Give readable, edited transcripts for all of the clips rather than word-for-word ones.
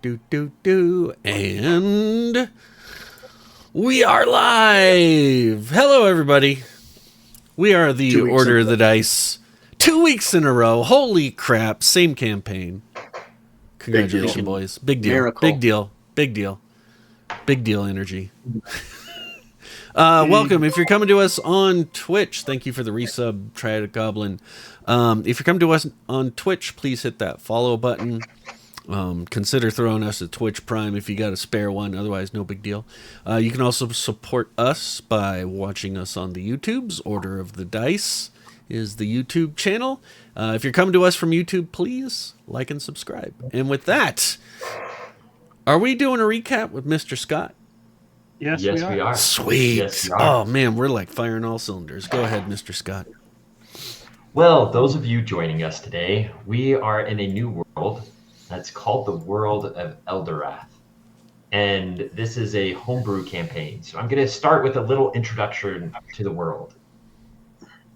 And we are live. Hello, everybody. We are the Order of the Dice. 2 weeks in a row. Holy crap. Same campaign. Congratulations, boys. Big deal. Miracle. Big deal. Big deal. Big deal energy. Welcome. If you're coming to us on Twitch, thank you for the resub, Triad Goblin. If you're coming to us on Twitch, please hit that follow button. Consider throwing us a Twitch Prime if you got a spare one. Otherwise, no big deal. You can also support us by watching us on the YouTubes. Order of the Dice is the YouTube channel. If you're coming to us from YouTube, please like and subscribe. And with that, are we doing a recap with Mr. Scott? Yes, we are. Sweet. Yes, we are. Oh, man, we're like firing all cylinders. Go ahead, Mr. Scott. Well, those of you joining us today, we are in a new world that's called the World of Eldorath. And this is a homebrew campaign. So I'm going to start with a little introduction to the world.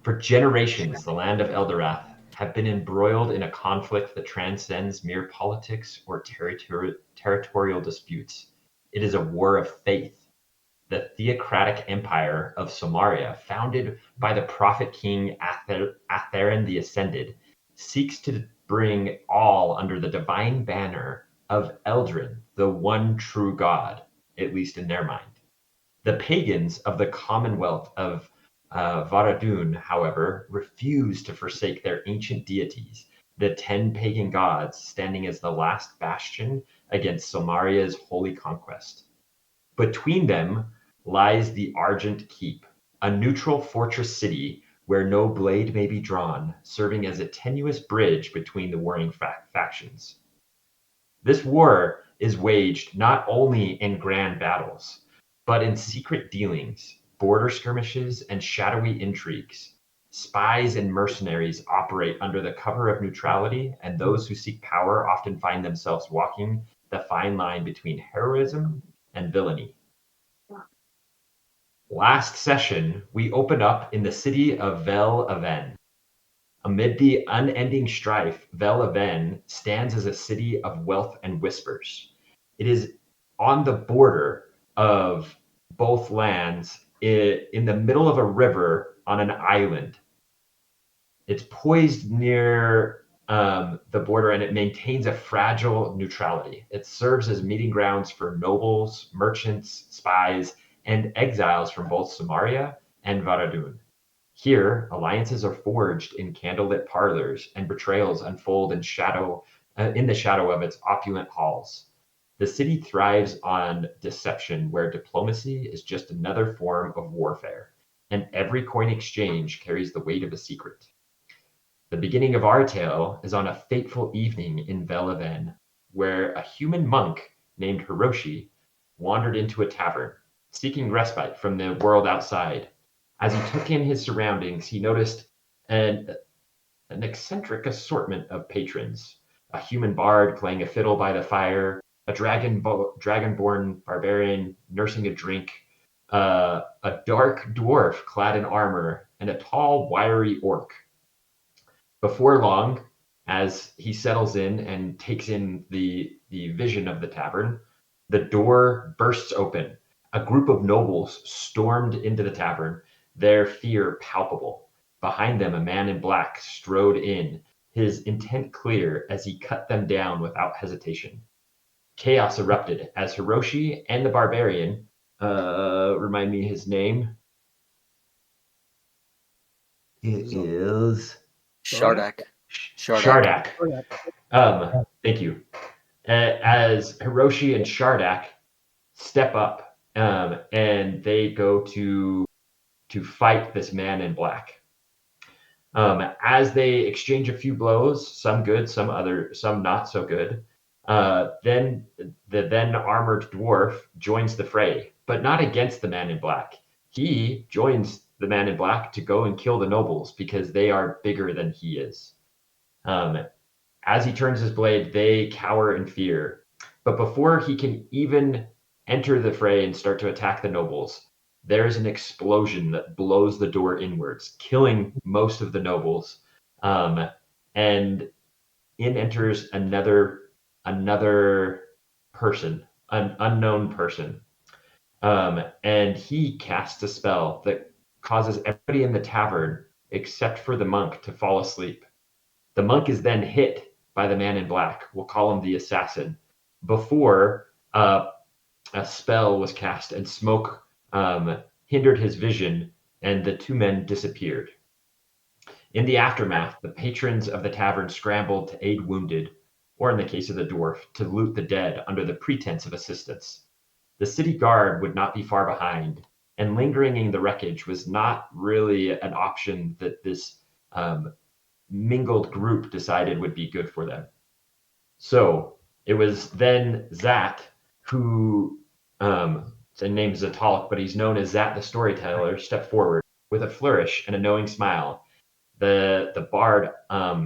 For generations, the land of Eldorath have been embroiled in a conflict that transcends mere politics or territorial disputes. It is a war of faith. The theocratic empire of Somaria, founded by the prophet king Atherin the Ascended, seeks to bring all under the divine banner of Eldrin, the one true God, at least in their mind. The pagans of the Commonwealth of Varadun, however, refuse to forsake their ancient deities, the 10 pagan gods standing as the last bastion against Somaria's holy conquest. Between them lies the Argent Keep, a neutral fortress city where no blade may be drawn, serving as a tenuous bridge between the warring factions. This war is waged not only in grand battles, but in secret dealings, border skirmishes, and shadowy intrigues. Spies and mercenaries operate under the cover of neutrality, and those who seek power often find themselves walking the fine line between heroism and villainy. Last session, we opened up in the city of Vel Aven. Amid the unending strife, Vel Aven stands as a city of wealth and whispers. It is on the border of both lands, in the middle of a river on an island. It's poised near the border, and it maintains a fragile neutrality. It serves as meeting grounds for nobles, merchants, spies, and exiles from both Somaria and Varadun. Here, alliances are forged in candlelit parlors, and betrayals unfold in the shadow of its opulent halls. The city thrives on deception, where diplomacy is just another form of warfare, and every coin exchange carries the weight of a secret. The beginning of our tale is on a fateful evening in Vel Aven, where a human monk named Hiroshi wandered into a tavern, seeking respite from the world outside. As he took in his surroundings, he noticed an eccentric assortment of patrons. A human bard playing a fiddle by the fire, a dragonborn barbarian nursing a drink, a dark dwarf clad in armor, and a tall, wiry orc. Before long, as he settles in and takes in the vision of the tavern, the door bursts open. A group of nobles stormed into the tavern, their fear palpable. Behind them, a man in black strode in, his intent clear as he cut them down without hesitation. Chaos erupted as Hiroshi and the barbarian, remind me his name. It is Shardak. Thank you. As Hiroshi and Shardak step up, and they go to fight this man in black. As they exchange a few blows, some good, some not so good, then the then armored dwarf joins the fray, but not against the man in black. He joins the man in black to go and kill the nobles because they are bigger than he is. As he turns his blade, they cower in fear. But before he can even enter the fray and start to attack the nobles, there's an explosion that blows the door inwards, killing most of the nobles. And in enters another person, an unknown person. And he casts a spell that causes everybody in the tavern, except for the monk, to fall asleep. The monk is then hit by the man in black. We'll call him the assassin. Before a spell was cast and smoke hindered his vision, and the two men disappeared. In the aftermath, the patrons of the tavern scrambled to aid wounded, or in the case of the dwarf, to loot the dead under the pretense of assistance. The city guard would not be far behind, and lingering in the wreckage was not really an option that this mingled group decided would be good for them. So it was then Zat who, his name is Zatalik, but he's known as Zat the Storyteller, stepped forward with a flourish and a knowing smile. The bard,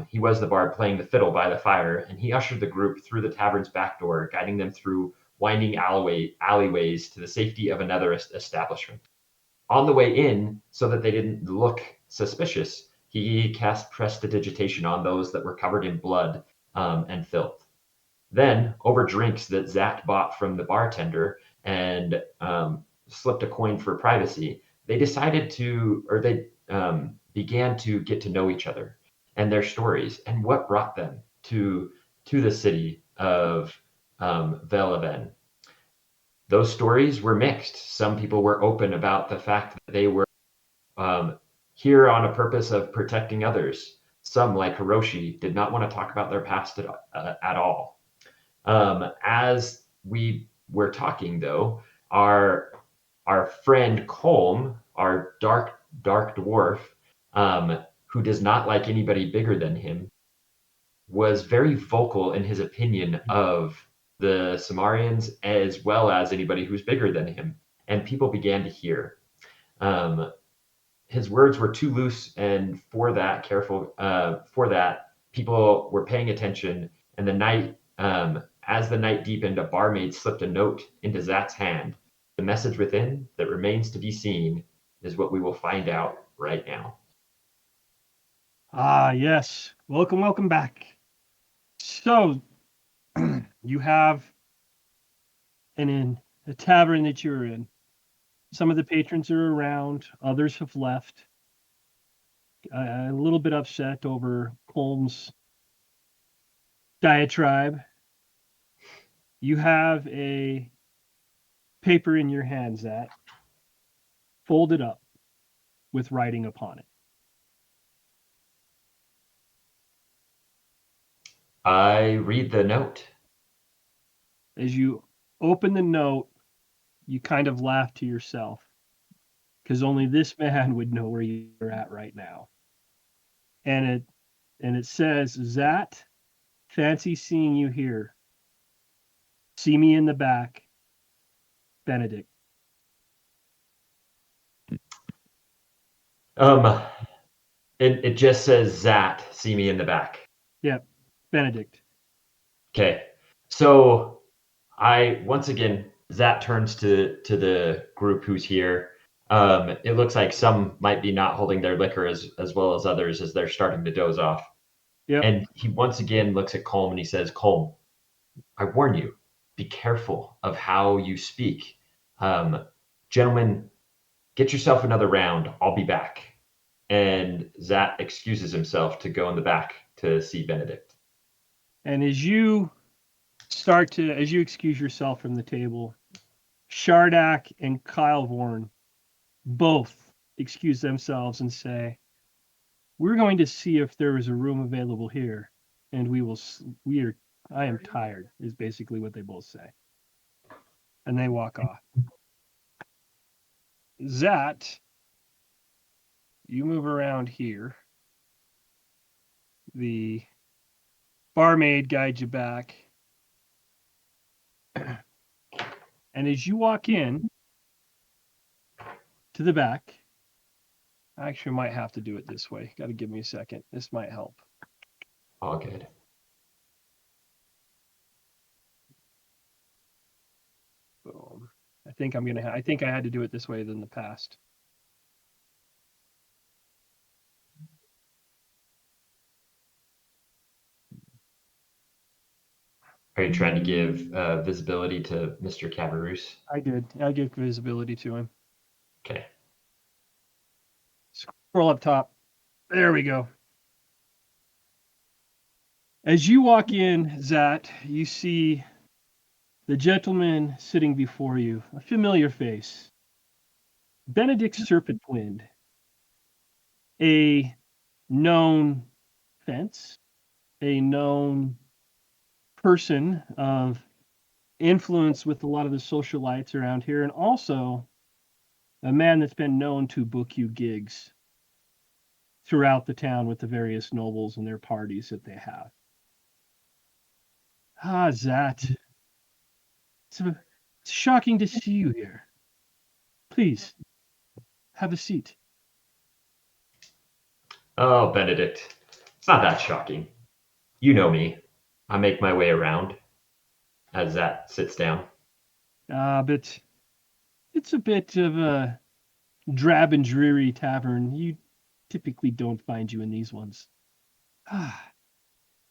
he was the bard playing the fiddle by the fire, and he ushered the group through the tavern's back door, guiding them through winding alleyways to the safety of another establishment. On the way in, so that they didn't look suspicious, he cast prestidigitation on those that were covered in blood and filth. Then, over drinks that Zat bought from the bartender and slipped a coin for privacy, they began to get to know each other and their stories and what brought them to the city of Velaven. Those stories were mixed. Some people were open about the fact that they were here on a purpose of protecting others. Some, like Hiroshi, did not want to talk about their past at all. As we were talking, though, our friend Colm, our dark dwarf, who does not like anybody bigger than him, was very vocal in his opinion of the Samarians as well as anybody who's bigger than him, and people began to hear. His words were too loose, and for that, people were paying attention. And the night, as the night deepened, a barmaid slipped a note into Zat's hand. The message within that remains to be seen is what we will find out right now. Ah, yes. Welcome back. So, you have a tavern that you're in. Some of the patrons are around, others have left. A little bit upset over Colm's diatribe. You have a paper in your hands that folded up with writing upon it. I read the note. As you open the note, you kind of laugh to yourself because only this man would know where you're at right now. And it says, Zat, fancy seeing you here. See me in the back, Benedict. It just says Zat, see me in the back. Yep, Benedict. Okay. So once again, Zat turns to the group who's here. It looks like some might be not holding their liquor as well as others as they're starting to doze off. Yep. And he once again looks at Colm and he says, Colm, I warn you, be careful of how you speak. Gentlemen, get yourself another round. I'll be back. And Zat excuses himself to go in the back to see Benedict. And as you excuse yourself from the table, Shardak and Kylevorn both excuse themselves and say, we're going to see if there is a room available here, and I am tired, is basically what they both say. And they walk off. Zat, you move around here. The barmaid guides you back. And as you walk in to the back, I actually might have to do it this way. Got to give me a second. This might help. All good. Boom. I think I had to do it this way than the past. Are you trying to give visibility to Mr. Cabarrus? I did. I give visibility to him. Okay. Scroll up top. There we go. As you walk in, Zat, you see the gentleman sitting before you, a familiar face. Benedict Serpentwind, a known fence, a known person of influence with a lot of the socialites around here, and also a man that's been known to book you gigs throughout the town with the various nobles and their parties that they have. Ah, Zat. It's shocking to see you here. Please, have a seat. Oh, Benedict. It's not that shocking. You know me. I make my way around as Zat sits down. But it's a bit of a drab and dreary tavern. You typically don't find you in these ones.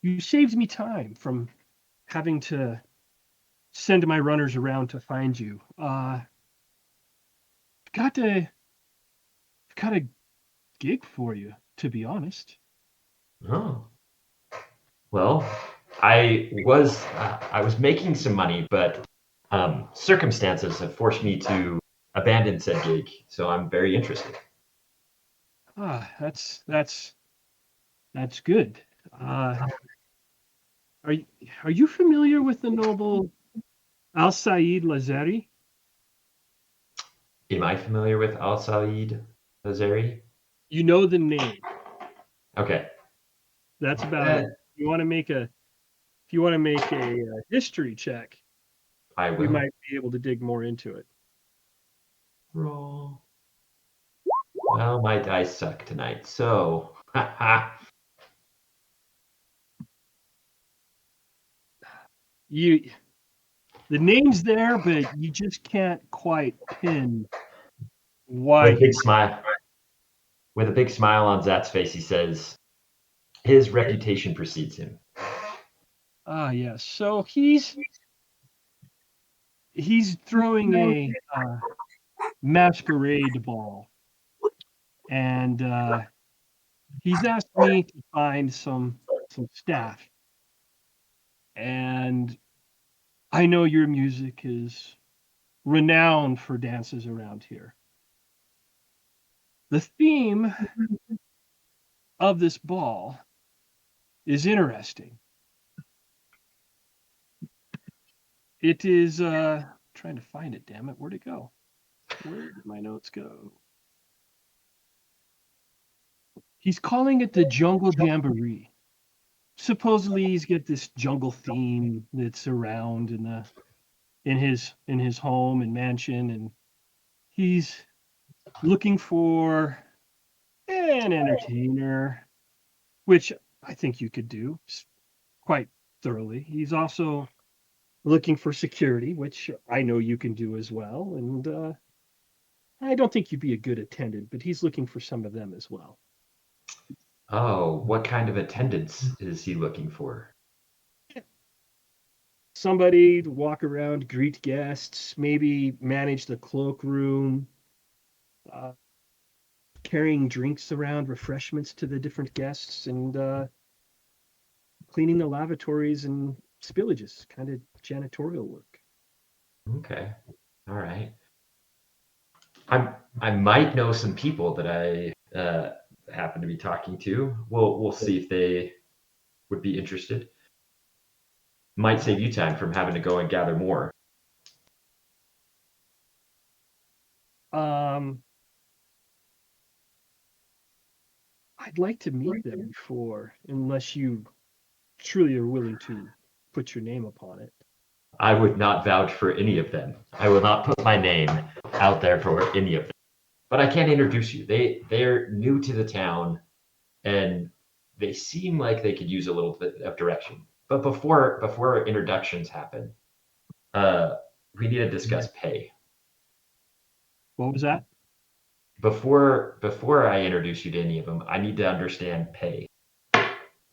You saved me time from having to send my runners around to find you. Got a gig for you, to be honest. Oh. Well, I was making some money, but circumstances have forced me to abandon said gig. So I'm very interested. That's good. Are you familiar with the noble Al Said Lazari? Am I familiar with Al Said Lazari? You know the name. Okay. That's about it. If you want to make a history check, I will. we might be able to dig more into it. Roll. Well, my dice suck tonight, so The name's there, but you just can't quite pin why. With a big smile. With a big smile on Zat's face, he says, "His reputation precedes him." Yes. So he's throwing a masquerade ball, and he's asked me to find some staff. And I know your music is renowned for dances around here. The theme of this ball is interesting. It is trying to find it, damn it. Where'd it go? Where did my notes go? He's calling it the Jungle Jamboree. Supposedly he's got this jungle theme that's around in his home and mansion, and he's looking for an entertainer, which I think you could do quite thoroughly. He's also looking for security, which I know you can do as well. And I don't think you'd be a good attendant, but he's looking for some of them as well. Oh, what kind of attendance is he looking for? Somebody to walk around, greet guests, maybe manage the cloakroom, carrying drinks around, refreshments to the different guests, and cleaning the lavatories and spillages, kind of janitorial work. Okay. All right. I might know some people that I happen to be talking to. We'll see if they would be interested. Might save you time from having to go and gather more. I'd like to meet them before, unless you truly are willing to put your name upon it. I would not vouch for any of them. I will not put my name out there for any of them. But I can introduce you. They're new to the town, and they seem like they could use a little bit of direction. But before introductions happen, we need to discuss pay. What was that? Before I introduce you to any of them, I need to understand pay.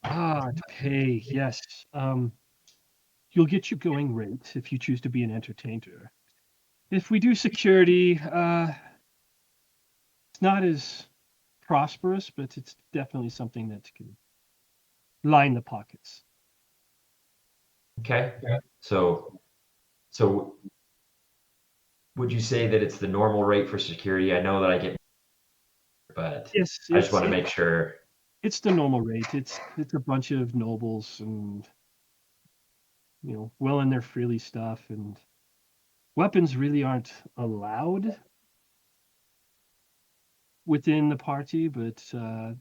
Pay. Yes. you'll get your going rate if you choose to be an entertainer. If we do security, it's not as prosperous, but it's definitely something that can line the pockets. Okay. So would you say that it's the normal rate for security? I know that I get, but Yes, I just want to make sure. It's the normal rate. It's a bunch of nobles and well in their freely stuff, and weapons really aren't allowed within the party, but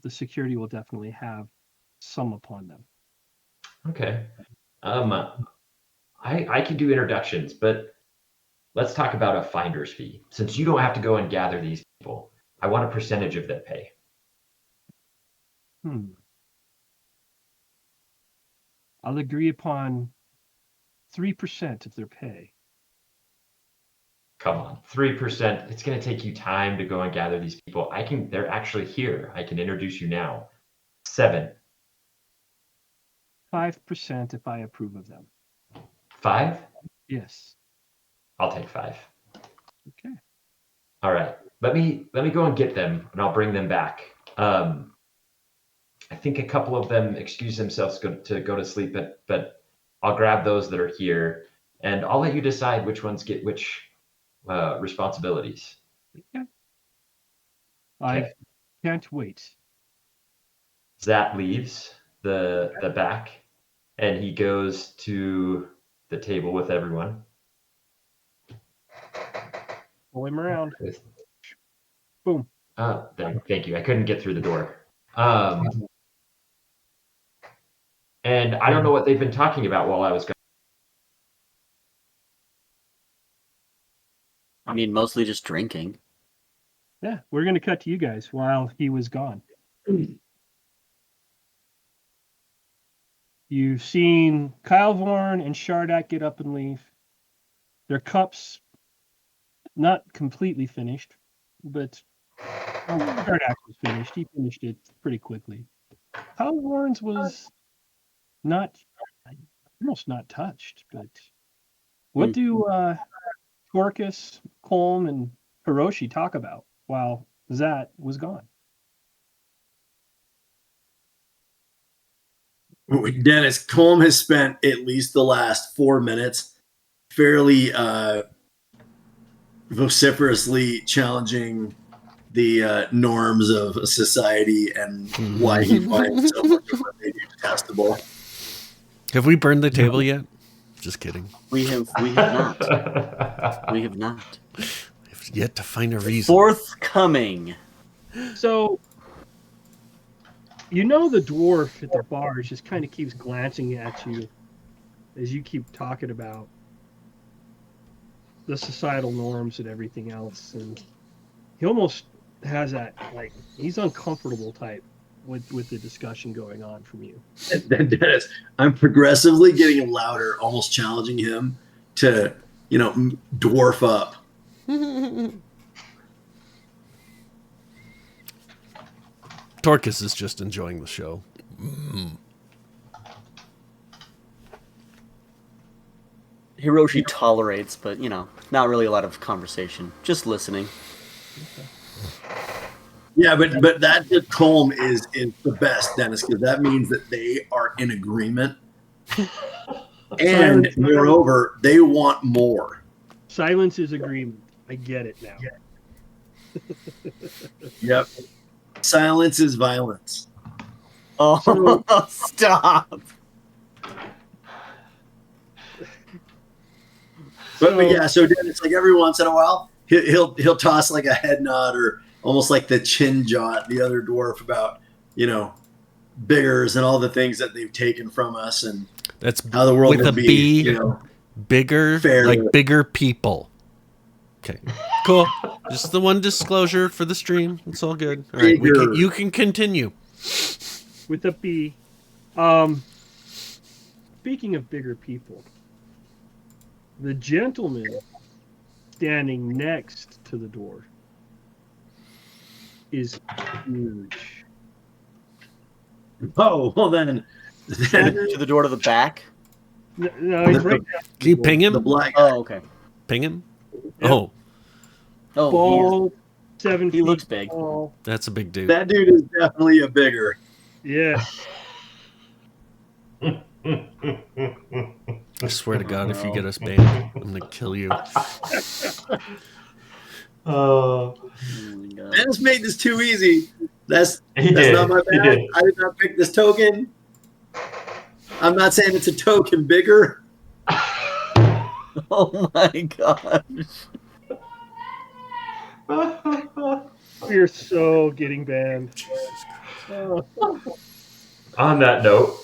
the security will definitely have some upon them. Okay. I can do introductions, but let's talk about a finder's fee. Since you don't have to go and gather these people, I want a percentage of their pay. I'll agree upon 3% of their pay. Come on, 3%. It's going to take you time to go and gather these people. They're actually here. I can introduce you now. 7. 5% if I approve of them. 5? Yes. I'll take 5. Okay. All right. Let me go and get them, and I'll bring them back. I think a couple of them excuse themselves to go to sleep, but I'll grab those that are here, and I'll let you decide which ones get which responsibilities. Okay. I can't wait. Zat leaves the back, and he goes to the table with everyone. Pull him around. Boom. Thank you. I couldn't get through the door. And I don't know what they've been talking about while I was gone. I mean, mostly just drinking. Yeah, we're going to cut to you guys while he was gone. You've seen Kyle Vorn and Shardak get up and leave. Their cups not completely finished, but Shardak was finished. He finished it pretty quickly. Kyle Vorn's was almost not touched, but what do Torkus, Colm, and Hiroshi talk about while Zat was gone? Dennis, Colm has spent at least the last 4 minutes fairly vociferously challenging the norms of society and why he finds so much of what they do detestable. Have we burned the table yet? Just kidding. We have not. We have not. We've yet to find a reason. Forthcoming. So, the dwarf at the bar just kind of keeps glancing at you as you keep talking about the societal norms and everything else. And he almost has that, he's uncomfortable type with the discussion going on from you. Dennis, I'm progressively getting louder, almost challenging him to, dwarf up. Torkus is just enjoying the show. Hiroshi tolerates, but, not really a lot of conversation. Just listening. Okay. Yeah, but that Colm is the best, Dennis, because that means that they are in agreement. And moreover, they want more. Silence is agreement. I get it now. Yep. Silence is violence. Oh, stop. But yeah, so Dennis, every once in a while, he'll toss a head nod or almost like the chin jot the other dwarf about, biggers and all the things that they've taken from us and that's how the world with will a be, B, bigger, fair. Bigger people. Okay, cool. Just the one disclosure for the stream. It's all good. All right, you can continue. With a B. Speaking of bigger people, the gentleman standing next to the dwarf is huge. Oh, well then. To the door to the back? No, he's right now. Can you ping The him? black guy. Oh, okay. Ping him? Yep. Oh, Oh, Bald, 7 he feet looks big. tall. that's a big dude. That dude is definitely a bigger. Yeah. I swear to God, if you No. get us banned, I'm gonna kill you. Oh, Oh my God. I just made this too easy. That's he that's did. not my He bad. did. I did not pick this token. I'm not saying it's a token bigger. Oh my gosh. We're so getting banned. On that note,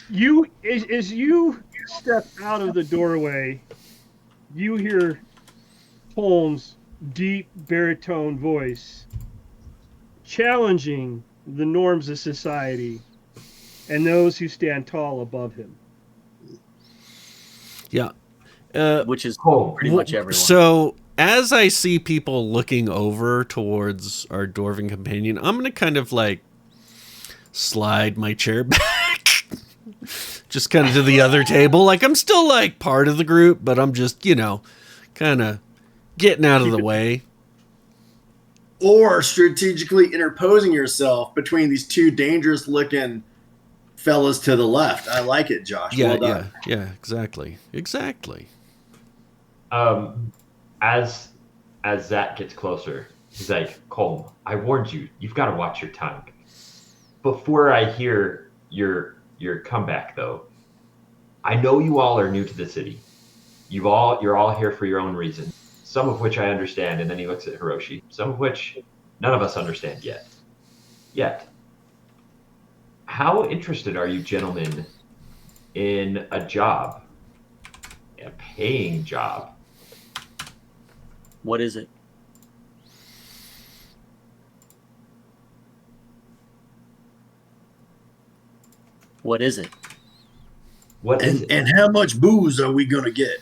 You as you step out of the doorway, you hear Holmes' deep baritone voice challenging the norms of society and those who stand tall above him. Yeah. Which is Home. pretty much everyone. So as I see people looking over towards our dwarven companion, I'm gonna kind of like slide my chair back, just kind of to the other table. Like I'm still like part of the group, but I'm just kind of getting out of the way. Or strategically interposing yourself between these two dangerous looking fellas to the left. I like it, Josh. Yeah, Well done. yeah, exactly. As Zach gets closer, he's like, Colm, I warned you. You've got to watch your tongue. Before I hear your comeback, though, I know you all are new to the city. You're all here for your own reasons, some of which I understand, and then he looks at Hiroshi, some of which none of us understand yet. How interested are you gentlemen in a job, a paying job? What is it? What is it? What is it? And how much booze are we gonna get?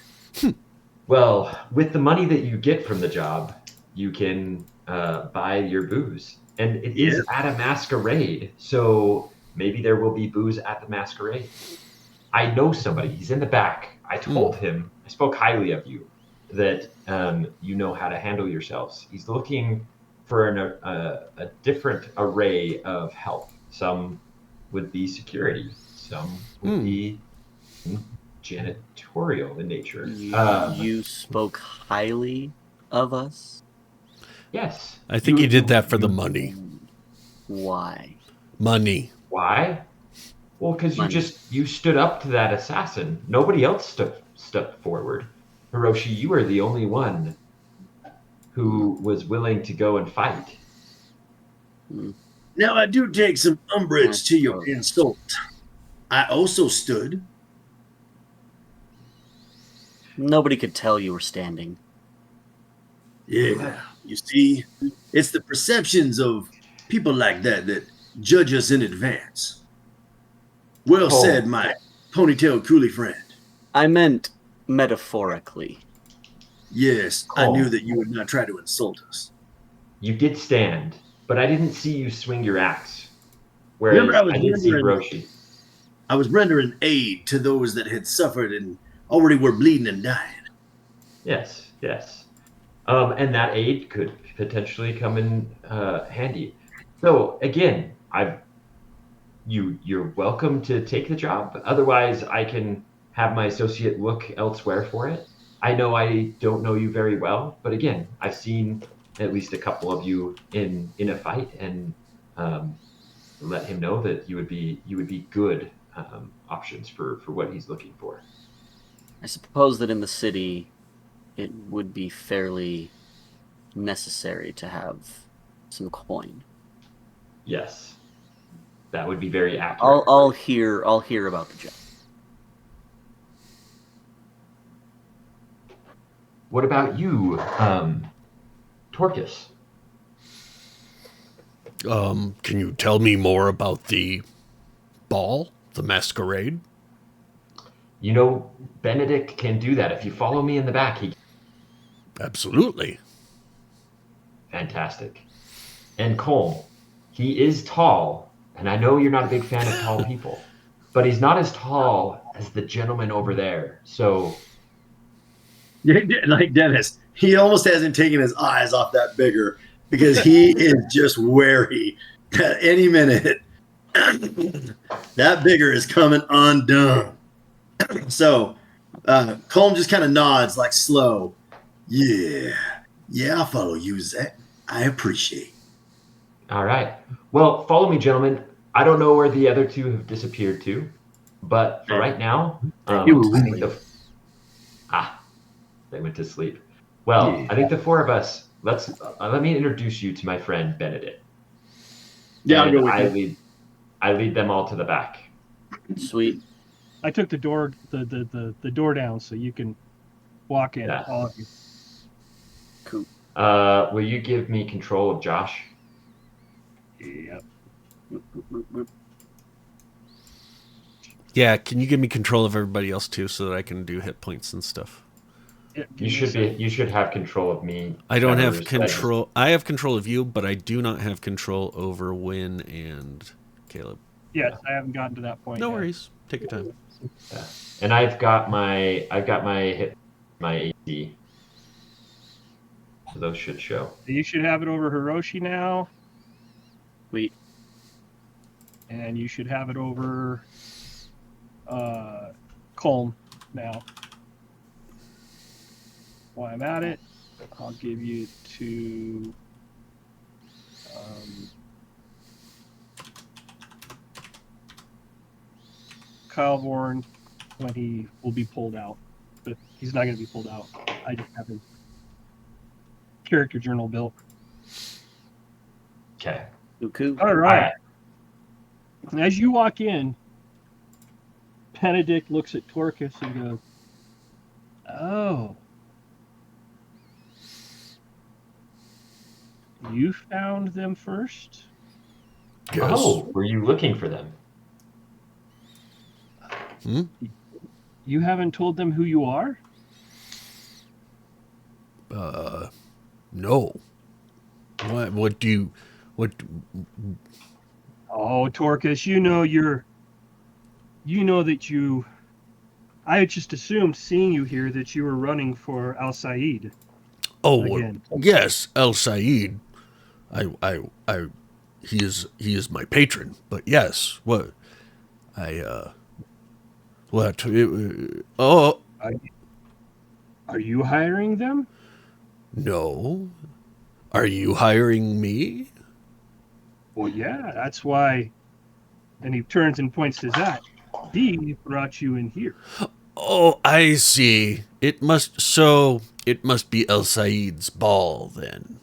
Well, with the money that you get from the job, you can buy your booze. And it is at a masquerade, so maybe there will be booze at the masquerade. I know somebody. He's in the back. I told him, I spoke highly of you, that you know how to handle yourselves. He's looking for a different array of help. Some would be security. Some would be janitorial in nature. You spoke highly of us? Yes. I think he did that for the money. Why? Money. Why? Well, because Money. you stood up to that assassin. Nobody else stepped forward. Hiroshi, you were the only one who was willing to go and fight. Now I do take some umbrage to your insult. I also stood. Nobody could tell you were standing. Yeah. You see, it's the perceptions of people like that judge us in advance. Well said, my ponytail coolie friend. I meant metaphorically. Yes, I knew that you would not try to insult us. You did stand, but I didn't see you swing your axe. Whereas Remember, I did see Hiroshi. I was rendering aid to those that had suffered and already were bleeding and dying. Yes. And that aid could potentially come in handy. So again, you're welcome to take the job. Otherwise, I can have my associate look elsewhere for it. I know I don't know you very well, but again, I've seen at least a couple of you in a fight, and let him know that you would be good options for what he's looking for. I suppose that in the city, it would be fairly necessary to have some coin. Yes, that would be very accurate. I'll hear about the job. What about you, Torcus? Can you tell me more about the ball, the masquerade? You know, Benedict can do that. If you follow me in the back, he... Absolutely. Fantastic. And Colm, he is tall, and I know you're not a big fan of tall people, but he's not as tall as the gentleman over there. So, like Dennis, he almost hasn't taken his eyes off that bigger because he is just wary that any minute that bigger is coming undone. So Colm just kind of nods like slow. Yeah, I'll follow you, Zach. I appreciate. All right. Well, follow me, gentlemen. I don't know where the other two have disappeared to, but for right now, I think they went to sleep. Well, Yeah. I think the four of us. Let me introduce you to my friend Benedict. Yeah, And I'll go with you. I lead them all to the back. Sweet. I took the door door down so you can walk in. Yeah. All of you. Cool. Will you give me control of Josh? Yep. Yeah, can you give me control of everybody else too, so that I can do hit points and stuff? Yeah, You should have control of me. I don't have Members. control. I have control of you, but I do not have control over Win and Caleb. Yes, I haven't gotten to that point. No yet. worries. Take your time. Yeah. And I've got my hit, my AC. So those should show. You should have it over Hiroshi now, Sweet. and you should have it over Colm now. While I'm at it, I'll give you to Kyle Vorn when he will be pulled out. But he's not going to be pulled out. I just have his character journal built. Okay. Cool. All right. As you walk in, Benedict looks at Torcus and goes, "Oh. You found them first?" Yes. Oh, were you looking for them? You haven't told them who you are? No. What do you? What? Oh, Torcus, you know that you. I just assumed, seeing you here, that you were running for Al Said. Oh, Again. yes, El Said. He is my patron. But yes, what? What? Are you hiring them? No. Are you hiring me? Well, yeah, that's why. And he turns and points to Zach. He brought you in here. Oh, I see. It must be El Said's ball then.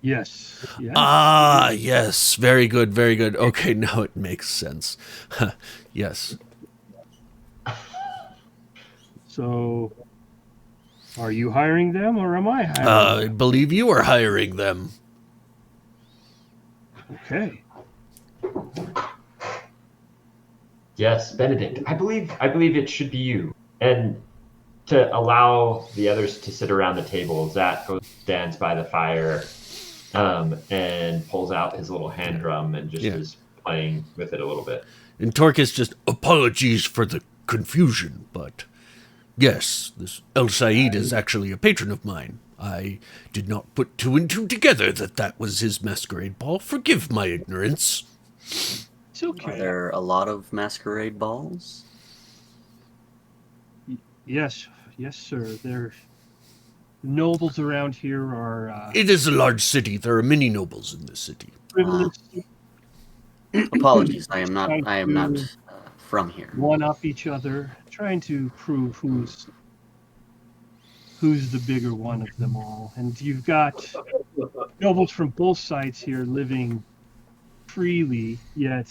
Yes. Ah, yes. Very good, very good. Okay, now it makes sense. Yes. So, are you hiring them or am I hiring I them? believe you are hiring them. Okay. Yes, Benedict. I believe it should be you. And to allow the others to sit around the table, Zach stands by the fire and pulls out his little hand drum and just is playing with it a little bit. And Torcus just apologies for the confusion, but yes, this El Said is actually a patron of mine. I did not put two and two together that was his masquerade ball. Forgive my ignorance. It's okay. Are there a lot of masquerade balls? Yes, sir. There, nobles around here are It is a large city. There are many nobles in this city. privileged. Apologies, I am not from here. One up each other, trying to prove who's the bigger one of them all. And you've got nobles from both sides here living freely, yet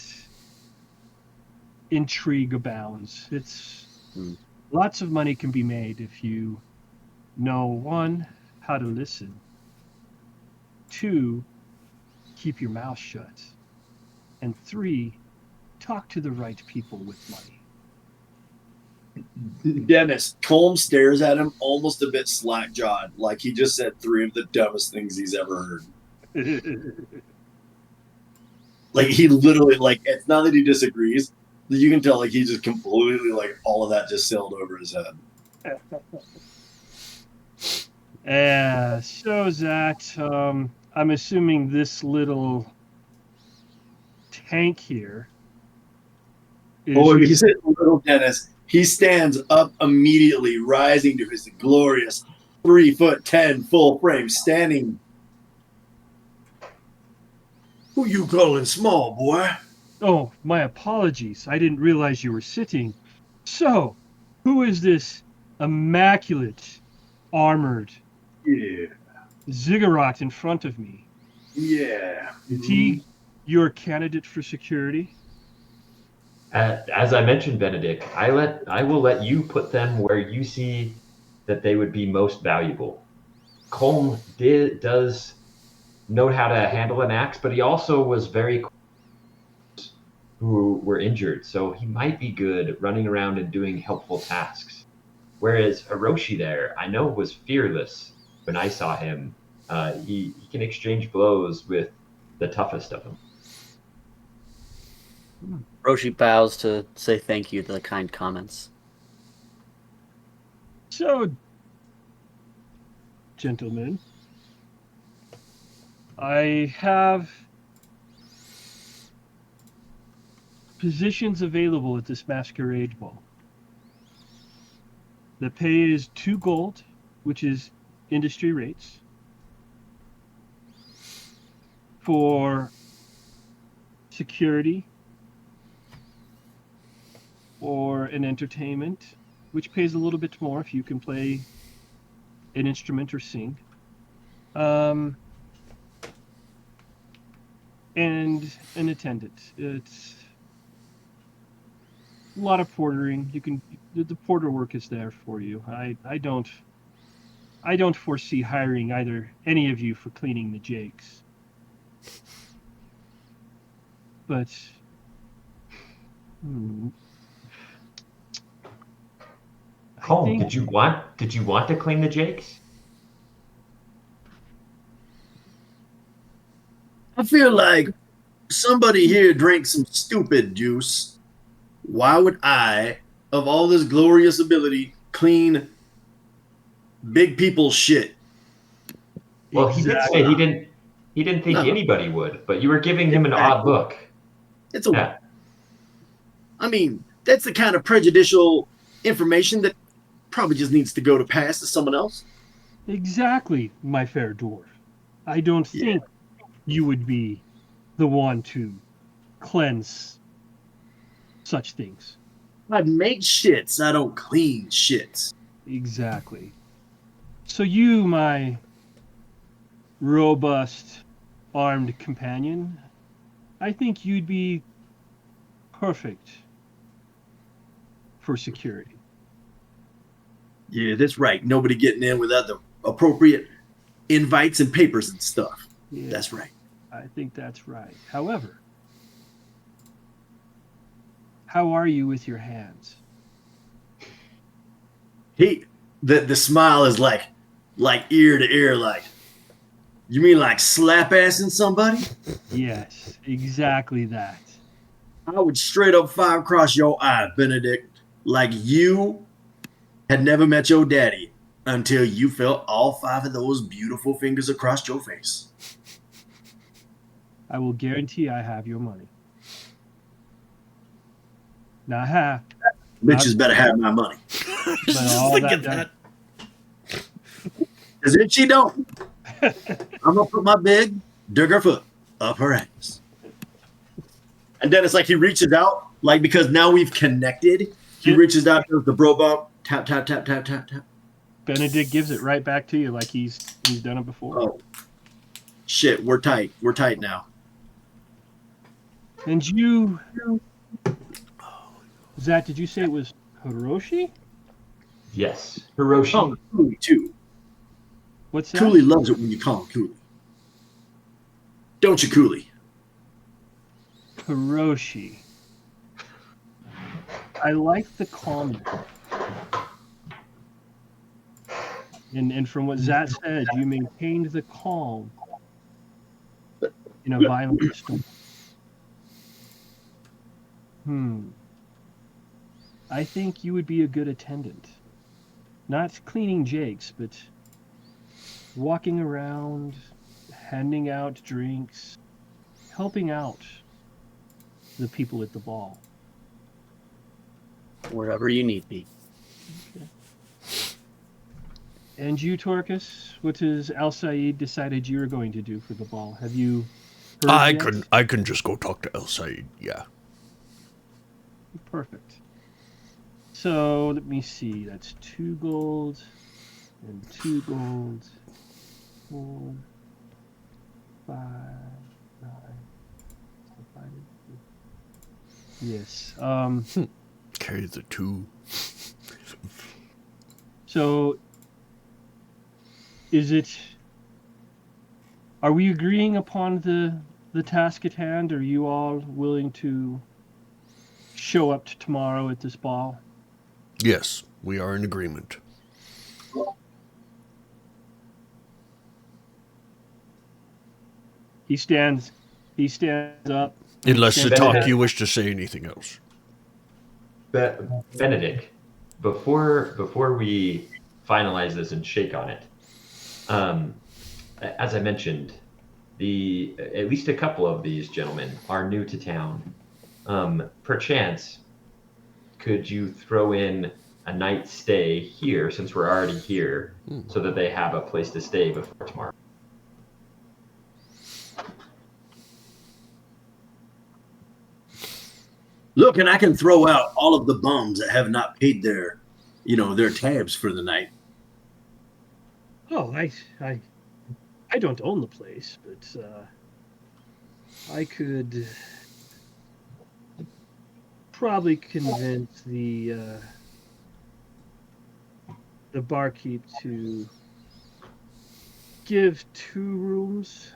intrigue abounds. It's lots of money can be made if you know, one, how to listen, two, keep your mouth shut, and three, talk to the right people with money. Dennis, Colm stares at him almost a bit slack-jawed, like he just said three of the dumbest things he's ever heard. Like he literally, like, it's not that he disagrees, You can tell, like, he just completely, like, all of that just sailed over his head. So that I'm assuming this little tank here is Oh, he said, little Dennis. He stands up immediately, rising to his glorious 3'10" full frame, standing. Who you calling small, boy? Oh, my apologies. I didn't realize you were sitting. So, who is this immaculate, armored Yeah. ziggurat in front of me? Yeah. Is he your candidate for security? As I mentioned, Benedict, I will let you put them where you see that they would be most valuable. Colm does know how to handle an axe, but he also was very who were injured, so he might be good running around and doing helpful tasks. Whereas Hiroshi there, I know was fearless when I saw him. He can exchange blows with the toughest of them. Roshi bows to say thank you to the kind comments. So, gentlemen, I have positions available at this Masquerade ball. The pay is 2 gold, which is industry rates, for security or an entertainment, which pays a little bit more if you can play an instrument or sing. And an attendant. It's a lot of portering. The porter work is there for you. I don't foresee hiring any of you for cleaning the jakes. But Colm, did you want to clean the jakes? I feel like somebody here drank some stupid juice. Why would I, of all this glorious ability, clean big people's shit? Well, he did say he didn't think anybody would, but you were giving him an odd look. It's a. I mean, that's the kind of prejudicial information that probably just needs to go to pass to someone else. Exactly, my fair dwarf. I don't think you would be the one to cleanse such things. I make shits. I don't clean shits. Exactly. So you, my robust, armed companion, I think you'd be perfect for security. Yeah, that's right. Nobody getting in without the appropriate invites and papers and stuff. Yeah, that's right. I think that's right. However, how are you with your hands? The smile is like ear to ear, like, you mean like slap assing somebody? Yes, exactly that. I would straight up fire across your eye, Benedict, like you had never met your daddy until you felt all 5 of those beautiful fingers across your face. I will guarantee I have your money. Not half. Bitches better have my money. Just thinking that. Because if she don't, I'm going to put my big digger foot up her ass. And then it's like he reaches out, like, because now we've connected, he reaches out to the bro bump, tap, tap, tap, tap, tap, tap. Benedict gives it right back to you like he's done it before. Oh, shit, we're tight. We're tight now. And you... Zach, did you say it was Hiroshi? Yes, Hiroshi. Oh, Cooley, too. What's that? Cooley loves it when you call him Cooley. Don't you, Cooley? Hiroshi. I like the calmness. And from what Zach said, you maintained the calm in a violent storm. I think you would be a good attendant. Not cleaning Jake's, but walking around, handing out drinks, helping out the people at the ball. Wherever you need me. Okay. And you, Torcus, what has Al Said decided you're going to do for the ball? Have you heard yet? I can just go talk to El Said, yeah. Perfect. So let me see. That's 2 gold and 2 gold. 4, 5, 9. Yes. Carry the 2. So are we agreeing upon the task at hand? Are you all willing to show up tomorrow at this ball? Yes, we are in agreement. He stands up. Unless He Satak, you wish to say anything else. Benedict, before we finalize this and shake on it, as I mentioned, at least a couple of these gentlemen are new to town. Perchance, could you throw in a night stay here, since we're already here, so that they have a place to stay before tomorrow? Look, and I can throw out all of the bums that have not paid their tabs for the night. Oh, I don't own the place, but I could probably convince the barkeep to give 2 rooms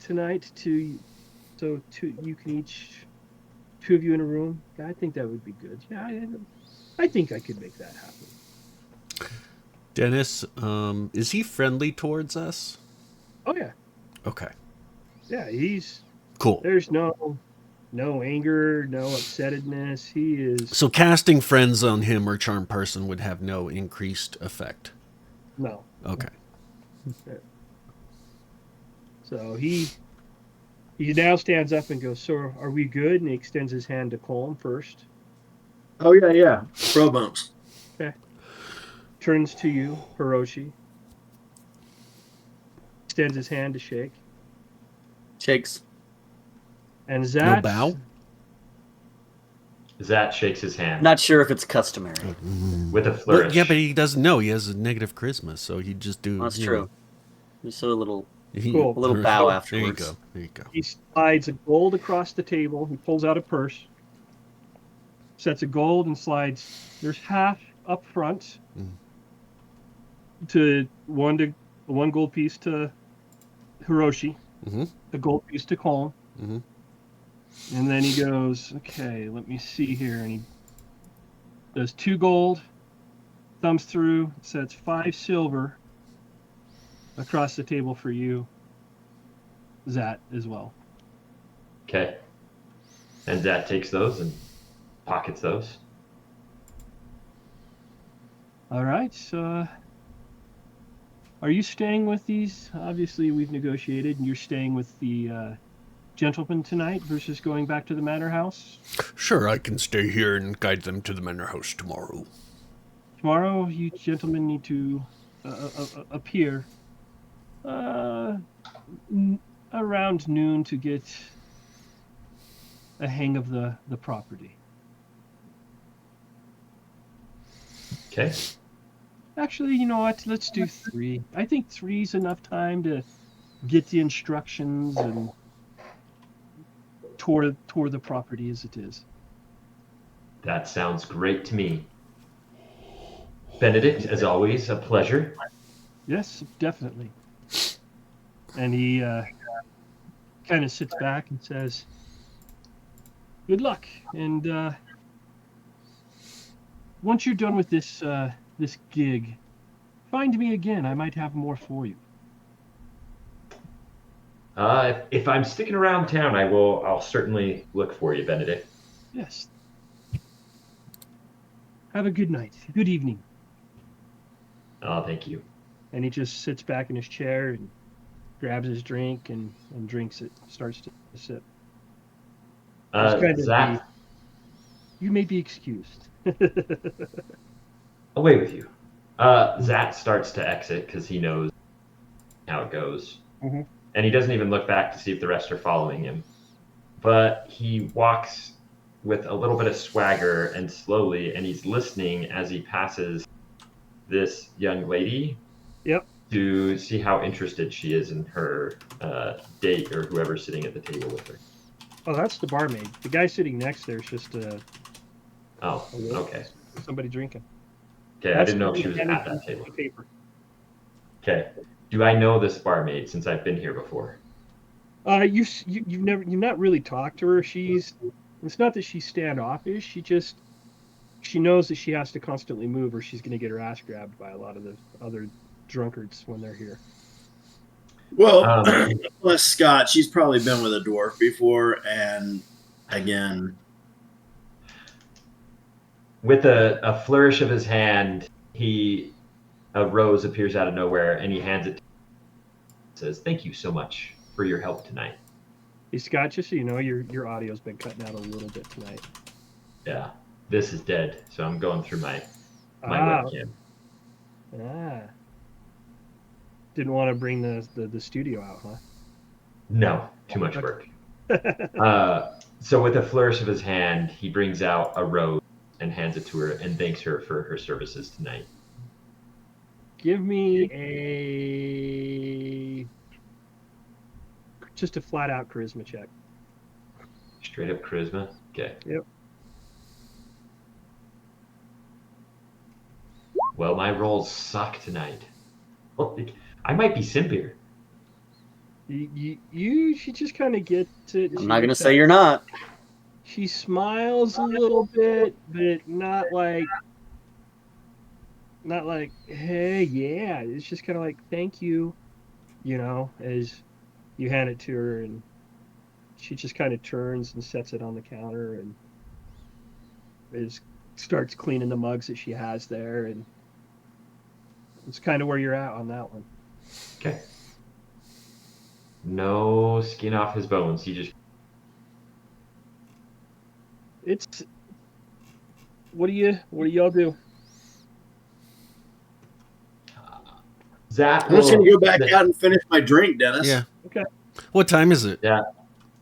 tonight so you can each 2 of you in a room. I think that would be good. Yeah, I think I could make that happen. Dennis, is he friendly towards us? Oh yeah. Okay. Yeah, he's cool. There's no anger, no upsettedness. He is. So casting friends on him or charm person would have no increased effect. No. Okay. Yeah. So he now stands up and goes, "So are we good?" And he extends his hand to Colm first. Oh yeah. Pro bumps. Okay. Turns to you, Hiroshi. Extends his hand to shake. Shakes. And Zat. No bow? Zat shakes his hand. Not sure if it's customary. With a flourish. Well, yeah, but he doesn't know. He has a negative charisma, so he'd just do... That's true. Just a little Cool. a little bow afterwards. There you go. He slides a gold across the table. He pulls out a purse. Sets a gold and slides. There's half up front to one gold piece to Hiroshi. Mm-hmm. A gold piece to Colm. Mm-hmm. And then he goes, okay, let me see here. And he does 2 gold, thumbs through, sets 5 silver across the table for you, Zat, as well. Okay. And Zat takes those and pockets those. All right. So, are you staying with these? Obviously, we've negotiated, and you're staying with the gentlemen tonight versus going back to the manor house? Sure, I can stay here and guide them to the manor house tomorrow. Tomorrow, you gentlemen need to appear around noon to get a hang of the property. Okay. Actually, you know what? Let's do 3. I think 3 is enough time to get the instructions and tour the property as it is. That sounds great to me. Benedict, as always, a pleasure. Yes, definitely. And he kind of sits back and says, "Good luck. And once you're done with this gig, find me again. I might have more for you." If I'm sticking around town, I'll certainly look for you, Benedict. Yes. Have a good night. Good evening. Oh, thank you. And he just sits back in his chair and grabs his drink and drinks it. Starts to sip. It's kind of Zach, you may be excused. away with you. Zach starts to exit because he knows how it goes. Mhm. And he doesn't even look back to see if the rest are following him. But he walks with a little bit of swagger and slowly, and he's listening as he passes this young lady. Yep. To see how interested she is in her date or whoever's sitting at the table with her. Oh, that's the barmaid. The guy sitting next there is just Oh, okay. somebody drinking. Okay, I didn't know if she was at that table. Paper. Okay. Do I know this barmaid since I've been here before? You've not really talked to her. It's not that she's standoffish. She knows that she has to constantly move or she's going to get her ass grabbed by a lot of the other drunkards when they're here. Well, plus Scott, she's probably been with a dwarf before, and again, with a flourish of his hand, a rose appears out of nowhere and he hands it to him and says, "Thank you so much for your help tonight." Hey, Scott, just so you know, your audio's been cutting out a little bit tonight. Yeah, this is dead, so I'm going through my webcam. Didn't want to bring the studio out, huh? No, too much work. So with a flourish of his hand, he brings out a rose and hands it to her and thanks her for her services tonight. Give me just a flat out charisma check. Straight up charisma? Okay. Yep. Well, my rolls suck tonight. I might be simpier. She just kind of gets it. I'm not going to say you're not. She smiles a little bit, but not like, hey, yeah. It's just kind of like, thank you, as you hand it to her, and she just kind of turns and sets it on the counter and starts cleaning the mugs that she has there, and it's kind of where you're at on that one. Okay. No skin off his bones. He just. What do y'all do? Zach, I'm just gonna go back out and finish my drink, Dennis. Yeah. Okay. What time is it? Yeah.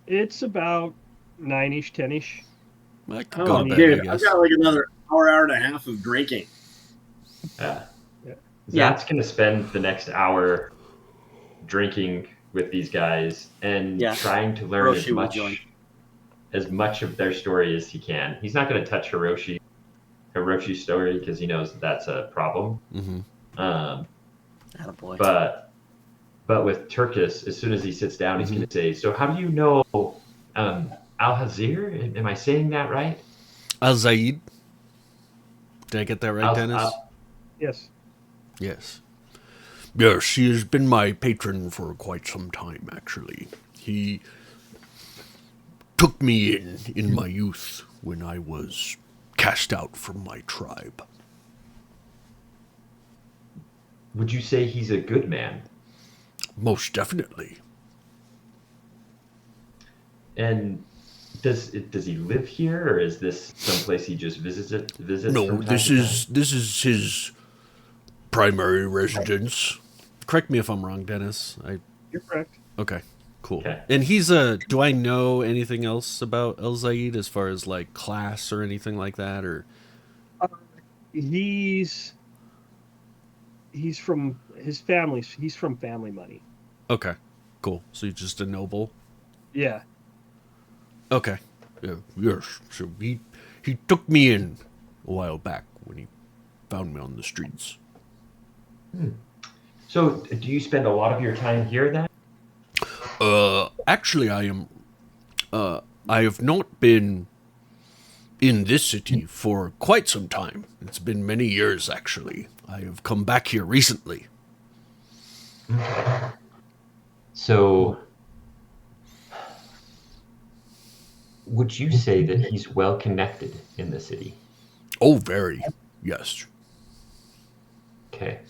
It's about 9-ish, 10-ish. I could go to bed, dude, I guess. I've got like another hour and a half of drinking. Yeah. Zach's gonna spend the next hour drinking with these guys and trying to learn as much of their story as he can. He's not going to touch Hiroshi's story because he knows that's a problem. Mm-hmm. Attaboy. But with Turkis, as soon as he sits down, he's going to say, "So how do you know Al-Hazir? Am I saying that right?" Al-Zaid. Did I get that right, Dennis? Yes. Yes. Yes, he has been my patron for quite some time, actually. He took me in my youth when I was cast out from my tribe. Would you say he's a good man? Most definitely. And does he live here, or is this someplace he just visits? No, this is his primary residence. Correct me if I'm wrong, Dennis. You're correct. Okay, cool. Okay. And do I know anything else about El-Zaid as far as like class or anything like that, or? He's from his family. He's from family money. Okay, cool. So he's just a noble? Yeah. Okay. Yeah, yes. So he took me in a while back when he found me on the streets. So, do you spend a lot of your time here then? Actually, I am. I have not been in this city for quite some time. It's been many years, actually. I have come back here recently. So, would you say that he's well connected in the city? Oh, very. Yes. Okay.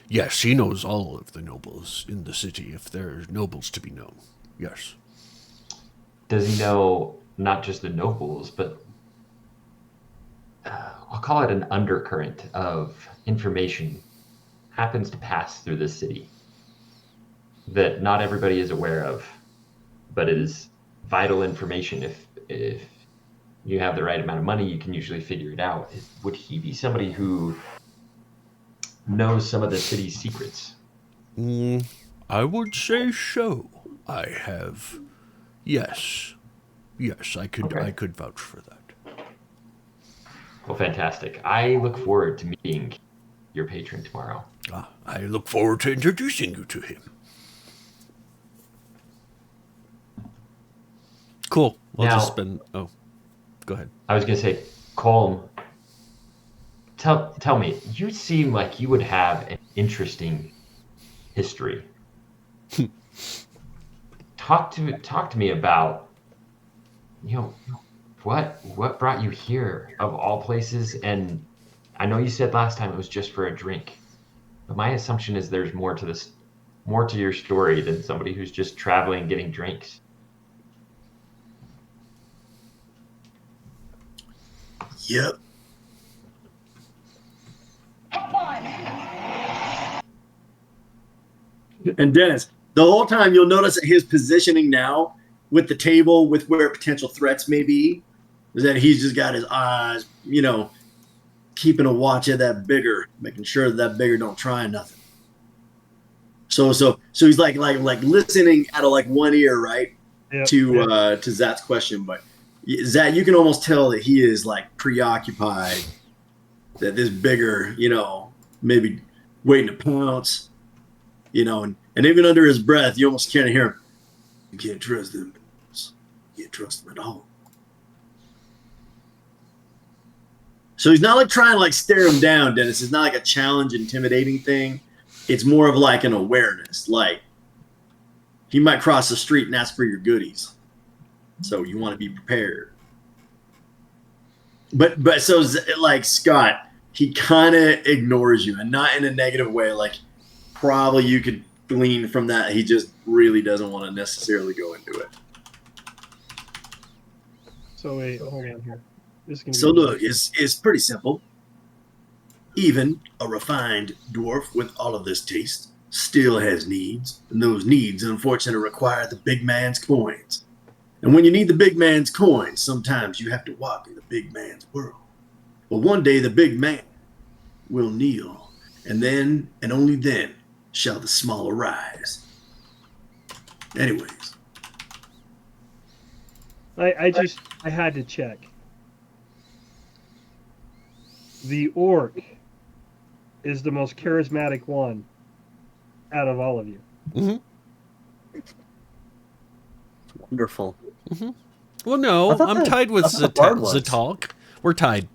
Yes, he knows all of the nobles in the city, if there are nobles to be known. Yes. Does he know not just the nobles, but I'll call it an undercurrent of information happens to pass through this city that not everybody is aware of, but it is vital information. If you have the right amount of money, you can usually figure it out. Would he be somebody who knows some of the city's secrets? I would say so. I have. Yes. Yes, I could. Okay. I could vouch for that. Well, fantastic. I look forward to meeting your patron tomorrow. I look forward to introducing you to him. Cool. We'll Now- just spend. Oh, go ahead. I was going to say, Colm, tell me, you seem like you would have an interesting history. Talk to me about, what brought you here of all places? And I know you said last time it was just for a drink, but my assumption is there's more to your story than somebody who's just traveling getting drinks. Yep. And Dennis, the whole time you'll notice that his positioning now with the table, with where potential threats may be, is that he's just got his eyes, keeping a watch of that bigger, making sure that bigger don't try nothing. So he's like listening out of like one ear, right? Yep. To Zat's question, but Zat, you can almost tell that he is like preoccupied, that this bigger, maybe waiting to pounce, and even under his breath, you almost can't hear him. You can't trust them. You can't trust them at all. So he's not like trying to like stare him down, Dennis. It's not like a challenge, intimidating thing. It's more of like an awareness. Like he might cross the street and ask for your goodies. So you want to be prepared. But so like Scott, he kind of ignores you, and not in a negative way. Like probably you could glean from that he just really doesn't want to necessarily go into it. So wait, hold on here. So look, it's pretty simple. Even a refined dwarf with all of this taste still has needs, and those needs unfortunately require the big man's coins. And when you need the big man's coins, sometimes you have to walk in the big man's world. But one day the big man will kneel, and then, and only then, shall the small arise. Anyways. I had to check. The orc is the most charismatic one out of all of you. Mm-hmm. Wonderful. Mm-hmm. Well, no, I'm tied with Zatalk. We're tied.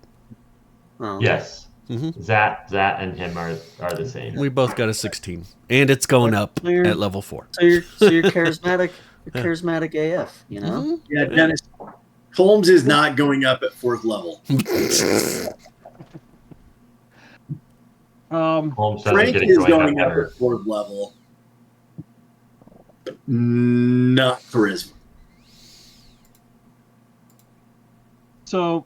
Oh. Yes. Mm-hmm. Zat and him are the same. We both got a 16, and it's going up at level 4. So you're charismatic. You're charismatic AF. Mm-hmm. Yeah, Dennis. Holmes is not going up at 4th level. Holmes doesn't Frank get is going going up ever. at 4th level. But not charisma. So,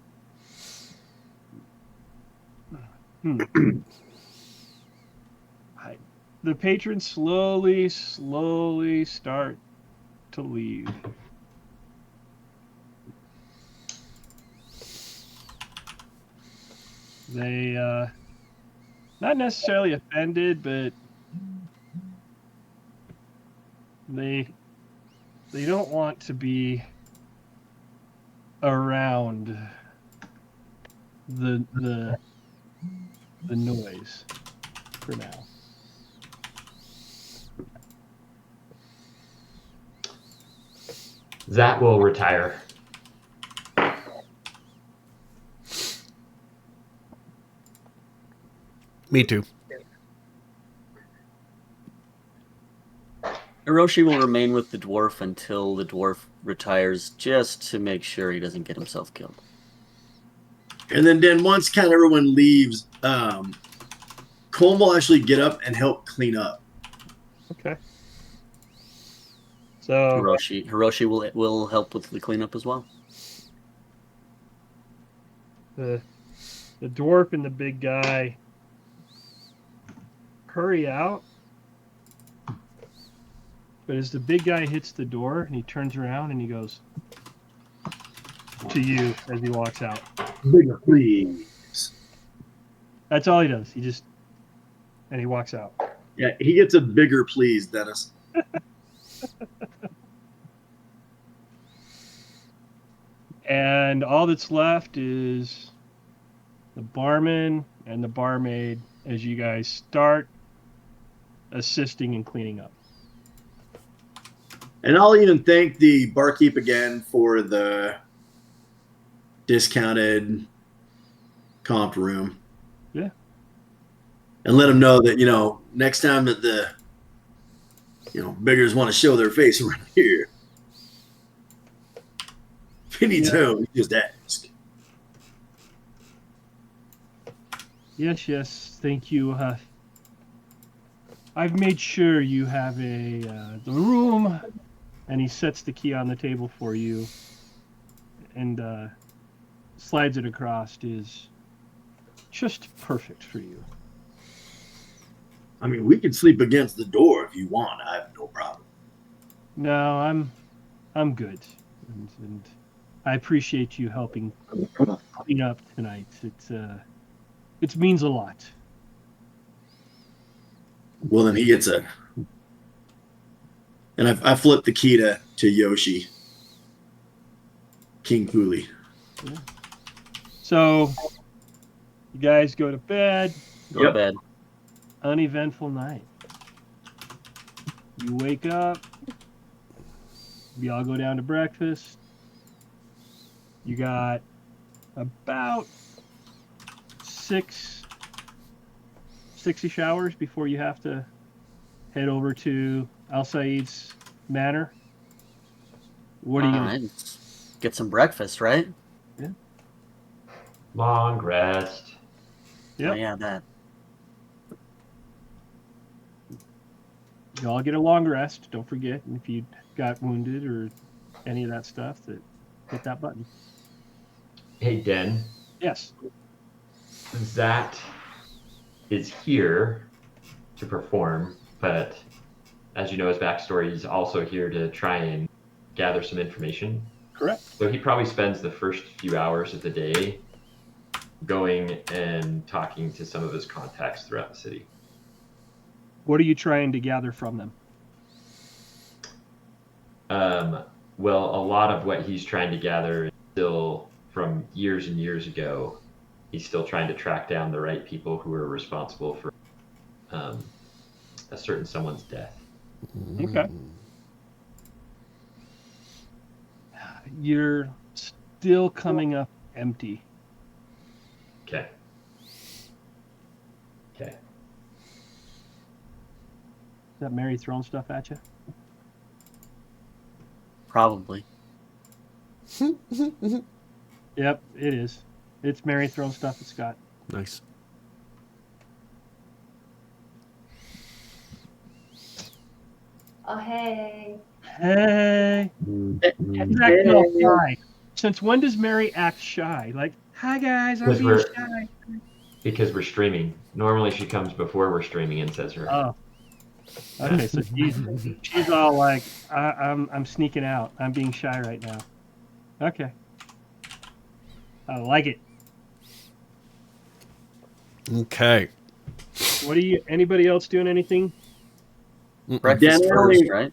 the patrons slowly start to leave. They, not necessarily offended, but they don't want to be around the noise for now. Zat will retire. Me too. Hiroshi will remain with the dwarf until the dwarf retires, just to make sure he doesn't get himself killed. And then once kind of everyone leaves, Colm will actually get up and help clean up. Okay. So Hiroshi will help with the cleanup as well. The dwarf and the big guy hurry out. But as the big guy hits the door and he turns around and he goes to you as he walks out. Bigger, please. That's all he does. And he walks out. Yeah, he gets a bigger please, Dennis. And all that's left is the barman and the barmaid as you guys start assisting in cleaning up. And I'll even thank the barkeep again for the discounted comped room. Yeah. And let him know that, next time that the, beggars want to show their face around here, if you need to, just ask. Yes. Thank you. I've made sure you have the room, and he sets the key on the table for you, and slides it across. Is just perfect for you. I mean, we can sleep against the door if you want. I have no problem. No, I'm good, and I appreciate you helping clean up tonight. It means a lot. Well, then he gets and I flipped the key to Yoshi, King Pooley. Yeah. So, you guys go to bed. Go to bed. Uneventful night. You wake up. We all go down to breakfast. You got about 60 hours before you have to head over to Al Said's manor. What are you going to do? Get some breakfast, right? Yeah. Long rest. Yep. Oh, yeah, that. You all get a long rest. Don't forget, and if you got wounded or any of that stuff, hit that button. Hey, Den. Yes. Zat is here to perform, but as you know his backstory, he's also here to try and gather some information. Correct. So he probably spends the first few hours of the day going and talking to some of his contacts throughout the city. What are you trying to gather from them? Well, a lot of what he's trying to gather is still from years and years ago. He's still trying to track down the right people who are responsible for a certain someone's death. Okay. You're still coming up empty. Okay. Is that Mary throwing stuff at you? Probably. Yep, it is. It's Mary throwing stuff at Scott. Nice. Oh, hey. Hey. He's acting all shy. Since when does Mary act shy? Like, hi guys, I'm being shy. Because we're streaming. Normally she comes before we're streaming and says her. Oh. Okay, so she's all like, I'm sneaking out. I'm being shy right now. Okay. I like it. Okay. Anybody else doing anything? Breakfast first, right?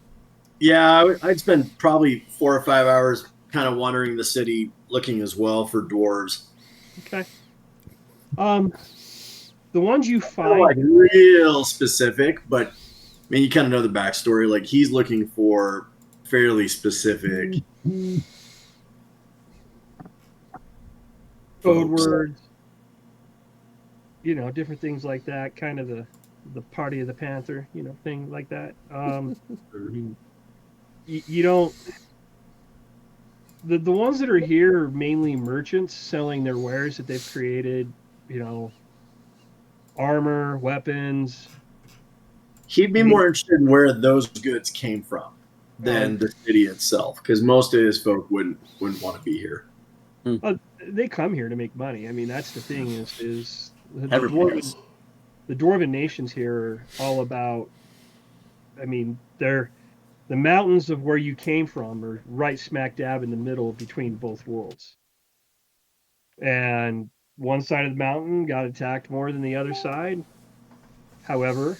Yeah, I'd spend probably 4 or 5 hours kind of wandering the city looking as well for dwarves. Okay. The ones you find like real specific, but I mean you kind of know the backstory. Like he's looking for fairly specific code words, different things like that. Kind of the party of the Panther, thing like that. You don't. The ones that are here are mainly merchants selling their wares that they've created, armor, weapons. He'd be more interested in where those goods came from than the city itself, because most of his folk wouldn't want to be here. They come here to make money. I mean, that's the thing is the dwarven nations here are all about. I mean, the mountains of where you came from are right smack dab in the middle between both worlds. And one side of the mountain got attacked more than the other side. However,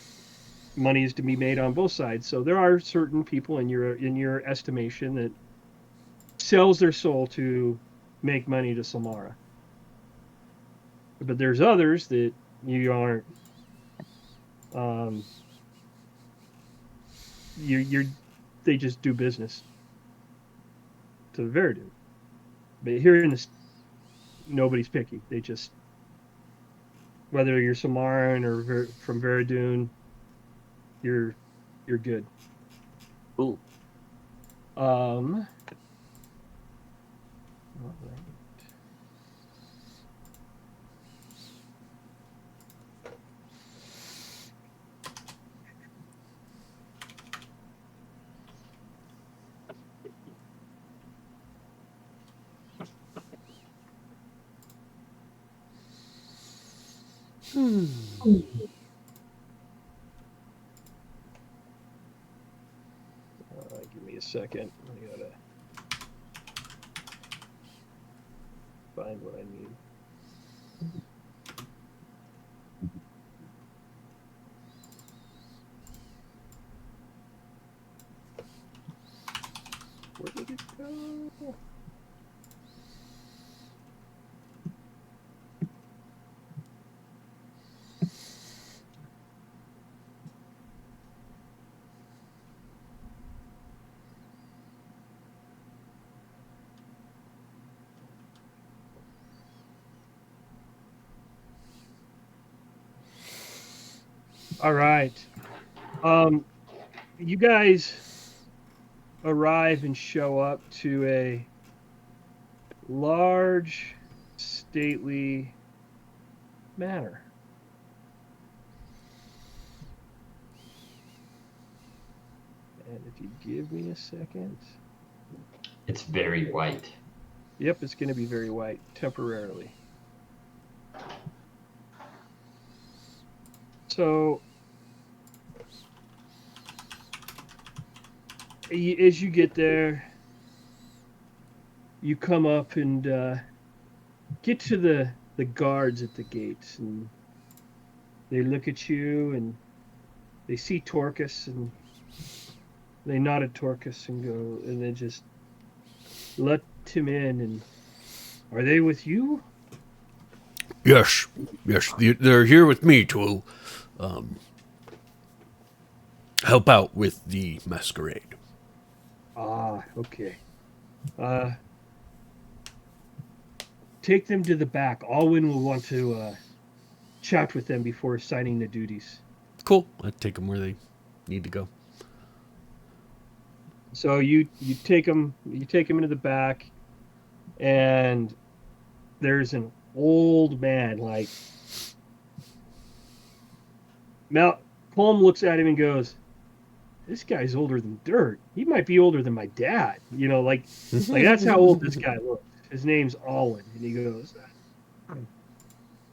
money is to be made on both sides. So there are certain people in your estimation that sells their soul to make money to Samara. But there's others that you aren't. They just do business to Veridun. But here in this, nobody's picky. They just, whether you're Samaran or from Veridun, you're good. Ooh. All right. Give me a second. I gotta find what I need. Where did it go? All right. You guys arrive and show up to a large, stately manor. And if you give me a second. It's very white. Yep, it's going to be very white temporarily. So, as you get there, you come up and get to the guards at the gates, and they look at you and they see Torcus and they nod at Torcus and go, and they just let him in. And are they with you? Yes, they're here with me to help out with the Masquerade. Ah, okay. Take them to the back. Alwyn will want to chat with them before signing the duties. Cool. I'll take them where they need to go. So you take them into the back, and there's an old man, like Colm looks at him and goes, "This guy's older than dirt. He might be older than my dad." You know, like that's how old this guy looks. His name's Alwyn, and he goes,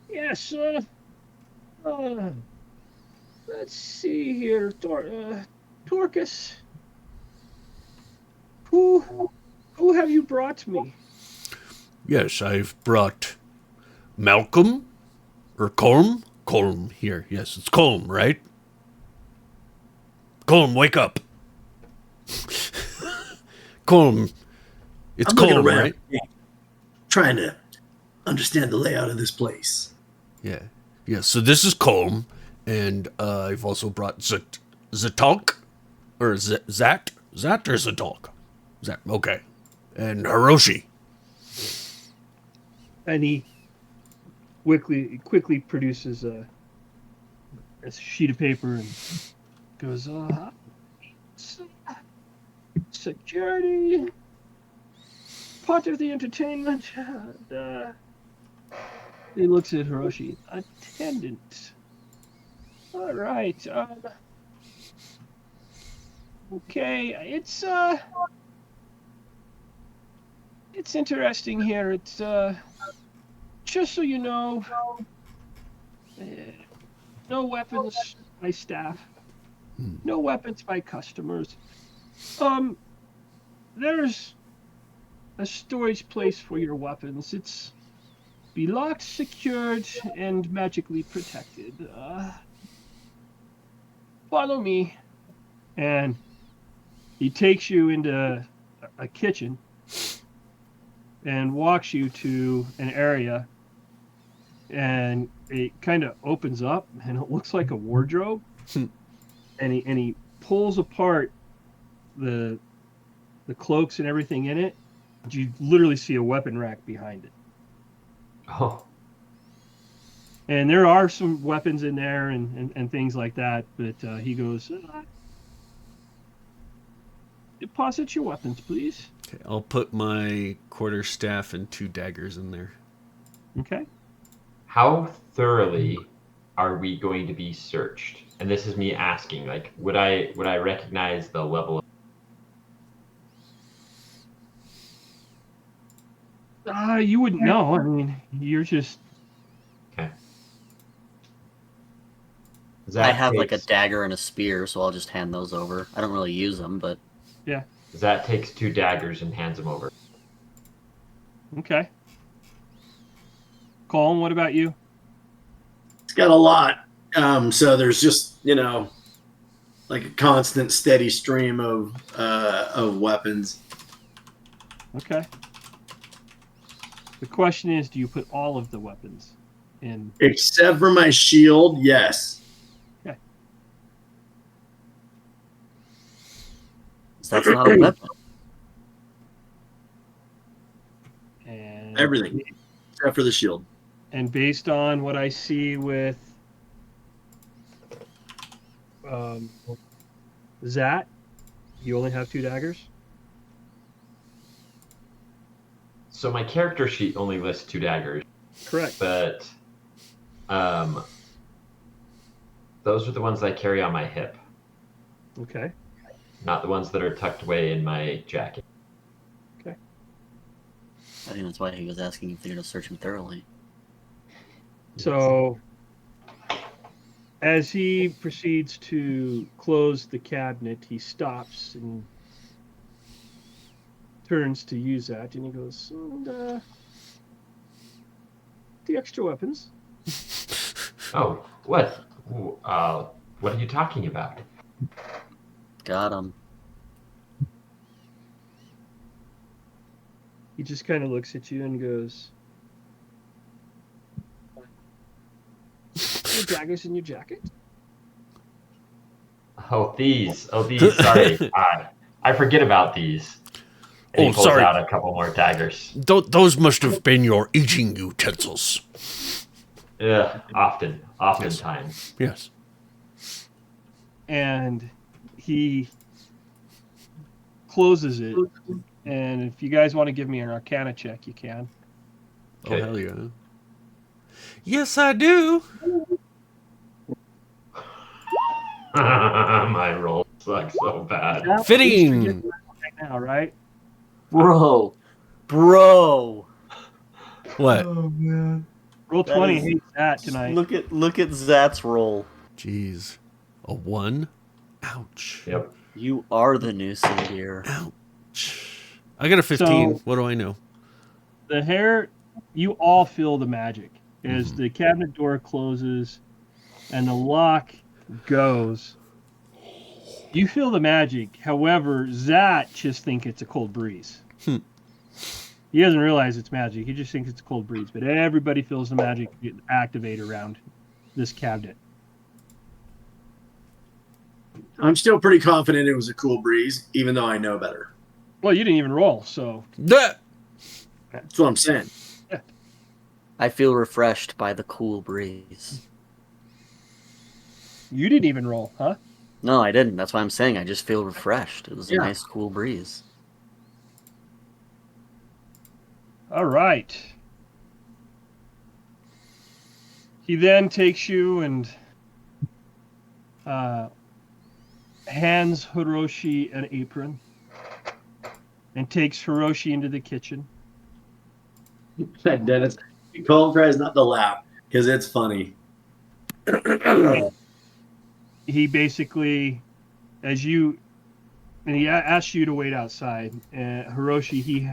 "Yes, let's see here, Torcus. Who have you brought me?" Yes, I've brought Malcolm or Colm. Colm here. Yes, it's Colm, right? Colm, wake up. Colm. It's Colm, right? Trying to understand the layout of this place. Yeah. Yeah, so this is Colm, and I've also brought Zatalk, or Zat or Zatalk? Zat, okay. And Hiroshi. And he quickly produces a sheet of paper and goes, security, part of the entertainment. He looks at Hiroshi. Attendant. All right. Okay. It's interesting here. It's just so you know, no weapons by staff, no weapons by customers. There's a storage place for your weapons. It's be locked, secured, and magically protected. Follow me. And he takes you into a kitchen and walks you to an area, and it kind of opens up, and it looks like a wardrobe. and he pulls apart the cloaks and everything in it. You literally see a weapon rack behind it. Oh. And there are some weapons in there and things like that, but he goes, deposit your weapons, please. Okay, I'll put my quarterstaff and 2 daggers in there. Okay. How thoroughly are we going to be searched? And this is me asking, like, would I recognize the level of... You wouldn't know. I mean, you're just... Okay. I have like a dagger and a spear, so I'll just hand those over. I don't really use them, but... Yeah. Zat takes 2 daggers and hands them over. Okay. Colin, what about you? It's got a lot. So there's just, like a constant steady stream of weapons. Okay. The question is, do you put all of the weapons in? Except for my shield, yes. Okay. So that's not a weapon. And Everything. Except for the shield. And based on what I see with Zat, you only have 2 daggers? So my character sheet only lists 2 daggers. Correct. But those are the ones I carry on my hip, Okay. not the ones that are tucked away in my jacket. Okay. I think that's why he was asking if they're going to search him thoroughly. So, as he proceeds to close the cabinet, he stops and turns to use that, and he goes, the extra weapons. Oh, what? What are you talking about? Got him. He just kind of looks at you and goes, your daggers in your jacket? Oh, these. Sorry. I forget about these. And he pulls sorry. out a couple more daggers. Those must have been your eating utensils. Yeah, oftentimes. Yes. And he closes it. And if you guys want to give me an Arcana check, you can. Oh, hell yeah. Yes, I do. My roll sucks so bad. Fitting. Right now, right? Bro. What? Oh, man. Roll That 20 is- hates that tonight. Look at Zat's roll. Jeez. A 1? Ouch. Yep. You are the new Sindir. Ouch. I got a 15. So- What do I know? The hair, you all feel the magic as the cabinet door closes and the lock goes. You feel the magic. However, Zat just think it's a cold breeze. He doesn't realize it's magic. He just thinks it's a cold breeze. But everybody feels the magic activate around this cabinet. I'm still pretty confident it was a cool breeze, even though I know better. Well, you didn't even roll, so That. That's what I'm saying. I feel refreshed by the cool breeze. you didn't even roll, huh? No, I didn't. That's why I'm saying I just feel refreshed. It was a Yeah. nice cool breeze. All right. He then takes you and hands Hiroshi an apron and takes Hiroshi into the kitchen. Dennis, Colin tries not to laugh because it's funny. He basically, he asks you to wait outside. And Hiroshi, he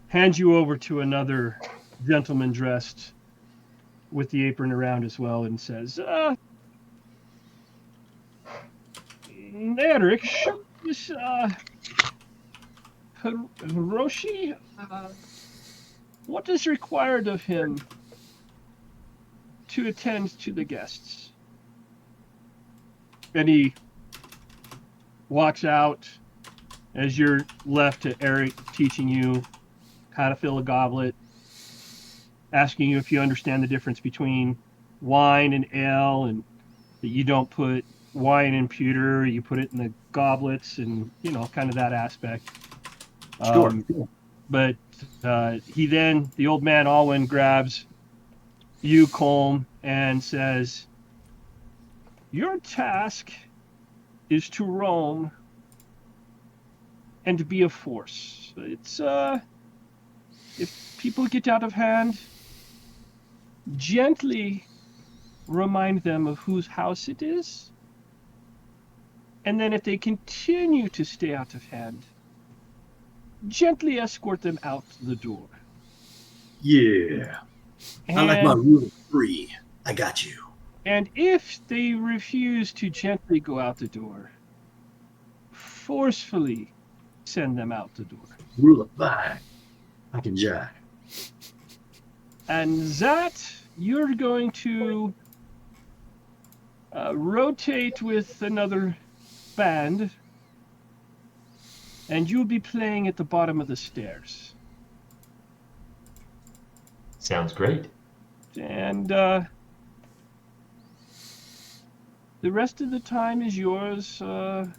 hands you over to another gentleman dressed with the apron around as well and says, Eric, show this Hiroshi, what is required of him to attend to the guests? And he walks out as you're left to Eric teaching you how to fill a goblet, asking you if you understand the difference between wine and ale, and that you don't put wine in pewter, you put it in the goblets, and kind of that aspect. Sure. But the old man Alwyn grabs you, Colm, and says, your task is to roam and to be a force. It's if people get out of hand, gently remind them of whose house it is, and then if they continue to stay out of hand, gently escort them out the door. Yeah. And, I like my rule of 3. I got you. And if they refuse to gently go out the door, forcefully send them out the door. Rule of 5. I can jive. And that you're going to rotate with another band, and you'll be playing at the bottom of the stairs. Sounds great. And the rest of the time is yours. The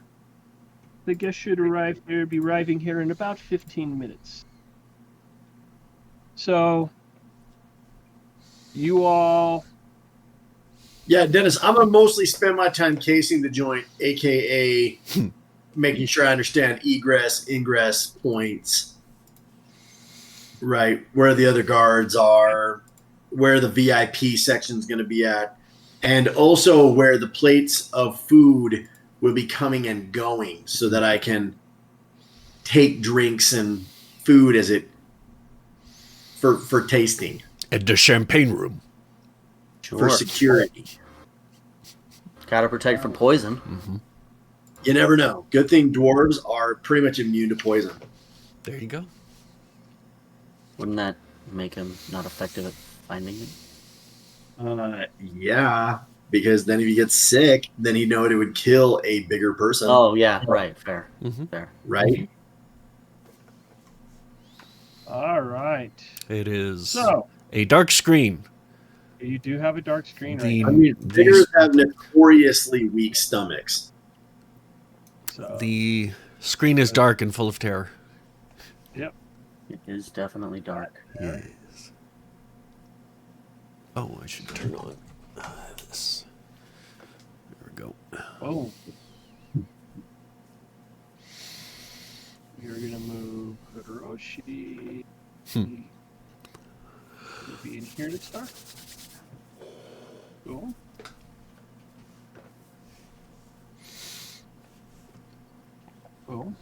guest should be arriving here in about 15 minutes. So, you all... Yeah, Dennis, I'm going to mostly spend my time casing the joint, a.k.a. making sure I understand egress, ingress points, right, where the other guards are, where the VIP section's going to be at, and also where the plates of food will be coming and going so that I can take drinks and food as it for tasting. At the champagne room. Sure. For security. Gotta protect from poison. Mm-hmm. You never know. Good thing dwarves are pretty much immune to poison. There you go. Wouldn't that make him not effective at finding it? Yeah, because then if he gets sick, then he'd know it would kill a bigger person. Oh, yeah, right. Fair. Mm-hmm. Fair. Right? All right. It is So, a dark screen. you do have a dark screen right The- now. I mean, These- bears have notoriously weak stomachs. So, The screen is dark and full of terror. It is definitely dark. Yes. Oh, I should turn on this. There we go. oh. You're going to move Hiroshi. You'll be in here to start. Cool. Cool.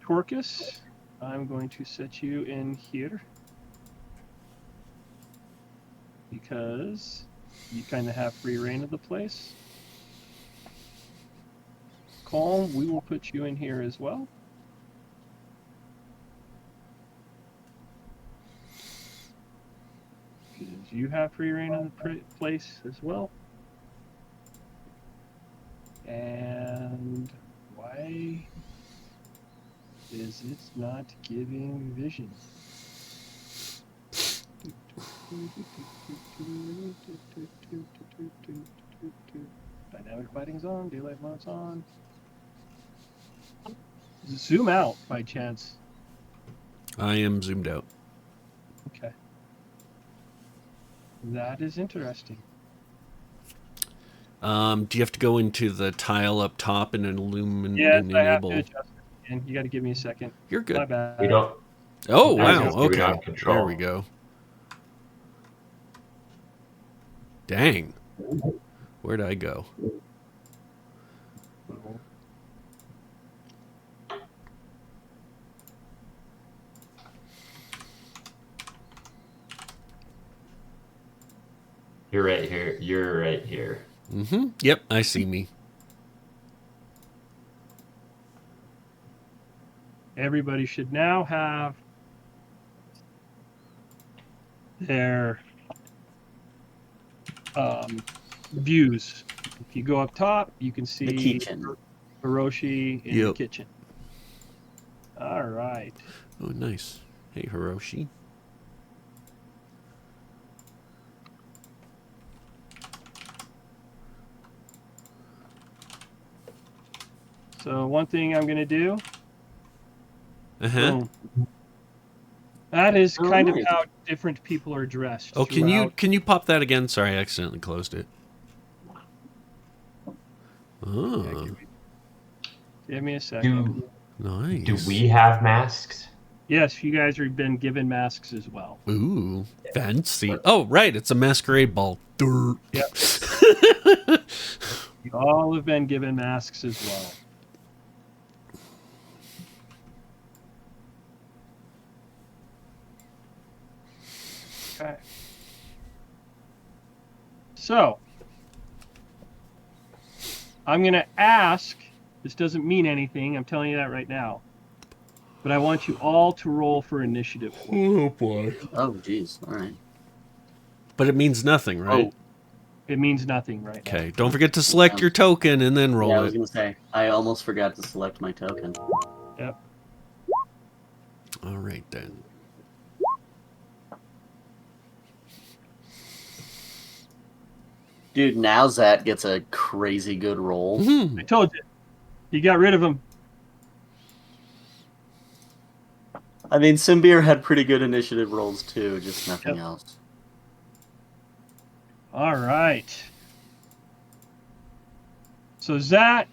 Torcus, I'm going to set you in here because you kind of have free reign of the place. Calm, we will put you in here as well. Because you have free reign of the place as well. And why is it not giving vision? Dynamic lighting's on, daylight mode's on. Zoom out by chance. I am zoomed out. Okay. That is interesting. Do you have to go into the tile up top and illumine Yes, and I have to enable? adjust it again. You got to give me a second. You're My good. bad. We don't. Oh I was wow. gonna say we don't Okay. have control. There we go. Dang. Where'd I go? You're right here. You're right here. Mm-hmm. Yep, I see me. Everybody should now have their views. If you go up top, you can see The kitchen. Hiroshi in the Yep. kitchen. All right. Oh, nice. Hey, Hiroshi. So one thing I'm going to do. Uh-huh. Boom. That is Oh, kind nice. of how different people are dressed. Oh, can you pop that again? Sorry, I accidentally closed it. Oh, Give me a second. nice. Do we have masks? Yes, you guys have been given masks as well. Ooh, fancy. Oh, right, it's a masquerade ball. Durr. Yep. You all have been given masks as well. Okay. So, I'm going to ask, this doesn't mean anything, I'm telling you that right now, but I want you all to roll for initiative. Oh, boy. Oh, geez. All right. But it means nothing, right? Oh, it means nothing right now. Okay, don't forget to select your token and then roll Yeah, I was it. going to say, I almost forgot to select my token. Yep. All right, then. Dude, now Zat gets a crazy good roll. Mhm. I told you. You got rid of him. I mean, Simbeer had pretty good initiative rolls too, just nothing Yep. else. All right. So, Zat,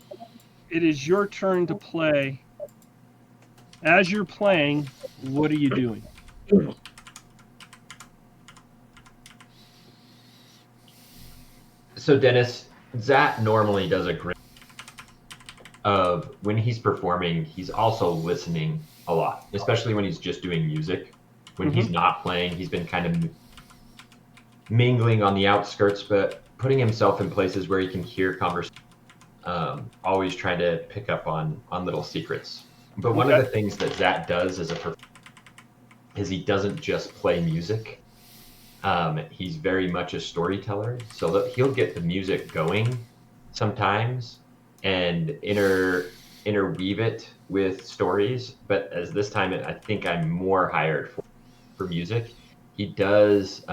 it is your turn to play. As you're playing, what are you doing? So Dennis, Zat normally does a great of when he's performing, he's also listening a lot, especially when he's just doing music. When he's not playing, he's been kind of mingling on the outskirts, but putting himself in places where he can hear conversation. Always trying to pick up on little secrets. But one of the things that Zat does as a performer is he doesn't just play music. He's very much a storyteller, so that he'll get the music going sometimes and interweave it with stories. But as this time, I think I'm more hired for music. He does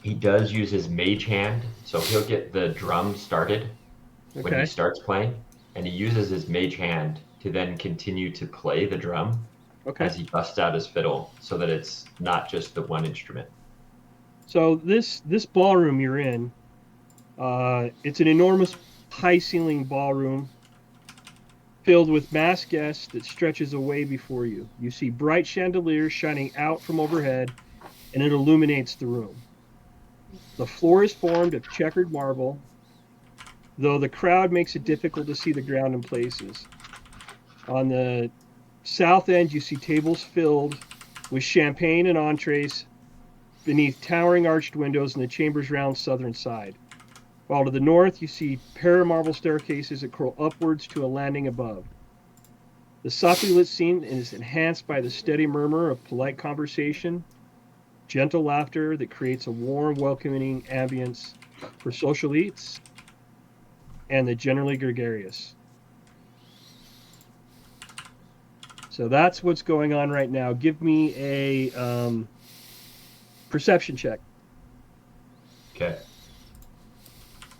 use his mage hand, so he'll get the drum started when he starts playing, and he uses his mage hand to then continue to play the drum as he busts out his fiddle, so that it's not just the one instrument. So this ballroom you're in, it's an enormous high-ceiling ballroom filled with mass guests that stretches away before you. You see bright chandeliers shining out from overhead, and it illuminates the room. The floor is formed of checkered marble, though the crowd makes it difficult to see the ground in places. On the south end, you see tables filled with champagne and entrees beneath towering arched windows in the chamber's round southern side. While to the north, you see paramarble staircases that curl upwards to a landing above. The softly lit scene is enhanced by the steady murmur of polite conversation, gentle laughter that creates a warm, welcoming ambience for social eats and the generally gregarious. So that's what's going on right now. Give me a perception check. Okay.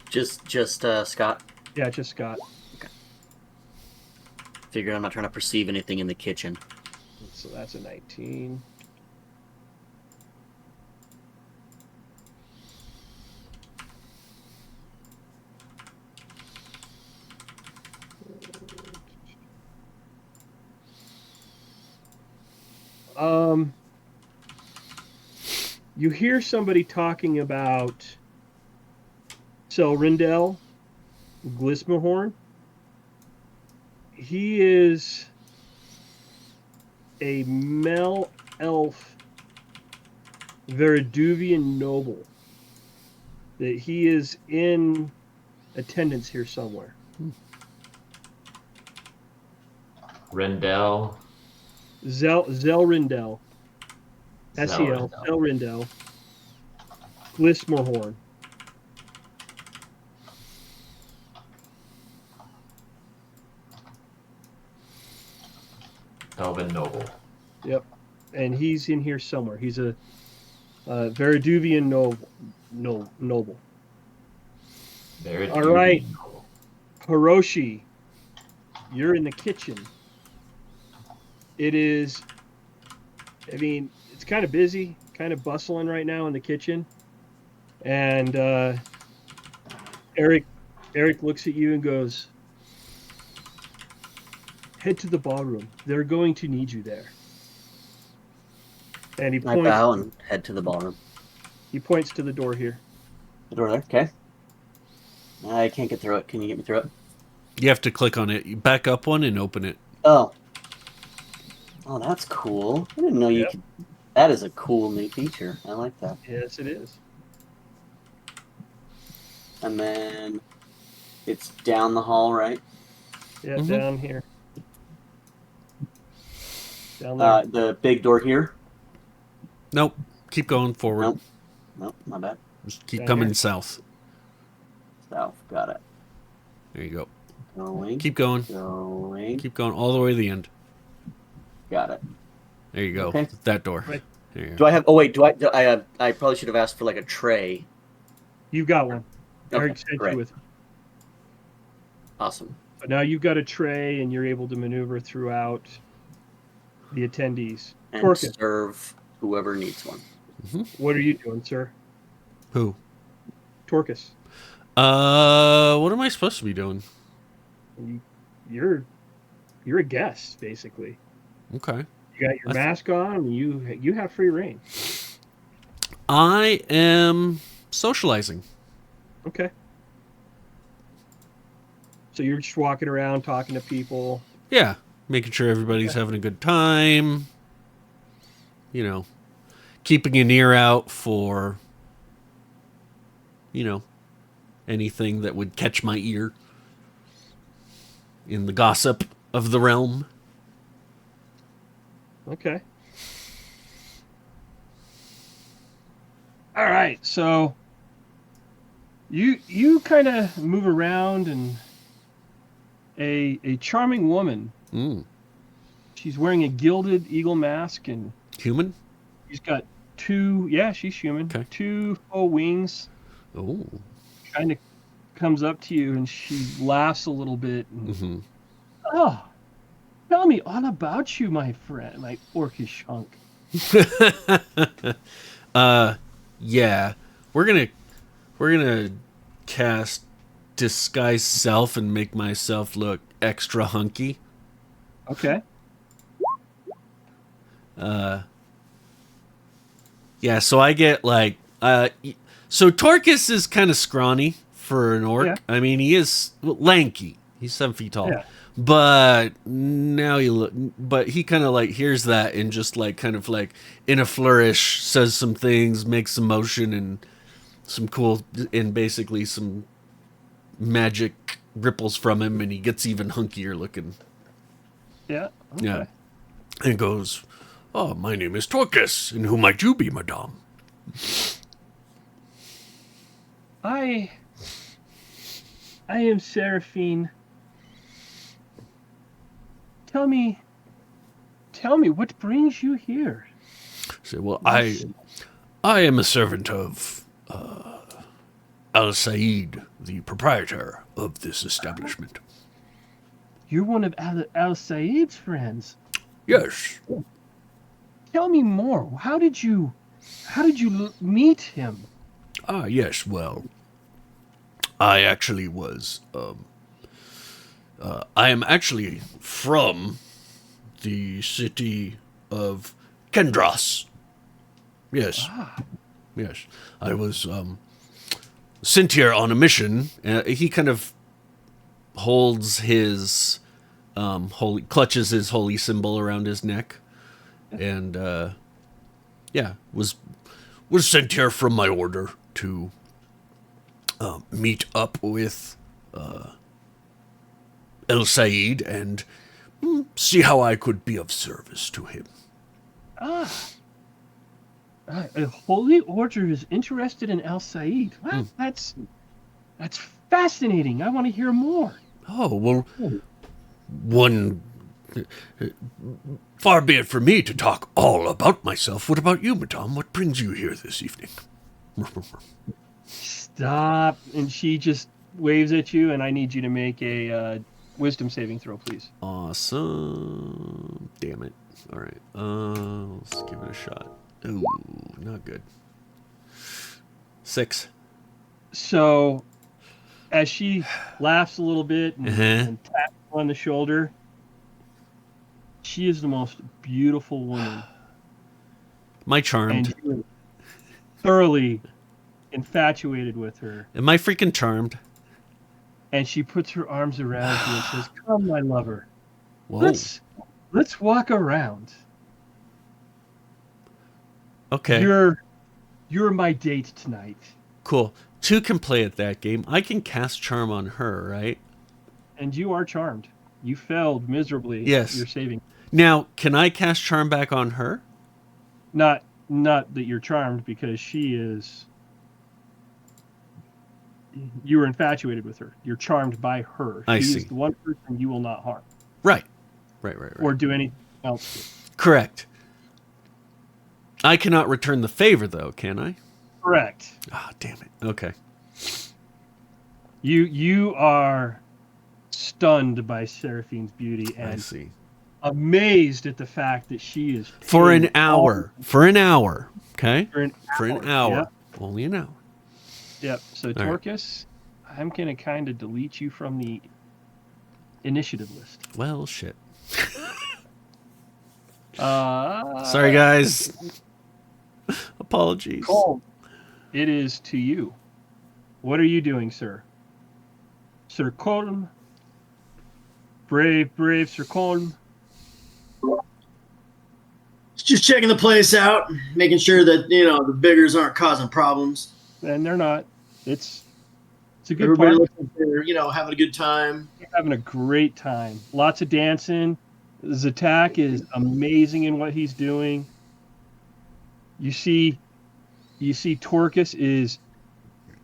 Just Scott. Yeah, just Scott. Figure I'm not trying to perceive anything in the kitchen. So that's a 19. You hear somebody talking about Selrindel Glismahorn. He is a male elf Veriduvian noble. That he is in attendance here somewhere. Rendell. Zelrindel. S-E-L. Zelrindel. Glismahorn. Elven noble. Yep. And he's in here somewhere. He's a Veriduvian noble. All right. Hiroshi, you're in the kitchen. It is, I mean, it's kind of busy, kind of bustling right now in the kitchen. And Eric looks at you and goes, head to the ballroom. They're going to need you there. And he points. I bow and head to the ballroom. He points to the door here. The door there? Okay. I can't get through it. Can you get me through it? You have to click on it. You back up one and open it. Oh. Oh, that's cool. I didn't know you could... That is a cool new feature. I like that. Yes, it is. And then it's down the hall, right? Yeah, down here. Down there. The big door here? Nope. Keep going forward. Nope, my bad. Just keep coming south. South, got it. There you go. Going. Keep going. Going. Keep going all the way to the end. Got it. There you go. Okay. That door. Right. There you go. Do I have... Oh, wait. I probably should have asked for like a tray. You've got one. Okay, Eric sent great. you with. Awesome. But now you've got a tray, and you're able to maneuver throughout the attendees. And Torkin, serve whoever needs one. what are you doing, sir? Who? Torcus. What am I supposed to be doing? You're a guest, basically. Okay. You got your mask on, and you have free reign. I am socializing. Okay. So you're just walking around talking to people. Yeah. Making sure everybody's having a good time. You know, keeping an ear out for, anything that would catch my ear in the gossip of the realm. Okay. All right. So you kind of move around, and a charming woman. She's wearing a gilded eagle mask, and Human? she's got two. Yeah, she's human. Okay. 2 full wings. Oh. Kind of comes up to you, and she laughs a little bit. And, oh, tell me all about you, my friend, my orcish hunk. Yeah. We're gonna cast disguise self and make myself look extra hunky. Okay. Yeah, so I get so Torcus is kind of scrawny for an orc. Yeah. I mean, he is lanky. He's 7 feet tall. Yeah. But now but he kind of hears that and just kind of in a flourish says some things, makes some motion and some cool, and basically some magic ripples from him, and he gets even hunkier looking. Yeah. Okay. Yeah. And goes, "Oh, my name is Torcus, and who might you be, madame?" I am Seraphine. Tell me, what brings you here? Say, well, I am a servant of Al Said, the proprietor of this establishment. You're one of Al Said's friends. Yes. Tell me more. How did you meet him? Ah, yes. Well, I actually was. I am actually from the city of Kendros. Yes. Yes. I was sent here on a mission. He kind of holds his clutches his holy symbol around his neck. And was sent here from my order to meet up with El Said and see how I could be of service to him. A holy order is interested in El Said. Wow, that's fascinating. I want to hear more. Oh, well, far be it from me to talk all about myself. What about you, Madame? What brings you here this evening? Stop. And she just waves at you, and I need you to make a wisdom saving throw, please. Awesome. Damn it. All right. Let's give it a shot. Ooh, not good. 6. So, as she laughs a little bit and taps you on the shoulder, she is the most beautiful woman. Am I charmed? And you're thoroughly infatuated with her. Am I freaking charmed? And she puts her arms around you and says, "Come, my lover. Whoa. Let's walk around. Okay. You're my date tonight." Cool. 2 can play at that game. I can cast charm on her, right? And you are charmed. You failed miserably. Yes. You're saving. Now, can I cast charm back on her? Not that you're charmed, because she is. You were infatuated with her. You're charmed by her. I see. She's the one person you will not harm. Right. Or do anything else. Correct. I cannot return the favor, though, can I? Correct. Ah, damn it. Okay. You are stunned by Seraphine's beauty I and see. amazed at the fact that she is For an hour. For an hour. Okay? For an hour. Yep. Only an hour. Yep. So, right. Torcus, I'm going to kind of delete you from the initiative list. Well, shit. Sorry, guys. Apologies. Cole, it is to you. What are you doing, sir? Sir Colm? Brave Sir Colm. Just checking the place out, making sure that, the biggers aren't causing problems. And they're not. It's a good Everybody party. looks like they're, having a good time. You're having a great time. Lots of dancing. Zatak is amazing in what he's doing. You see Torcus is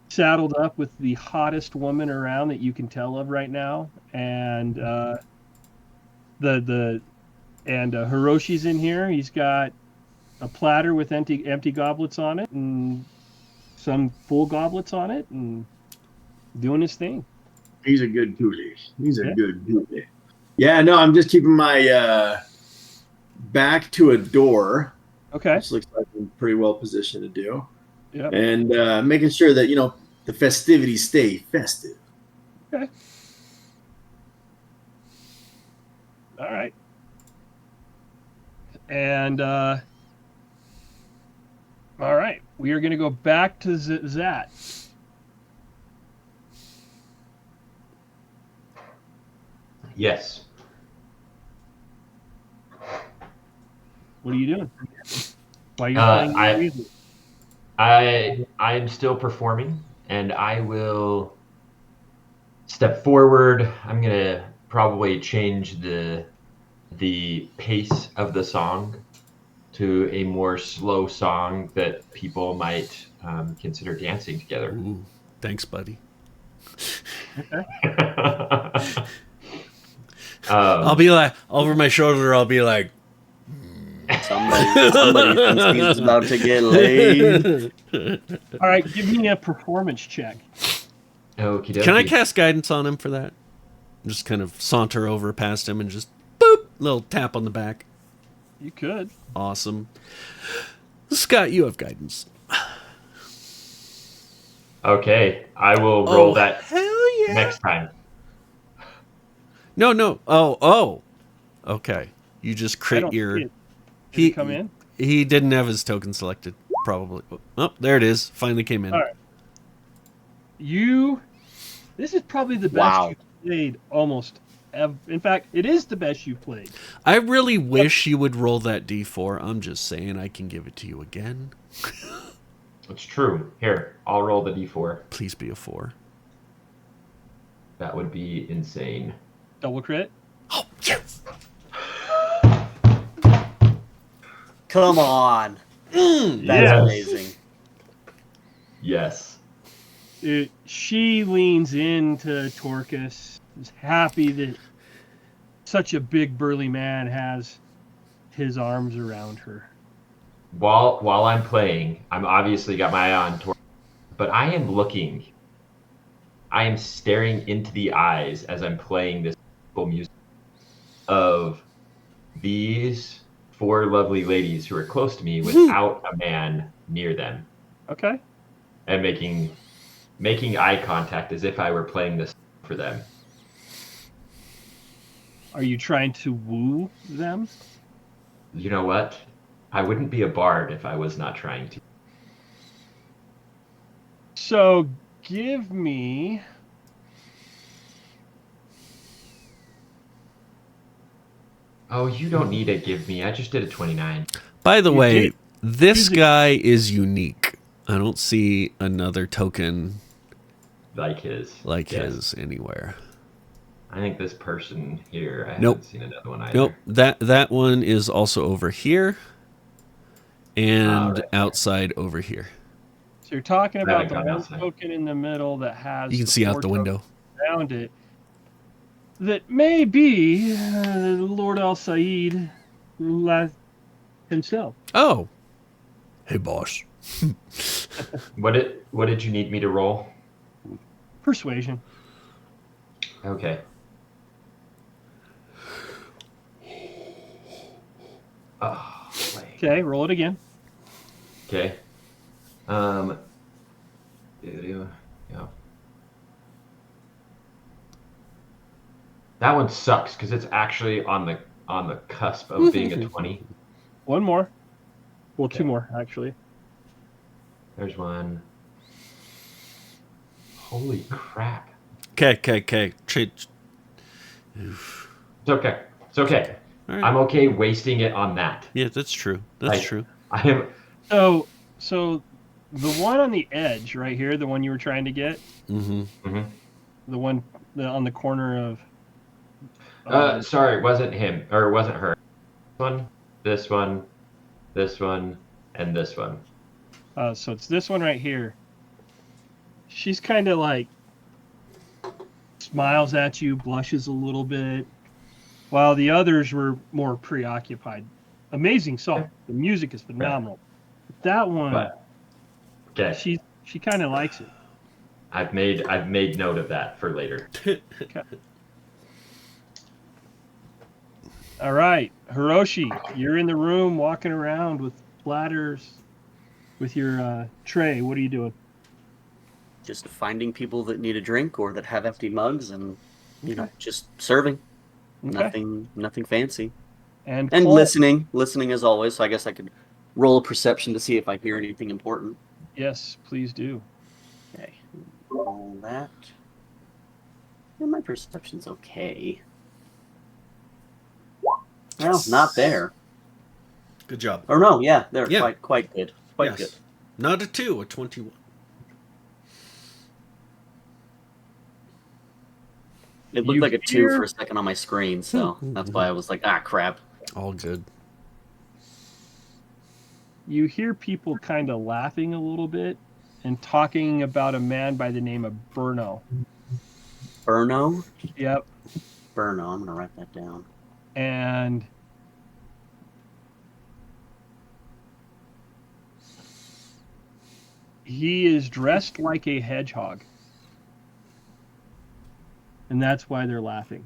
saddled up with the hottest woman around that you can tell of right now, and Hiroshi's in here. He's got a platter with empty goblets on it and some full goblets on it, and doing his thing. He's a good coolie. Good coolie. Yeah, no, I'm just keeping my back to a door. Okay. Which looks like I'm pretty well positioned to do. Yeah. And making sure that, the festivities stay festive. Okay. All right. And all right, we are going to go back to Zat. Yes. What are you doing? Why are you playing music? I am still performing, and I will step forward. I'm gonna probably change the pace of the song to a more slow song that people might consider dancing together. Ooh, thanks, buddy. I'll be like, over my shoulder, I'll be like, somebody thinks he's about to get laid. All right, give me a performance check. Okie dokie. Can I cast guidance on him for that? Just kind of saunter over past him and just boop, little tap on the back. You could. Awesome. Scott, you have guidance. Okay, I will roll that hell yeah. next time. No. Oh. Okay. You just crit your. Did he come in? He didn't have his token selected, probably. Oh, there it is. Finally came in. All right. This is probably the best you've played almost ever. In fact, it is the best you've played. I really wish you would roll that D4. I'm just saying I can give it to you again. It's true. Here, I'll roll the D4. Please be a 4. That would be insane. Double crit? Oh, yes! Come on. That's amazing. Yes. She leans into Torcus, is happy that such a big burly man has his arms around her. While I'm playing, I'm obviously got my eye on Torcus, but I am staring into the eyes as I'm playing this music of these 4 lovely ladies who are close to me without a man near them. Okay. And making eye contact as if I were playing this for them. Are you trying to woo them? You know what? I wouldn't be a bard if I was not trying to. So give me... Oh, you don't need to give me. I just did a 29. By the way, this guy is unique. I don't see another token like his anywhere. I think this person here, I Nope. haven't seen another one either. Nope. That one is also over here and right. outside over here. So you're talking about the gone one outside. token in the middle that has... You can see out the window. Around it. That may be Lord Al-Said himself. Oh. Hey, boss. What did you need me to roll? Persuasion. Okay. Oh, okay, roll it again. Okay. Yeah. That one sucks because it's actually on the cusp of being a 20. One more. Well, Okay. 2 more, actually. There's one. Holy crap. Okay. It's okay. It's okay. All right. I'm okay wasting it on that. Yeah, that's true. That's true. I am. So the one on the edge right here, the one you were trying to get, Mm-hmm. the one on the corner of... Sorry, it wasn't him, or it wasn't her. This one, and this one. So it's this one right here. She's kind of like smiles at you, blushes a little bit, while the others were more preoccupied. Amazing song. The music is phenomenal. But that one, Okay. she kind of likes it. I've made note of that for later. Okay. All right, Hiroshi, you're in the room walking around with platters, with your tray. What are you doing? Just finding people that need a drink or that have empty mugs and, just serving. Okay. Nothing fancy. And And Paul. listening as always. So I guess I could roll a perception to see if I hear anything important. Yes, please do. Okay, roll that. Yeah, my perception's okay. Well, not there. Good job. Or no, yeah, they're Yeah. quite good. Quite Yes. good. Not a 2, a 21. It looked You like a 2 hear- for a second on my screen, so that's why I was like, crap. All good. You hear people kind of laughing a little bit and talking about a man by the name of Burno. Burno? Yep. Burno, I'm going to write that down. And he is dressed like a hedgehog. And that's why they're laughing.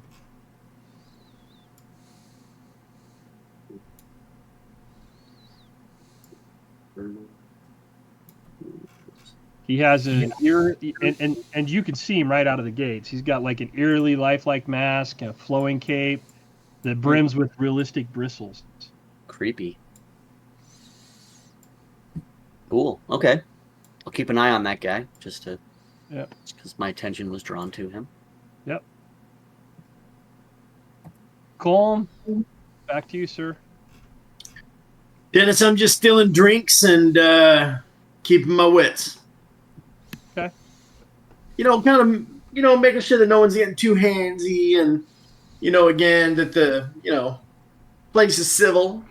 He has an ear, and you can see him right out of the gates. He's got like an eerily lifelike mask, a flowing cape that brims with realistic bristles. Creepy. Cool. Okay. I'll keep an eye on that guy just Yep. because my attention was drawn to him. Yep. Colm, back to you, sir. Dennis, I'm just stealing drinks and keeping my wits. Okay. Kind of, making sure that no one's getting too handsy and, again, that the, place is civil.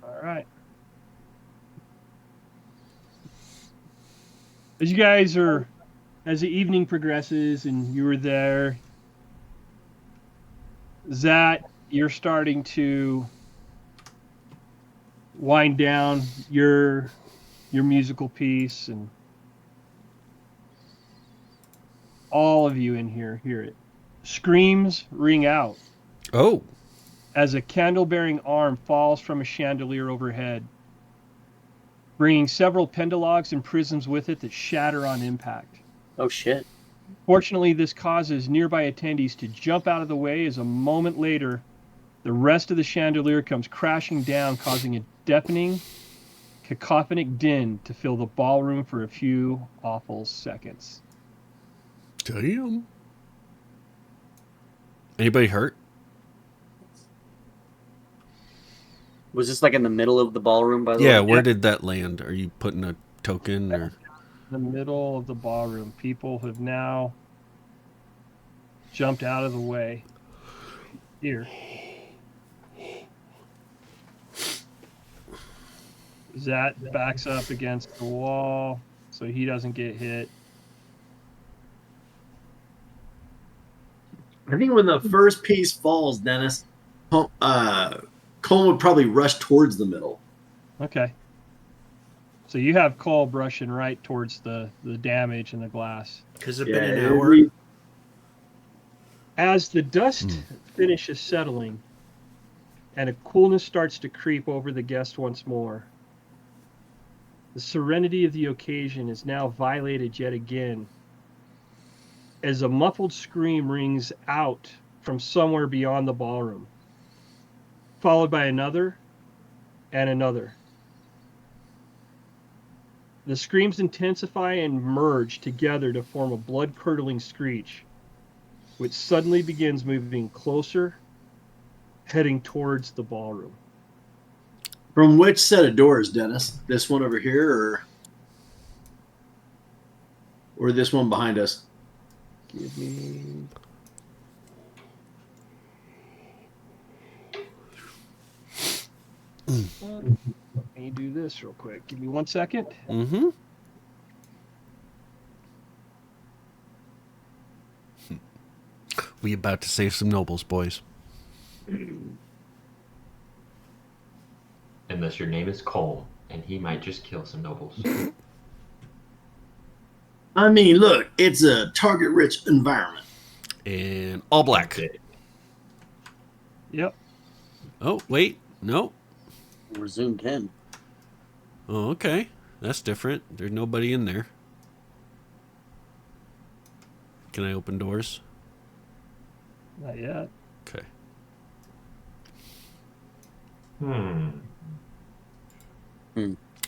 All right. As you guys as the evening progresses and you were there, Zat, you're starting to wind down your musical piece, and all of you in here hear it. Screams ring out Oh, as a candle-bearing arm falls from a chandelier overhead, bringing several pendulogs and prisms with it that shatter on impact. Oh, shit. Fortunately, this causes nearby attendees to jump out of the way as a moment later, the rest of the chandelier comes crashing down, causing a deafening, cacophonic din to fill the ballroom for a few awful seconds. damn. Anybody hurt? Was this like in the middle of the ballroom, by the way? Yeah, where did that land? Are you putting a token or? The middle of the ballroom. People have now jumped out of the way. Here. Zat backs up against the wall so he doesn't get hit. I think when the first piece falls, Dennis, Cole would probably rush towards the middle. Okay. So you have Cole brushing right towards the damage in the glass. Has it Yeah, been an it'll hour? be- As the dust finishes settling and a coolness starts to creep over the guest once more, the serenity of the occasion is now violated yet again as a muffled scream rings out from somewhere beyond the ballroom, followed by another and another. The screams intensify and merge together to form a blood-curdling screech, which suddenly begins moving closer, heading towards the ballroom. From which set of doors, Dennis? This one over here or this one behind us? Give me... Let me do this real quick. Give me 1 second. Mm-hmm. We about to save some nobles, boys. Unless your name is Cole, and he might just kill some nobles. I mean, look, it's a target-rich environment. And all black. Okay. Yep. Oh, wait. No. We're zoomed in. Oh, okay. That's different. There's nobody in there. Can I open doors? Not yet. Okay.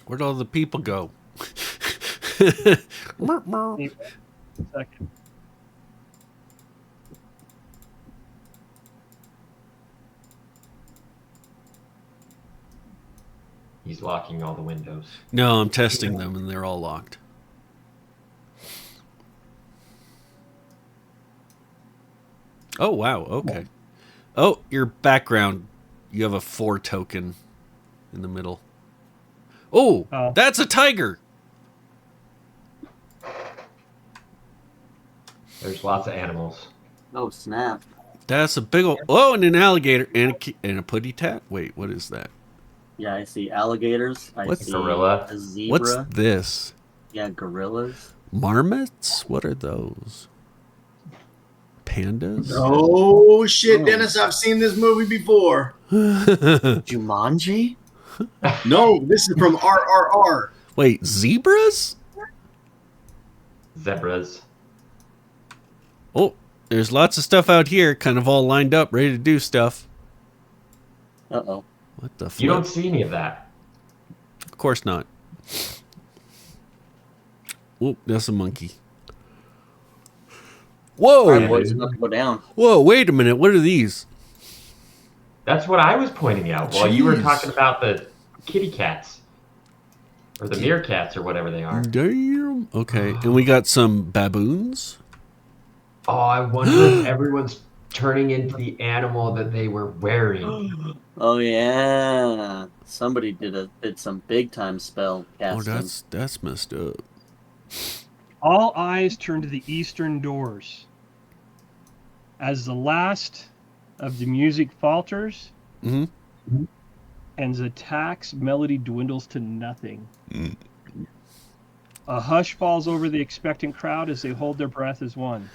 Where'd all the people go? Anyway, second. He's locking all the windows. No, I'm testing them and they're all locked. Oh, wow. Okay. Oh, your background. You have a 4 token in the middle. Oh, Oh. that's a tiger. There's lots of animals. Oh, snap. That's a big old... Oh, and an alligator and a putty tat. Wait, what is that? Yeah, I see alligators. I What's see gorilla? a zebra. What's this? Yeah, gorillas. Marmots? What are those? Pandas? Oh, shit, Dennis, I've seen this movie before. Jumanji? No, this is from RRR. Wait, zebras? Zebras. Oh, there's lots of stuff out here, kind of all lined up, ready to do stuff. Uh-oh. What the flip? You don't see any of that. Of course not. Whoop, that's a monkey. All right, Whoa! boys, about to go down. Whoa, wait a minute. What are these? That's what I was pointing out while you were Jeez. talking about the kitty cats. Or the meerkats or whatever they are. Damn. Okay, and we got some baboons. Oh, I wonder if everyone's turning into the animal that they were wearing. Oh yeah, somebody did some big time spell casting. Oh, that's messed up. All eyes turn to the eastern doors. As the last of the music falters, Mm-hmm. and Zatak's melody dwindles to nothing. Mm. A hush falls over the expectant crowd as they hold their breath as one.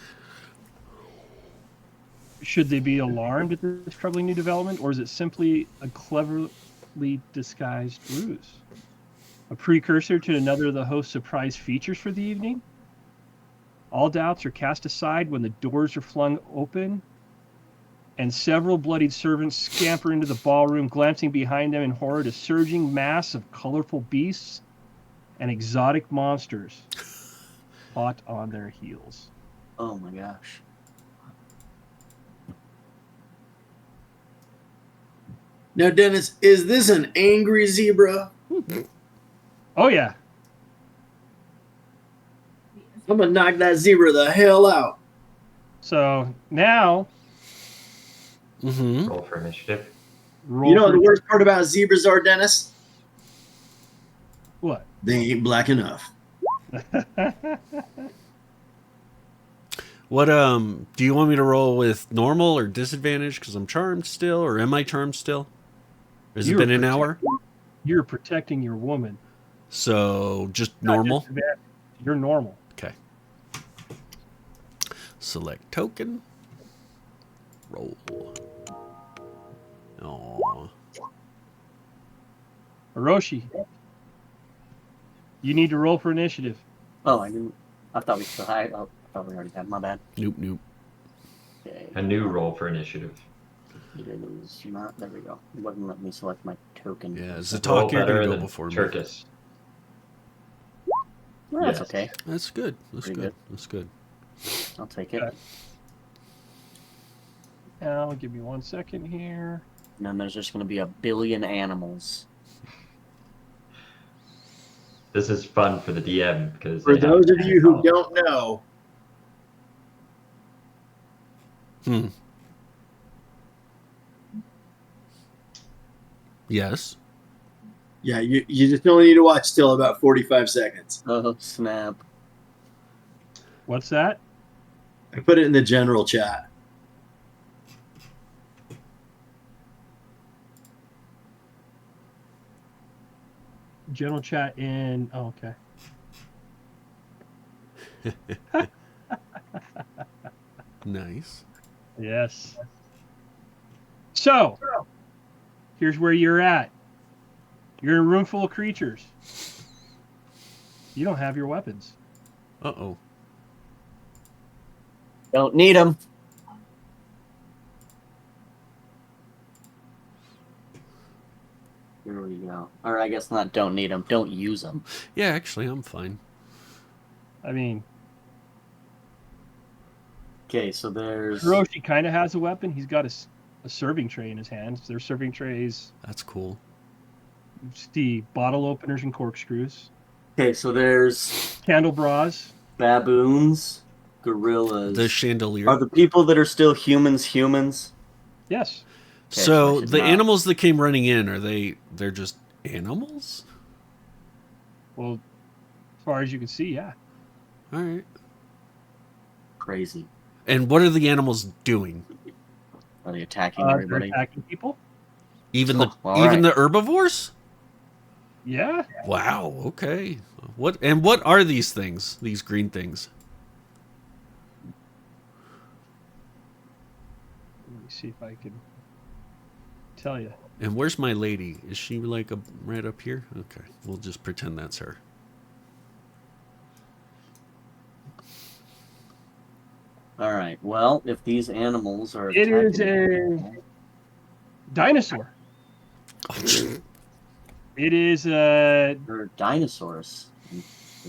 Should they be alarmed at this troubling new development, or is it simply a cleverly disguised ruse? A precursor to another of the host's surprise features for the evening? All doubts are cast aside when the doors are flung open and several bloodied servants scamper into the ballroom, glancing behind them in horror at a surging mass of colorful beasts and exotic monsters hot on their heels. Oh my gosh. Now, Dennis, is this an angry zebra? Oh, yeah. I'm gonna knock that zebra the hell out. So now, Mm-hmm. Roll for initiative. You know what the worst part about zebras are, Dennis? What? They ain't black enough. What do you want me to roll with normal or disadvantage? Because I'm charmed still, or am I charmed still? Has it been an hour? You're protecting your woman. So just Not normal. disadvantage. You're normal. Okay. Select token. Roll. Oh. Hiroshi, you need to roll for initiative. Oh, I didn't. I thought we still had. Oh, I thought we already had. My bad. Nope. Okay. A new roll for initiative. It is not. There we go. It wouldn't let me select my token. Yeah, Roll Zatak, you're better gonna go than before me. Turkus. Well, that's Yes. okay. That's good. That's Pretty good. good. That's good. I'll take it. Okay. Now, give me 1 second here. And then there's just going to be a billion animals. This is fun for the DM because For those of you who don't know, Yes. yeah, you just only need to watch till about 45 seconds. Oh, snap. What's that? I put it in the general chat. General chat in. Oh, okay. Nice. Yes. So, here's where you're at. You're in a room full of creatures. You don't have your weapons. Uh-oh. Don't need them. Here we go. Or I guess not don't need them. Don't use them. Yeah, actually, I'm fine. I mean, Okay, so there's... Hiroshi kind of has a weapon. He's got a serving tray in his hands. There's serving trays, That's cool. the bottle openers and corkscrews, Okay, so there's candle bras. baboons, gorillas. The chandelier. Are the people that are still humans? Yes. Okay, So I should the not- animals that came running in, they're just animals? Well, as far as you can see, yeah. All right. Crazy. And what are the animals doing? Are they attacking They're everybody? attacking people. Even Oh, all right. the herbivores? Yeah. Wow, okay. What are these things? These green things? Let me see if I can tell you. And where's my lady? Is she like right up here? Okay, we'll just pretend that's her. All right. Well, if these animals are It is attacking- a dinosaur. It is They're dinosaurs.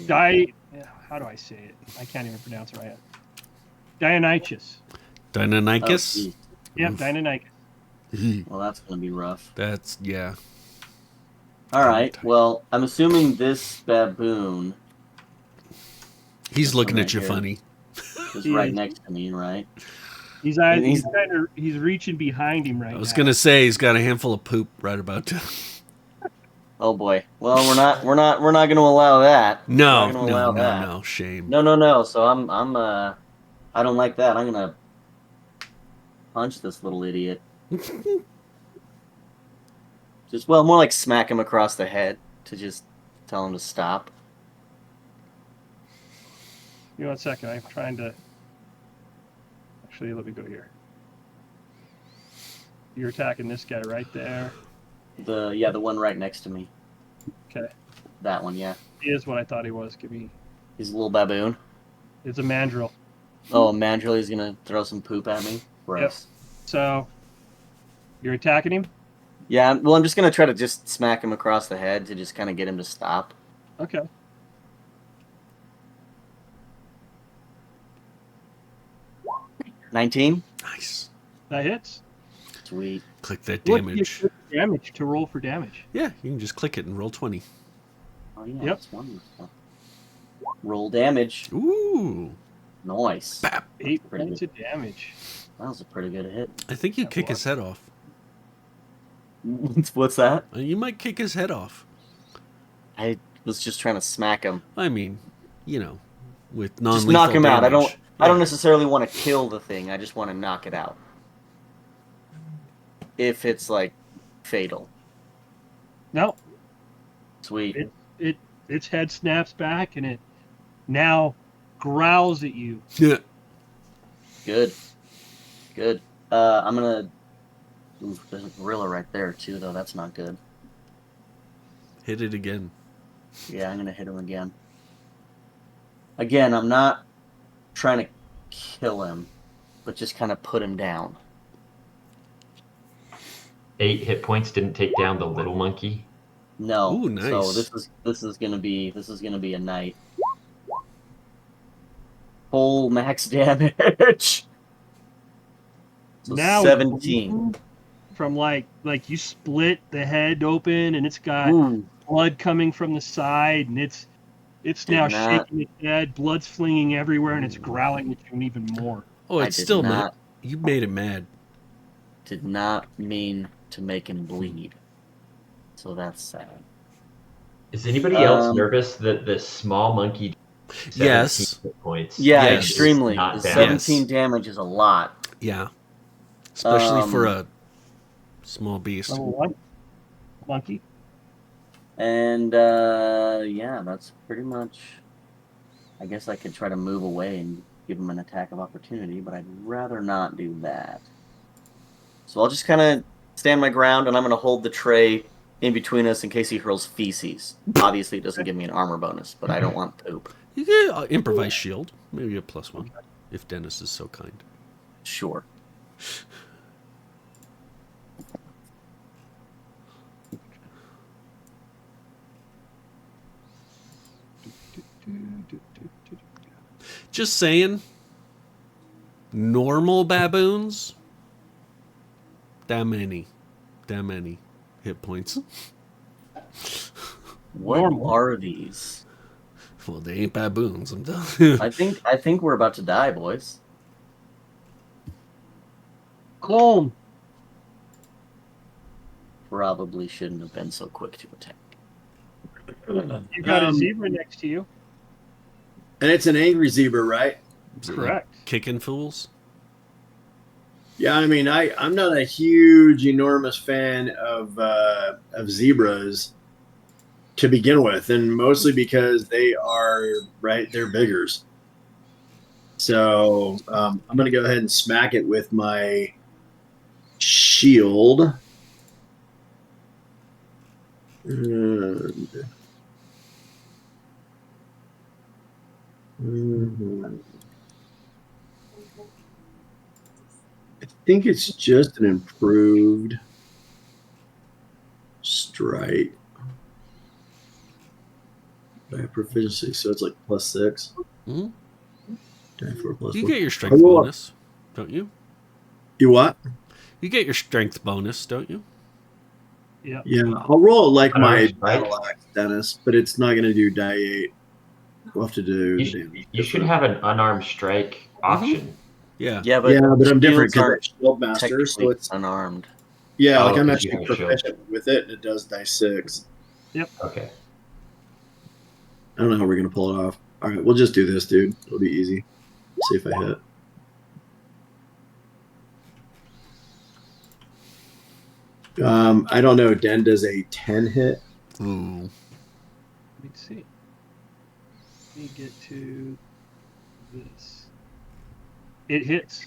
How do I say it? I can't even pronounce it right. Dionychus. Deinonychus? geez. Yep, Oof. Dionychus. Well, that's gonna be rough. That's, yeah. All right. Well, I'm assuming this baboon He's This looking one at right you here. funny. is He right is. next to me, right? He's reaching behind him right now. I was gonna say he's got a handful of poop right about to. Oh boy. Well, we're not gonna allow that. We're No, not gonna allow that. no, shame. No. So I'm I don't like that. I'm gonna punch this little idiot. More like smack him across the head to just tell him to stop. Give me 1 second. I'm trying to. Actually, let me go here. You're attacking this guy right there. The one right next to me. Okay. That one, yeah. He is what I thought he was. Give me. He's a little baboon. It's a mandrill. Oh, a mandrill, he's gonna throw some poop at me. Gross. So, you're attacking him? Yeah, well, I'm just gonna try to just smack him across the head to just kind of get him to stop. Okay. $19. Nice. That hits. Sweet. Click that What damage. do you click damage to roll for damage? Yeah, you can just click it and roll 20. Oh yeah, Yep. that's wonderful. Roll damage. Ooh. Nice. Bap. 8 Pretty points of damage. That was a pretty good hit. I think you kick his head off. What's that? You might kick his head off. I was just trying to smack him. I mean, with non-lethal Just knock him out. I damage. don't necessarily want to kill the thing. I just want to knock it out. If it's like fatal. No, Sweet. its head snaps back and it now growls at you. Yeah. Good. I'm gonna. Oof, there's a gorilla right there too, though. That's not good. Hit it again. Yeah, I'm gonna hit him again. Again, I'm not trying to kill him, but just kind of put him down. 8 hit points didn't take down the little monkey. No. Ooh, nice. So this is gonna be a night. Full max damage. So Now 17. From like you split the head open and it's got Ooh. blood coming from the side and it's now shaking its head, blood's flinging everywhere and it's growling at you even more. Oh, I it's did still not- mad. You made it mad. Did not mean to make him bleed. So that's sad. Is anybody else nervous that the small monkey? 17 Yes. hit points. Yeah, Yes. extremely. Not The bad. 17 damage is a lot. Yeah. Especially for Um, a small beast. Level 1 monkey. And yeah, that's pretty much. I guess I could try to move away and give him an attack of opportunity, but I'd rather not do that. So I'll just kind of stand my ground, and I'm going to hold the tray in between us in case he hurls feces. Obviously, it doesn't give me an armor bonus, but I don't want poop. You can improvise shield. Maybe a +1. If Dennis is so kind. Sure. Just saying. Normal baboons. That many hit points. What Normal. are these? Well, they ain't baboons. I'm telling you. I think we're about to die, boys. Clone. Probably shouldn't have been so quick to attack. You got a zebra next to you. And it's an angry zebra, right? Is it Correct. like kicking fools? Yeah, I mean, I'm not a huge, enormous fan of zebras to begin with, and mostly because they're biggers. So I'm going to go ahead and smack it with my shield. I think it's just an improved. strike. I have proficiency, so it's like +6. Mhm. -4 +1. You get your strength bonus, don't you? You what? You get your strength bonus, don't you? Yeah. Yeah, I'll roll like my Unarmed strike? battle axe, Dennis, but it's not going to do die 8. We'll have to do the damage. You should have an unarmed strike option. Yeah. Yeah, but I'm different shields because I'm aren't shield master, so technically it's unarmed. yeah, like Oh, I'm 'cause you actually have a shield. proficient with it, and it does die 6. Okay. I don't know how we're gonna pull it off. All right, we'll just do this, dude. It'll be easy. See if I hit. I don't know. Den does a 10 hit. Ooh. Let's see. Let me get to this. It hits.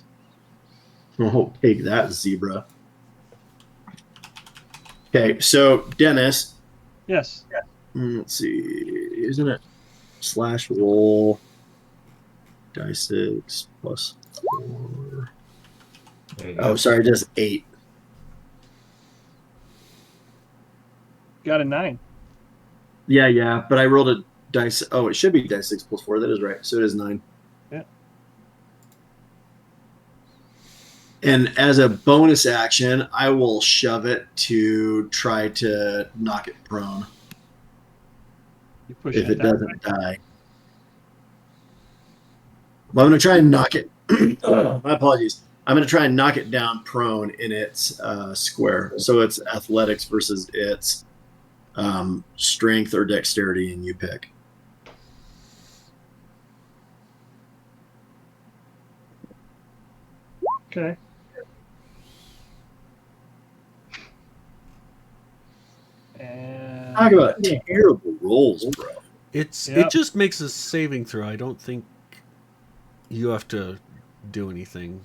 Oh, take that, zebra. Okay, so Dennis. Yes. Let's see. Isn't it /roll die 6 +4? There you go. Oh, sorry, just 8. Got a 9. Yeah, but I rolled a dice. Oh, it should be die 6 +4. That is right. So it is 9. Yeah. And as a bonus action, I will shove it to try to knock it prone You push if it that way. doesn't die. Well, I'm going to try and knock it. My apologies. I'm going to try and knock it down prone in its square. So it's athletics versus its strength or dexterity, and you pick. Okay. And Talk about terrible rolls, bro. It Yep. just makes a saving throw. I don't think you have to do anything.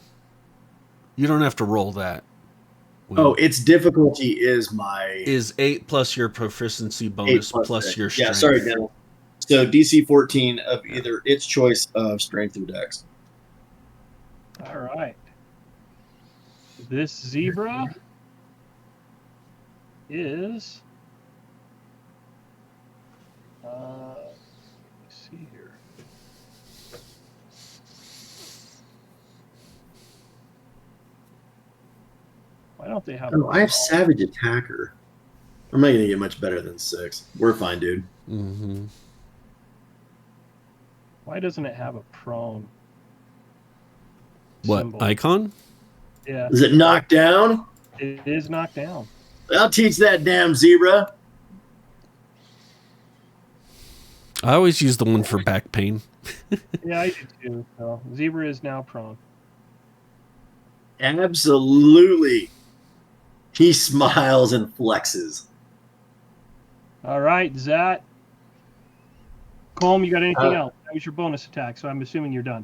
You don't have to roll that. Oh, its difficulty is my Is 8 plus your proficiency 8 bonus plus six. your strength. Yeah, sorry, Dennis. So DC 14 of either its choice of strength or dex. all right. This zebra is let's see here. Why don't they have Oh, I have Savage Attacker. I'm not going to get much better than 6. We're fine, dude. Mm-hmm. Why doesn't it have a prone What symbol? icon? Yeah, Is it knocked down? it is knocked down. I'll teach that damn zebra. I always use the one for back pain. Yeah, I do too. So zebra is now prone. Absolutely. He smiles and flexes. All right, Zat. Colm, you got anything Uh, else? That was your bonus attack, so I'm assuming you're done.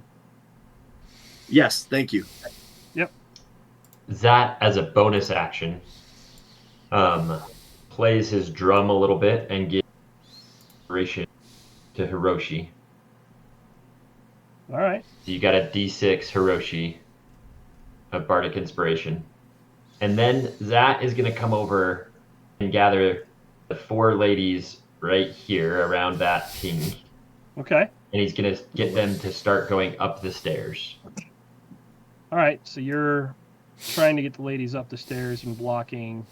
Yes, thank you. That, as a bonus action, plays his drum a little bit and gives inspiration to Hiroshi. All right. So you got a D6 Hiroshi of Bardic Inspiration. And then Zat is going to come over and gather the 4 ladies right here around that ping. Okay. And he's going to get them to start going up the stairs. All right. So you're trying to get the ladies up the stairs and blocking.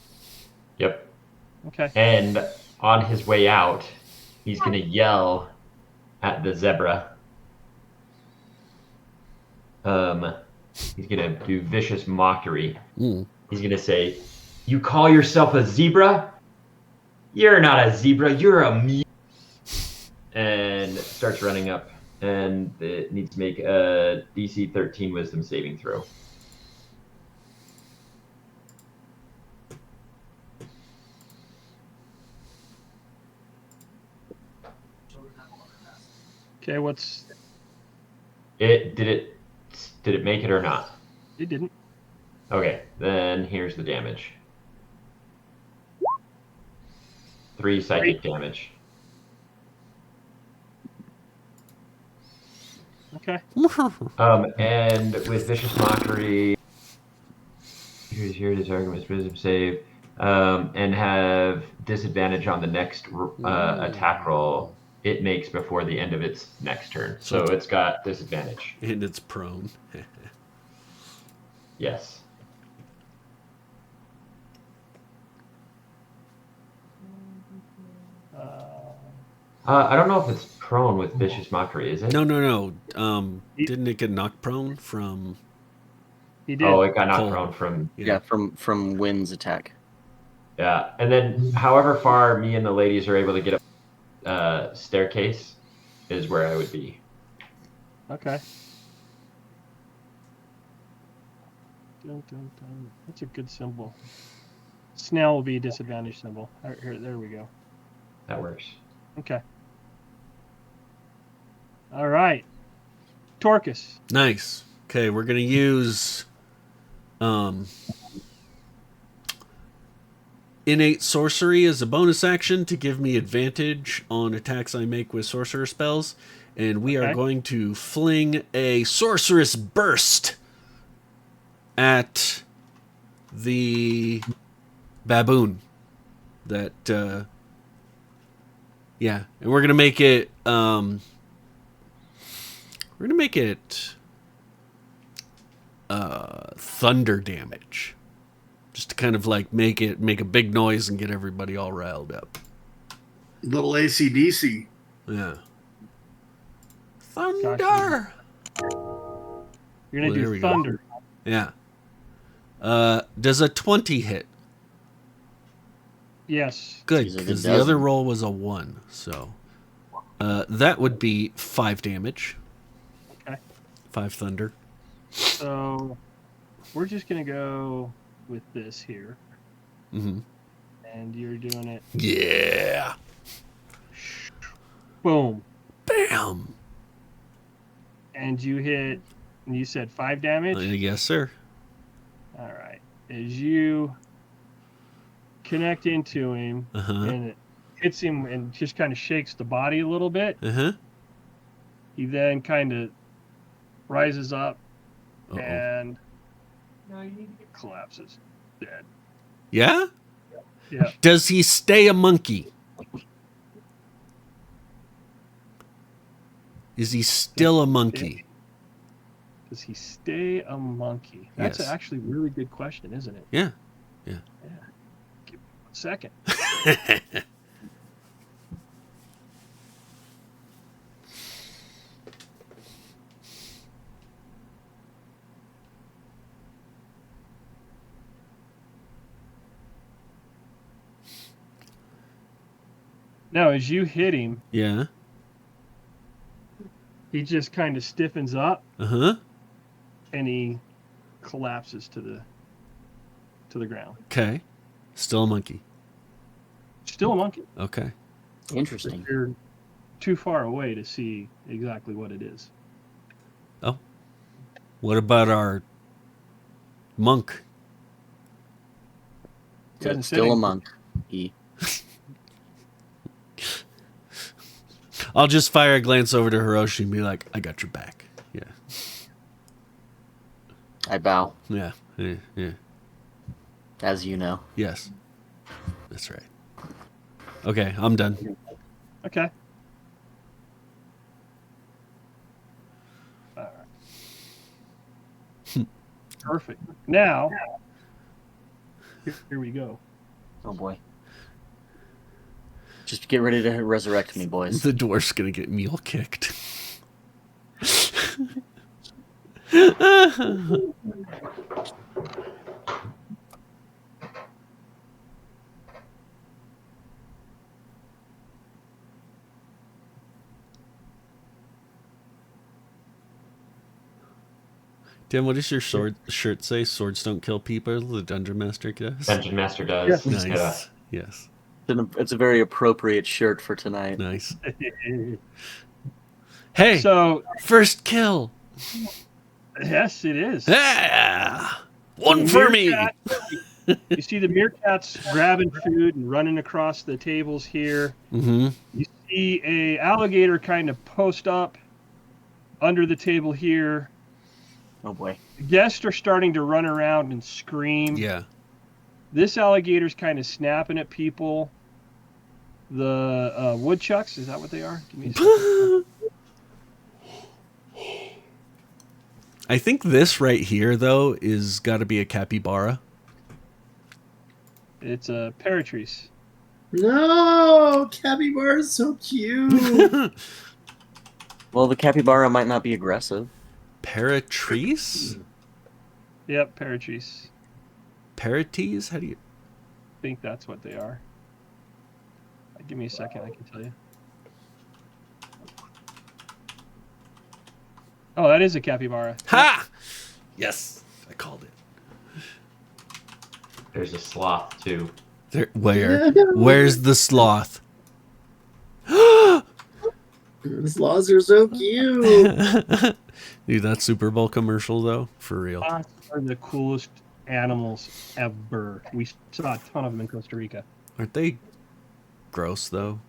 Yep. Okay. And on his way out, he's going to yell at the zebra. He's going to do vicious mockery. Mm. He's going to say, "You call yourself a zebra? You're not a zebra, you're a mute." And starts running up. And it needs to make a DC 13 wisdom saving throw. Okay. What's Did it make it or not? it didn't. Okay, then here's the damage. 3 psychic damage. Okay. And with vicious mockery, here's his argument, wisdom save. and have disadvantage on the next attack roll it makes before the end of its next turn. So it's got disadvantage. And it's prone. Yes. I don't know if it's prone with Vicious Mockery, is it? No. Didn't it get knocked prone from... He did. Oh, it got knocked prone from... Yeah, from Wynn's attack. Yeah, and then however far me and the ladies are able to get up staircase is where I would be. Okay. Dun, dun, dun. That's a good symbol. Snail will be a disadvantage symbol. Here, there we go. That works. Okay. All right. Torcus. Nice. Okay, we're going to use innate sorcery as a bonus action to give me advantage on attacks I make with sorcerer spells. And we are going to fling a sorceress burst at the baboon. And we're going to make it... We're going to make it thunder damage. Just to kind of like make a big noise and get everybody all riled up. Little AC/DC. Yeah. Thunder! Gotcha. You're going to do thunder. Yeah. Does a 20 hit? Yes. Good, because the other roll was a 1. So that would be 5 damage. Okay. 5 thunder. So we're just going to go with this here. Mm-hmm. And you're doing it. Yeah. Boom. Bam. And you hit, and you said 5 damage? Yes, sir. All right. As you connect into him, and it hits him and just kind of shakes the body a little bit, he then kind of rises up and collapses dead. Yeah? Yeah. Does he stay a monkey? Is he still a monkey? Does he stay a monkey? That's actually a really good question, isn't it? Yeah. Give me 1 second. Now, as you hit him, Yeah. he just kind of stiffens up. And he collapses to the ground. Okay. Still a monkey. Still a monkey. Okay. Interesting. You're too far away to see exactly what it is. Oh. What about our monk? Still a monk. I'll just fire a glance over to Hiroshi and be like, I got your back. Yeah. I bow. Yeah. As you know. Yes. That's right. Okay, I'm done. Okay. All right. Perfect. Now, here we go. Oh boy. Just get ready to resurrect me, boys. The dwarf's gonna get mule kicked. Tim, what does your shirt say? Swords don't kill people. The Dungeon Master does. Dungeon Master does. Nice. Yeah. Yes. It's a very appropriate shirt for tonight. Nice. Hey. So first kill. Yes, it is. Yeah. One for me. You see the meerkats grabbing food and running across the tables here. Mm-hmm. You see a alligator kind of post up under the table here. Oh boy. The guests are starting to run around and scream. Yeah. This alligator's kind of snapping at people. The woodchucks, is that what they are? Give me a second. I think this right here, though, is got to be a capybara. It's a paratrice. No, capybara is so cute. Well, the capybara might not be aggressive. Paratrice? Yep, paratrice. Paratees? How do you... I think that's what they are. Give me a second, I can tell you. Oh, that is a capybara. Ha! Yes, I called it. There's a sloth too. There, where? Where's the sloth? The sloths are so cute. Dude, that Super Bowl commercial, though, for real. Sloths are the coolest animals ever. We saw a ton of them in Costa Rica. Aren't they gross, though?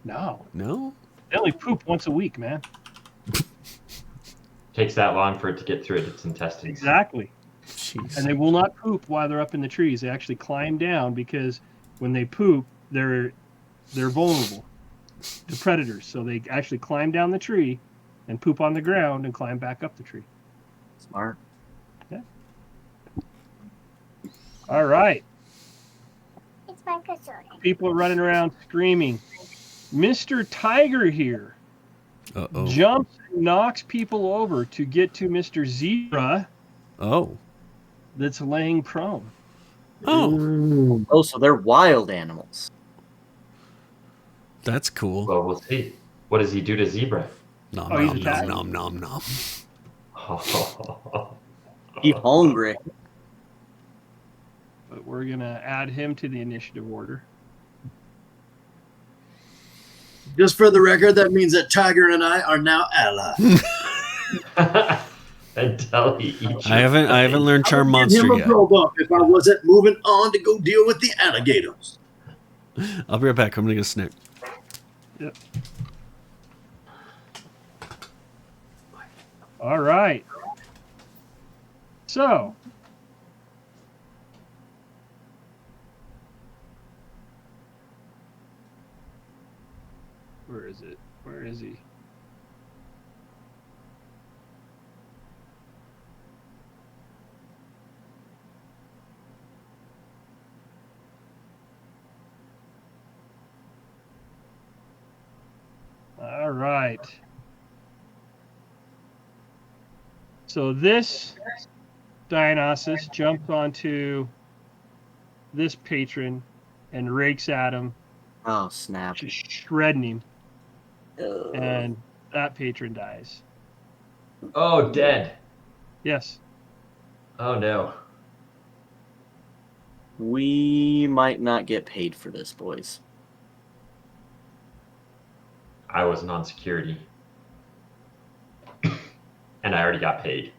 No. No? They only poop once a week, man. Takes that long for it to get through its intestines. Exactly. Jeez. And they will not poop while they're up in the trees. They actually climb down because when they poop, they're vulnerable to predators. So they actually climb down the tree and poop on the ground and climb back up the tree. Smart. Yeah. All right. It's my custodian. People are running around screaming. Mr. Tiger here Uh-oh. jumps and knocks people over to get to Mr. Zebra Oh. that's laying prone. Oh. Oh, so they're wild animals. That's cool. Well, we'll see. What does he do to zebra? Nom, Oh, he's nom, attacking. nom, nom, nom. He's hungry. But we're going to add him to the initiative order. Just for the record, that means that Tiger and I are now allies. Until he eats I haven't learned Charm Monster Give him a yet. throw bump if I wasn't moving on to go deal with the alligators. I'll be right back. I'm gonna get a snack. Yep. All right. So, where is it? Where is he? All right. So this Dionysus jumps onto this patron and rakes at him, Oh, snap. just shredding him, Ugh. and that patron dies. Oh, dead. Yes. Oh, no. We might not get paid for this, boys. I wasn't on security. And I already got paid.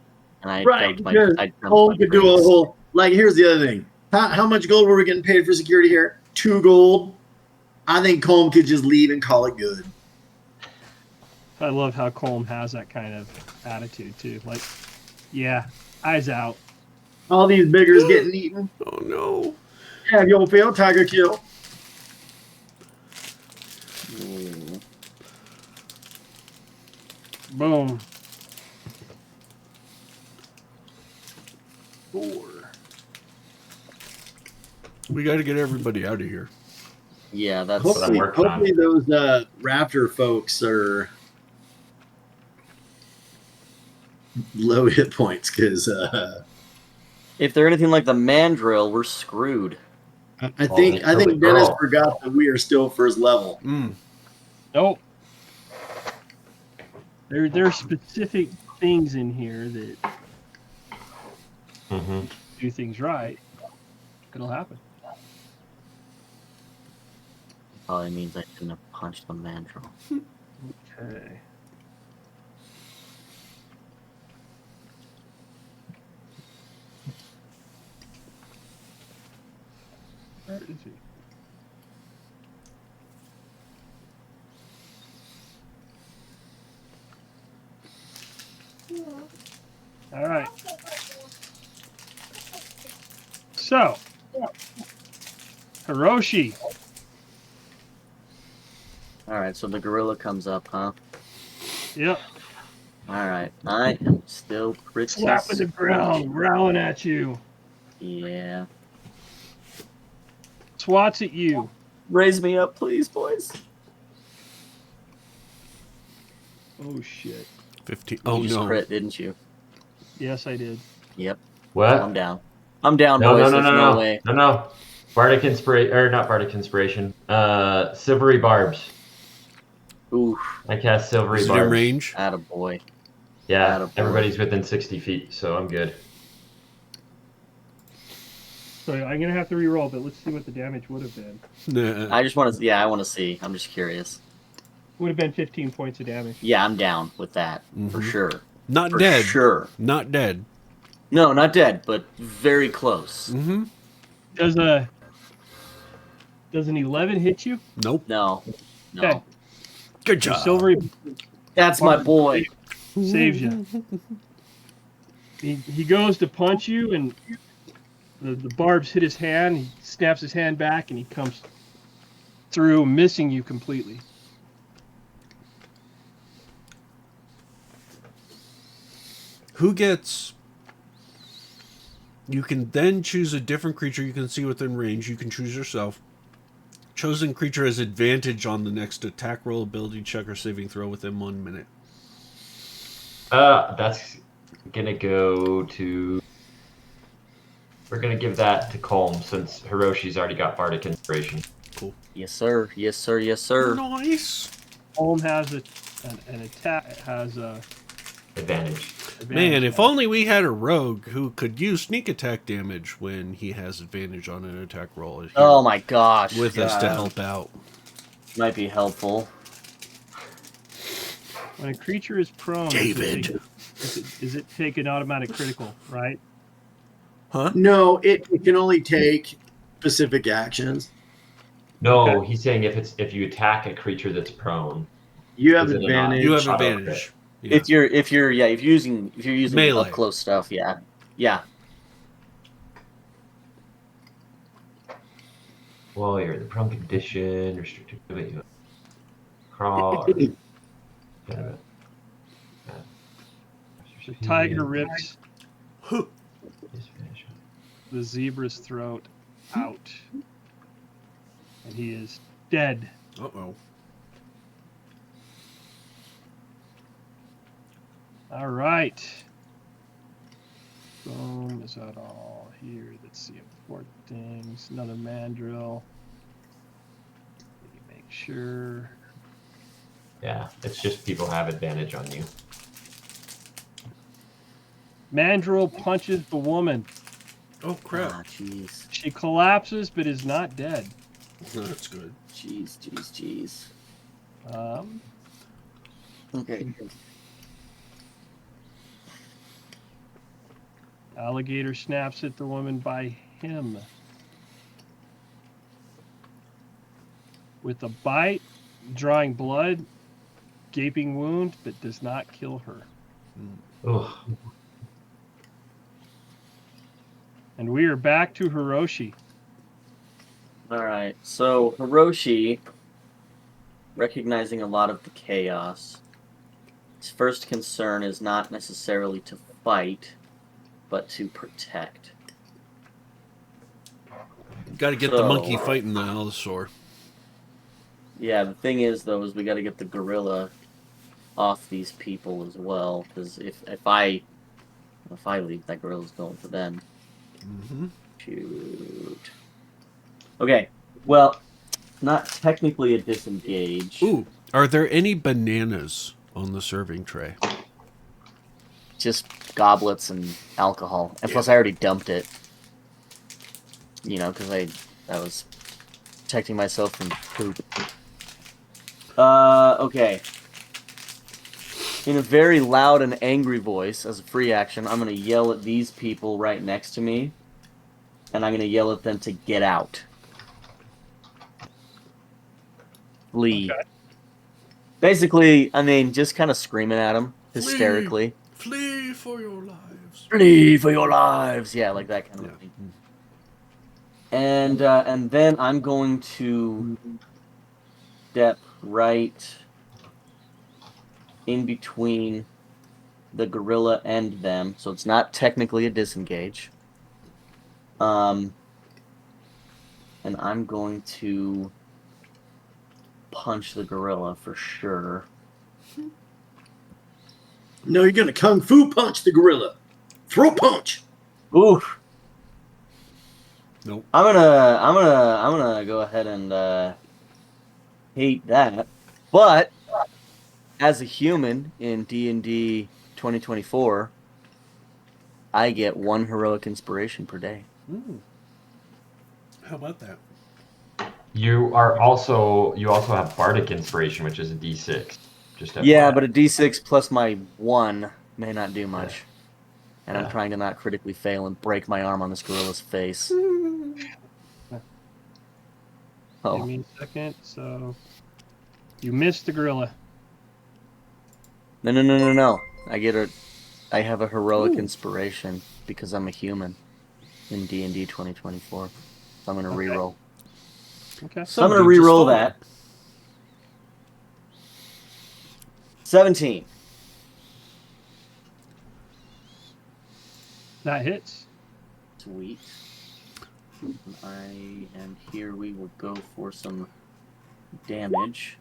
And I Right, dumped because I dumped Cole my could do a friends. whole. Like, here's the other thing. How much gold were we getting paid for security here? 2 gold. I think Colm could just leave and call it good. I love how Colm has that kind of attitude too. Like, yeah, eyes out. All these biggers getting eaten. Oh no. Have your fill, Tiger kill. Ooh. Boom. 4. We got to get everybody out of here. Yeah, that's what I'm working on. Hopefully those raptor folks are low hit points, because if they're anything like the mandrill, we're screwed. I think Dennis girl. forgot that we are still first level. Nope. There are specific things in here that Mm-hmm. do things right. It'll happen. Probably means I shouldn't have punched the mandrill. Okay. Where is he? All right. So, Hiroshi. All right, so the gorilla comes up, huh? Yep. All right, I am still pretty Slapping the ground, growling at you. Yeah. Swats at you. Raise me up, please, boys. Oh shit. 15. You Oh just no. crit, didn't you? Yes, I did. Yep. What? I'm down. I'm down, No, boys. no, no, There's no, no no, way. no. Bardic inspiration, or not Bardic inspiration. Silvery barbs. Oof. I cast silvery Is it barbs. in range? Attaboy. Yeah, Attaboy. everybody's within 60 feet, so I'm good. So I'm gonna have to re-roll, but let's see what the damage would have been. Nah. I just want to. Yeah, I want to see. I'm just curious. Would have been 15 points of damage. Yeah, I'm down with that for Mhm. sure. Not For dead. sure. Not dead. No, not dead, but very close. Mm-hmm. Does an 11 hit you? Nope. No. No. Okay. Good Your job. silvery That's my boy. saves you. He goes to punch you, and the barbs hit his hand. He snaps his hand back, and he comes through, missing you completely. Who gets... You can then choose a different creature you can see within range. You can choose yourself. Chosen creature has advantage on the next attack roll, ability check, or saving throw within 1 minute. That's gonna go to... We're gonna give that to Colm, since Hiroshi's already got Bardic Inspiration. Cool. Yes, sir. Yes, sir. Yes, sir. Nice. Holm has an attack, has a Advantage. Man, advantage if on it. only we had a rogue who could use sneak attack damage when he has advantage on an attack roll here Oh my gosh. with us to God. help out. Might be helpful. When a creature is prone, David. Is it take an automatic critical, right? Huh? No, it can only take specific actions. No, Okay. he's saying if you attack a creature that's prone, You have Is it or not? advantage. You have Auto advantage. Yeah. If you're using Melee. up close stuff, yeah. Yeah. well, you're in the prone condition, restricted ability, crawl. Or, The tiger rips the zebra's throat out, and he is dead. Uh-oh. All right. Boom, is that all here? Let's see, import things. Another mandrill. Let me make sure. Yeah, it's just people have advantage on you. Mandrill punches the woman. Oh, crap. Ah, jeez. She collapses, but is not dead. That's good. Jeez. Okay. Alligator snaps at the woman by him. With a bite, drawing blood, gaping wound, but does not kill her. Ugh. And we are back to Hiroshi. All right. So Hiroshi, recognizing a lot of the chaos, his first concern is not necessarily to fight, but to protect. Got to get the monkey fighting the Allosaur. Yeah, the thing is, though, is we got to get the gorilla off these people as well, because if I leave, that gorilla's going for them. Mm-hmm. Shoot. Okay, well, not technically a disengage. Ooh, are there any bananas on the serving tray? Just goblets and alcohol. And plus, I already dumped it. You know, because I was protecting myself from poop. Okay. In a very loud and angry voice, as a free action, I'm going to yell at these people right next to me. And I'm going to yell at them to get out. Flee. Okay. Basically, I mean, just kind of screaming at them hysterically. Flee for your lives. Flee for your lives! Yeah, like that kind of thing. And then I'm going to step right in between the gorilla and them, so it's not technically a disengage. And I'm going to punch the gorilla for sure. No, you're gonna kung fu punch the gorilla. Throw punch. Oof. Nope. I'm gonna go ahead and hate that. But as a human in D&D 2024, I get 1 heroic inspiration per day. How about that? You also have bardic inspiration, which is a D6. Yeah, but a D6 plus my 1 may not do much. And I'm trying to not critically fail and break my arm on this gorilla's face. Oh. Give me a second. So you missed the gorilla. No. I have a heroic inspiration because I'm a human in D&D 2024. So I'm going to reroll. Okay. So I'm going to reroll that. 17. That hits. Sweet. And here we will go for some damage.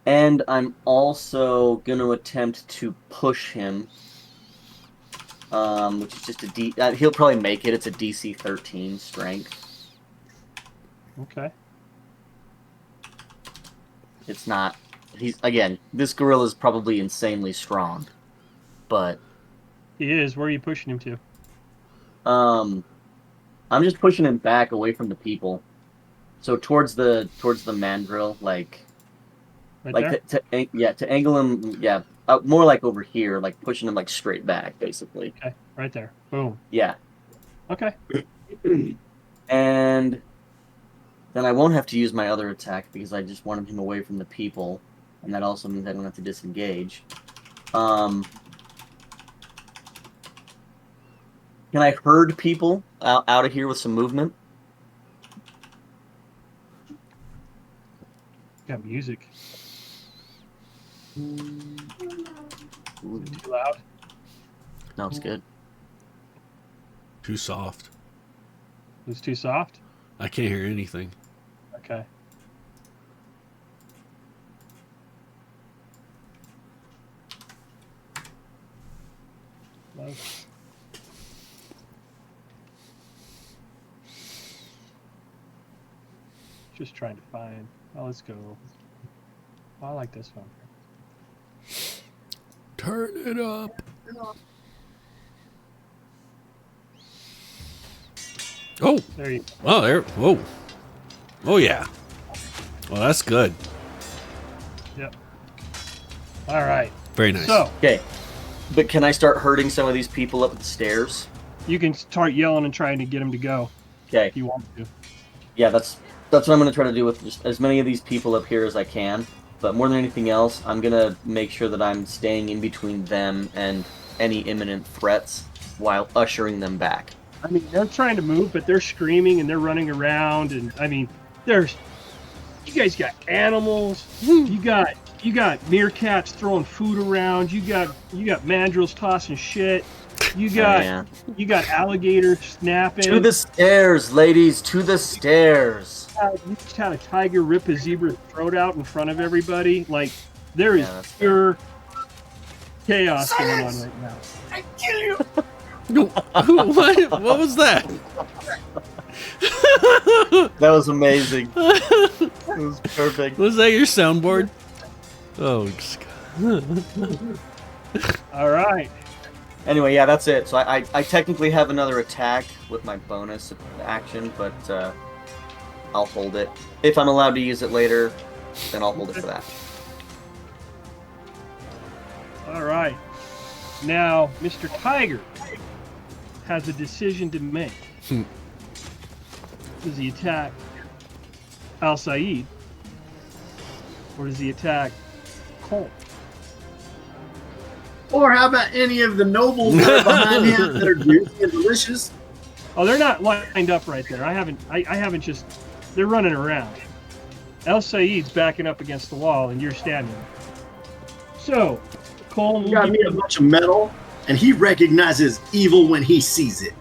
And I'm also going to attempt to push him, which is just a D... he'll probably make it. It's a DC 13 strength. Okay. It's not... Again, this gorilla is probably insanely strong, but... He is. Where are you pushing him to? I'm just pushing him back away from the people. So towards the mandrill, like... Right there? To angle him, more like over here, like pushing him like straight back, basically. Okay, right there. Boom. Yeah. Okay. And then I won't have to use my other attack because I just wanted him away from the people, and that also means I don't have to disengage. Can I herd people out of here with some movement? Got music. Ooh. Too loud? No, it's good. Too soft. It was too soft? I can't hear anything. Okay. Love. Just trying to find. Oh, let's go. Oh, I like this one. Turn it up. Oh. There you go. Oh, there. Whoa. Oh, yeah. Well, that's good. Yep. All right. Very nice. So, Okay. But can I start herding some of these people up the stairs? you can start yelling and trying to get them to go Okay. if you want to. Yeah, that's what I'm going to try to do with just as many of these people up here as I can. But more than anything else, I'm going to make sure that I'm staying in between them and any imminent threats while ushering them back. I mean, they're trying to move, but they're screaming and they're running around. And I mean, you guys got animals. You got meerkats throwing food around. You got mandrills tossing shit. You got alligators snapping. To the stairs, ladies, to the stairs. You just had a tiger rip a zebra's throat out in front of everybody. Like, there is pure chaos going on right now. I kill you. What was that? That was amazing. It was perfect. Was that your soundboard? Oh, All right. Anyway, yeah, that's it. So I technically have another attack with my bonus action, but I'll hold it. If I'm allowed to use it later, then I'll hold it for that. All right. Now, Mr. Tiger has a decision to make. Does he attack Al Saeed, or does he attack Cole? Or how about any of the nobles that are behind him that are juicy and delicious? Oh, they're not lined up right there. I haven't just. They're running around. El Said's backing up against the wall, and you're standing. So, Cole will got me a bunch of metal, and he recognizes evil when he sees it.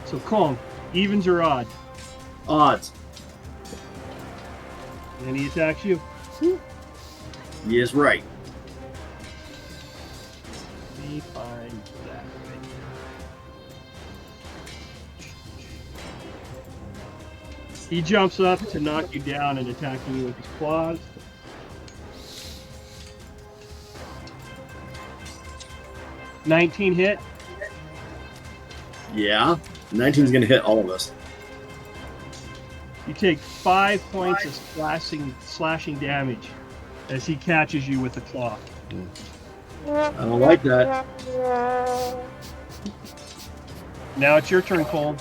So, Cole, evens or odd? Odds. And he attacks you. He is right. Let me find that. He jumps up to knock you down and attacking you with his claws. $19 hit. Yeah. 19's going to hit all of us. You take 5 points of slashing damage as he catches you with the claw. I don't like that. Now it's your turn, Cole.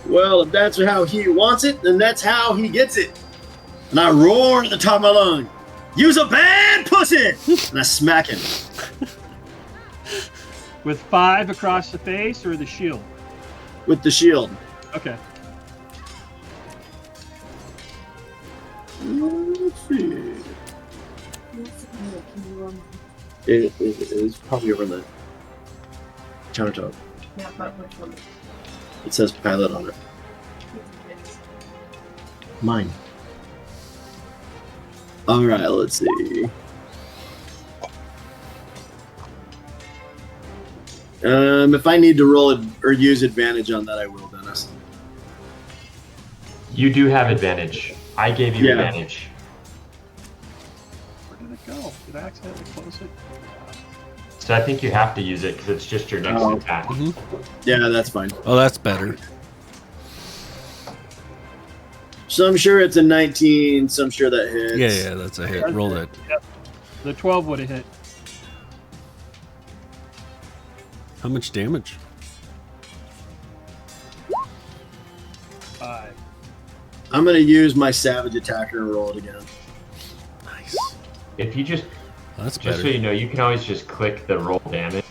Well, if that's how he wants it, then that's how he gets it. And I roar at the top of my lung, "You's a bad pussy!" And I smack him. With 5 across the face or the shield? With the shield. Okay. Let's see. It is probably over the countertop. Yeah, but which one? It says pilot on it. Mine. All right, let's see. If I need to roll it or use advantage on that, I will, Dennis. You do have advantage. I gave you advantage. Where did it go? Did I accidentally close it? So I think you have to use it because it's just your next attack. Yeah, that's fine. Oh, that's better. So I'm sure it's a 19, so I'm sure that hits. Yeah, that's a hit. Roll it. Yep. The 12 would have hit. How much damage? 5. I'm going to use my Savage Attacker and roll it again. Nice. If you just That's so better. you know, you can always just click the roll damage.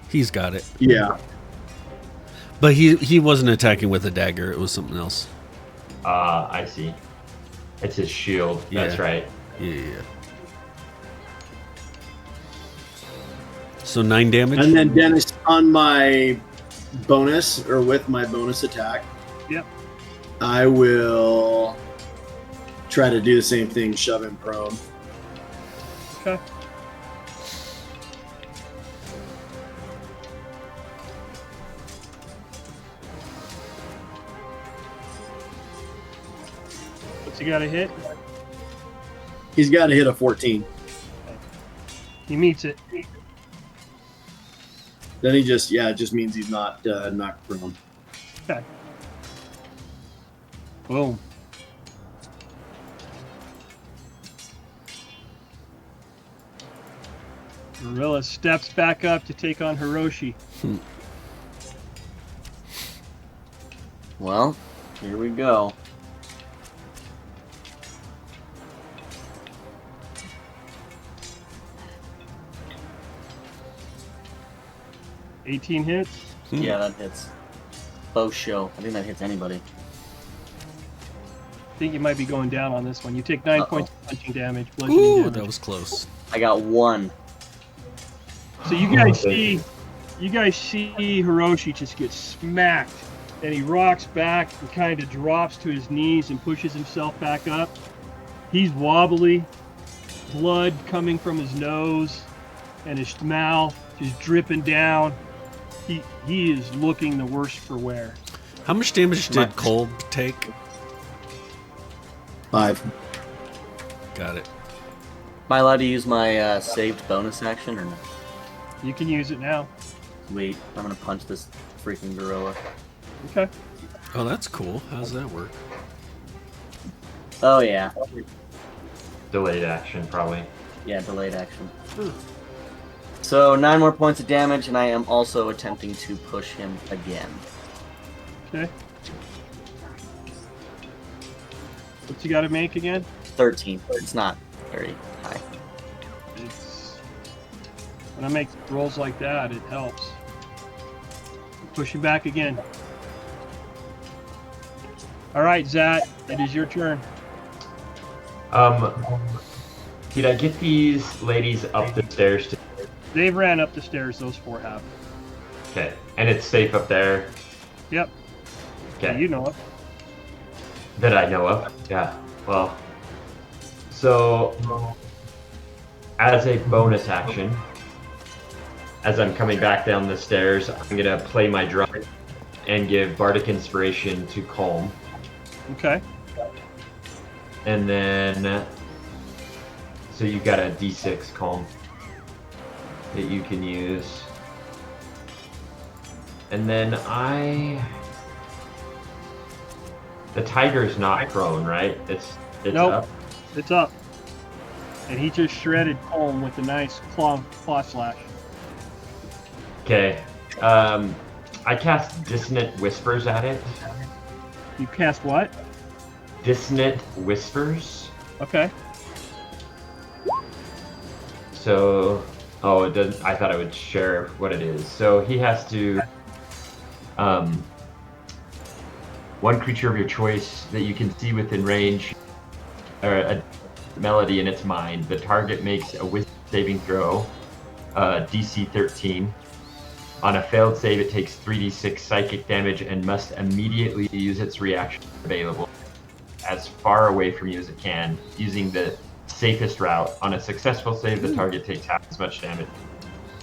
He's got it. Yeah. But he wasn't attacking with a dagger. It was something else. I see. It's his shield. That's Yeah. right. Yeah. So 9 damage? And then Dennis, on my bonus, or with my bonus attack, Yep. I will try to do the same thing, shove him prone. Okay. What's he got to hit? He's got to hit a 14. He meets it. Then he just, it just means he's not knocked prone. Okay. Boom. Gorilla steps back up to take on Hiroshi. Well, here we go. $18 hits. Yeah, that hits. Bow show. I think that hits anybody. I think you might be going down on this one. You take 9 points of punching damage, Ooh, bludgeoning damage. that was close. I got 1. So you guys see Hiroshi just get smacked, and he rocks back and kind of drops to his knees and pushes himself back up. He's wobbly, blood coming from his nose and his mouth just dripping down. He is looking the worst for wear. How much damage did Cole take? 5. Got it. Am I allowed to use my saved bonus action or no? You can use it now. Wait, I'm gonna punch this freaking gorilla. Okay. Oh, that's cool. How's that work? Oh yeah. Delayed action, probably. Yeah, delayed action. So 9 more points of damage, and I am also attempting to push him again. Okay. What's he got to make again? 13. It's not very high. It's When I make rolls like that, it helps. Push you back again. All right, Zat, it is your turn. Did I get these ladies up the stairs? They've ran up the stairs, those 4 have. Okay, and it's safe up there? Yep. Okay. Yeah, you know it. That I know of, yeah. Well, so as a bonus action, as I'm coming back down the stairs, I'm going to play my drum and give Bardic Inspiration to Calm. Okay. And then, so you got a D6 Calm that you can use. And then the tiger's not prone, right? It's Nope. up. It's up. And he just shredded Colm with a nice claw slash. Okay. I cast Dissonant Whispers at it. You cast what? Dissonant Whispers. Okay. So, oh, it doesn't. I thought I would share what it is. So he has to. One creature of your choice that you can see within range, or a melody in its mind. The target makes a wisdom saving throw, DC 13. On a failed save, it takes 3d6 psychic damage and must immediately use its reaction available as far away from you as it can, using the safest route. On a successful save, the target takes half as much damage.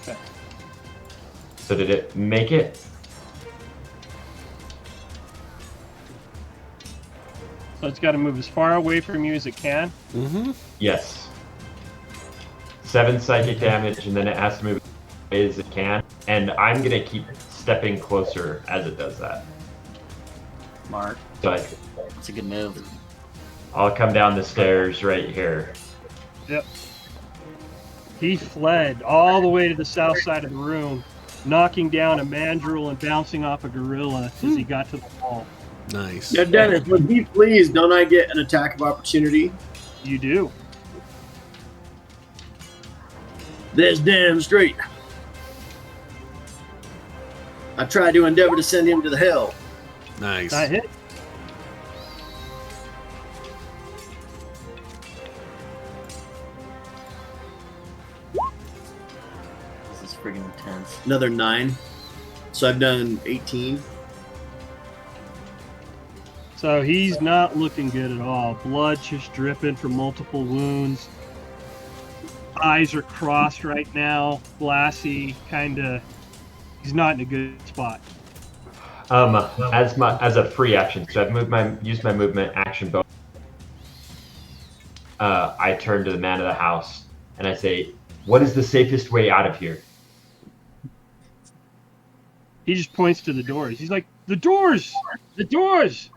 Okay. So did it make it? So it's got to move as far away from you as it can. Mm-hmm. Yes. 7 psychic damage, and then it has to move as away as it can. And I'm going to keep stepping closer as it does that. Mark, So that's a good move. I'll come down the stairs right here. Yep. He fled all the way to the south side of the room, knocking down a mandrill and bouncing off a gorilla as he got to the wall. Nice. Now, Dennis, when he flees, don't I get an attack of opportunity? You do. This damn straight. I tried to endeavor to send him to the hell. Nice. That hit. This is friggin' intense. Another 9. So I've done 18. So he's not looking good at all. Blood just dripping from multiple wounds. Eyes are crossed right now. Glassy, kind of. He's not in a good spot. As a free action, so I've used my movement action bonus. I turn to the man of the house and I say, "What is the safest way out of here?" He just points to the doors. He's like, "The doors! The doors!"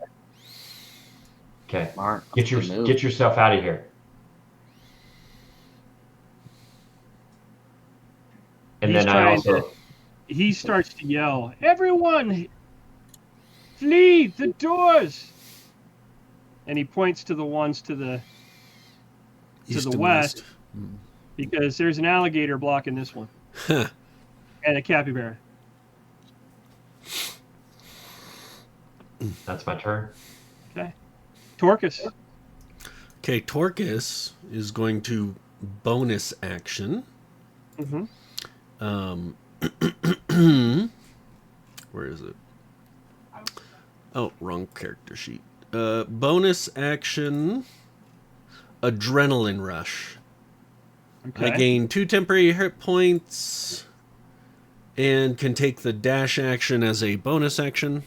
Okay, Mark, get yourself out of here. And He's then I trying also He starts to yell, "Everyone, flee the doors!" And he points to the ones to the East the and west. Mm. because there's an alligator blocking this one Huh. and a capybara. that's my turn. Okay, Torcus. Okay, Torcus is going to bonus action. Mm-hmm. Where is it? Oh, wrong character sheet. Bonus action, Adrenaline Rush. Okay. I gain 2 temporary hit points and can take the dash action as a bonus action.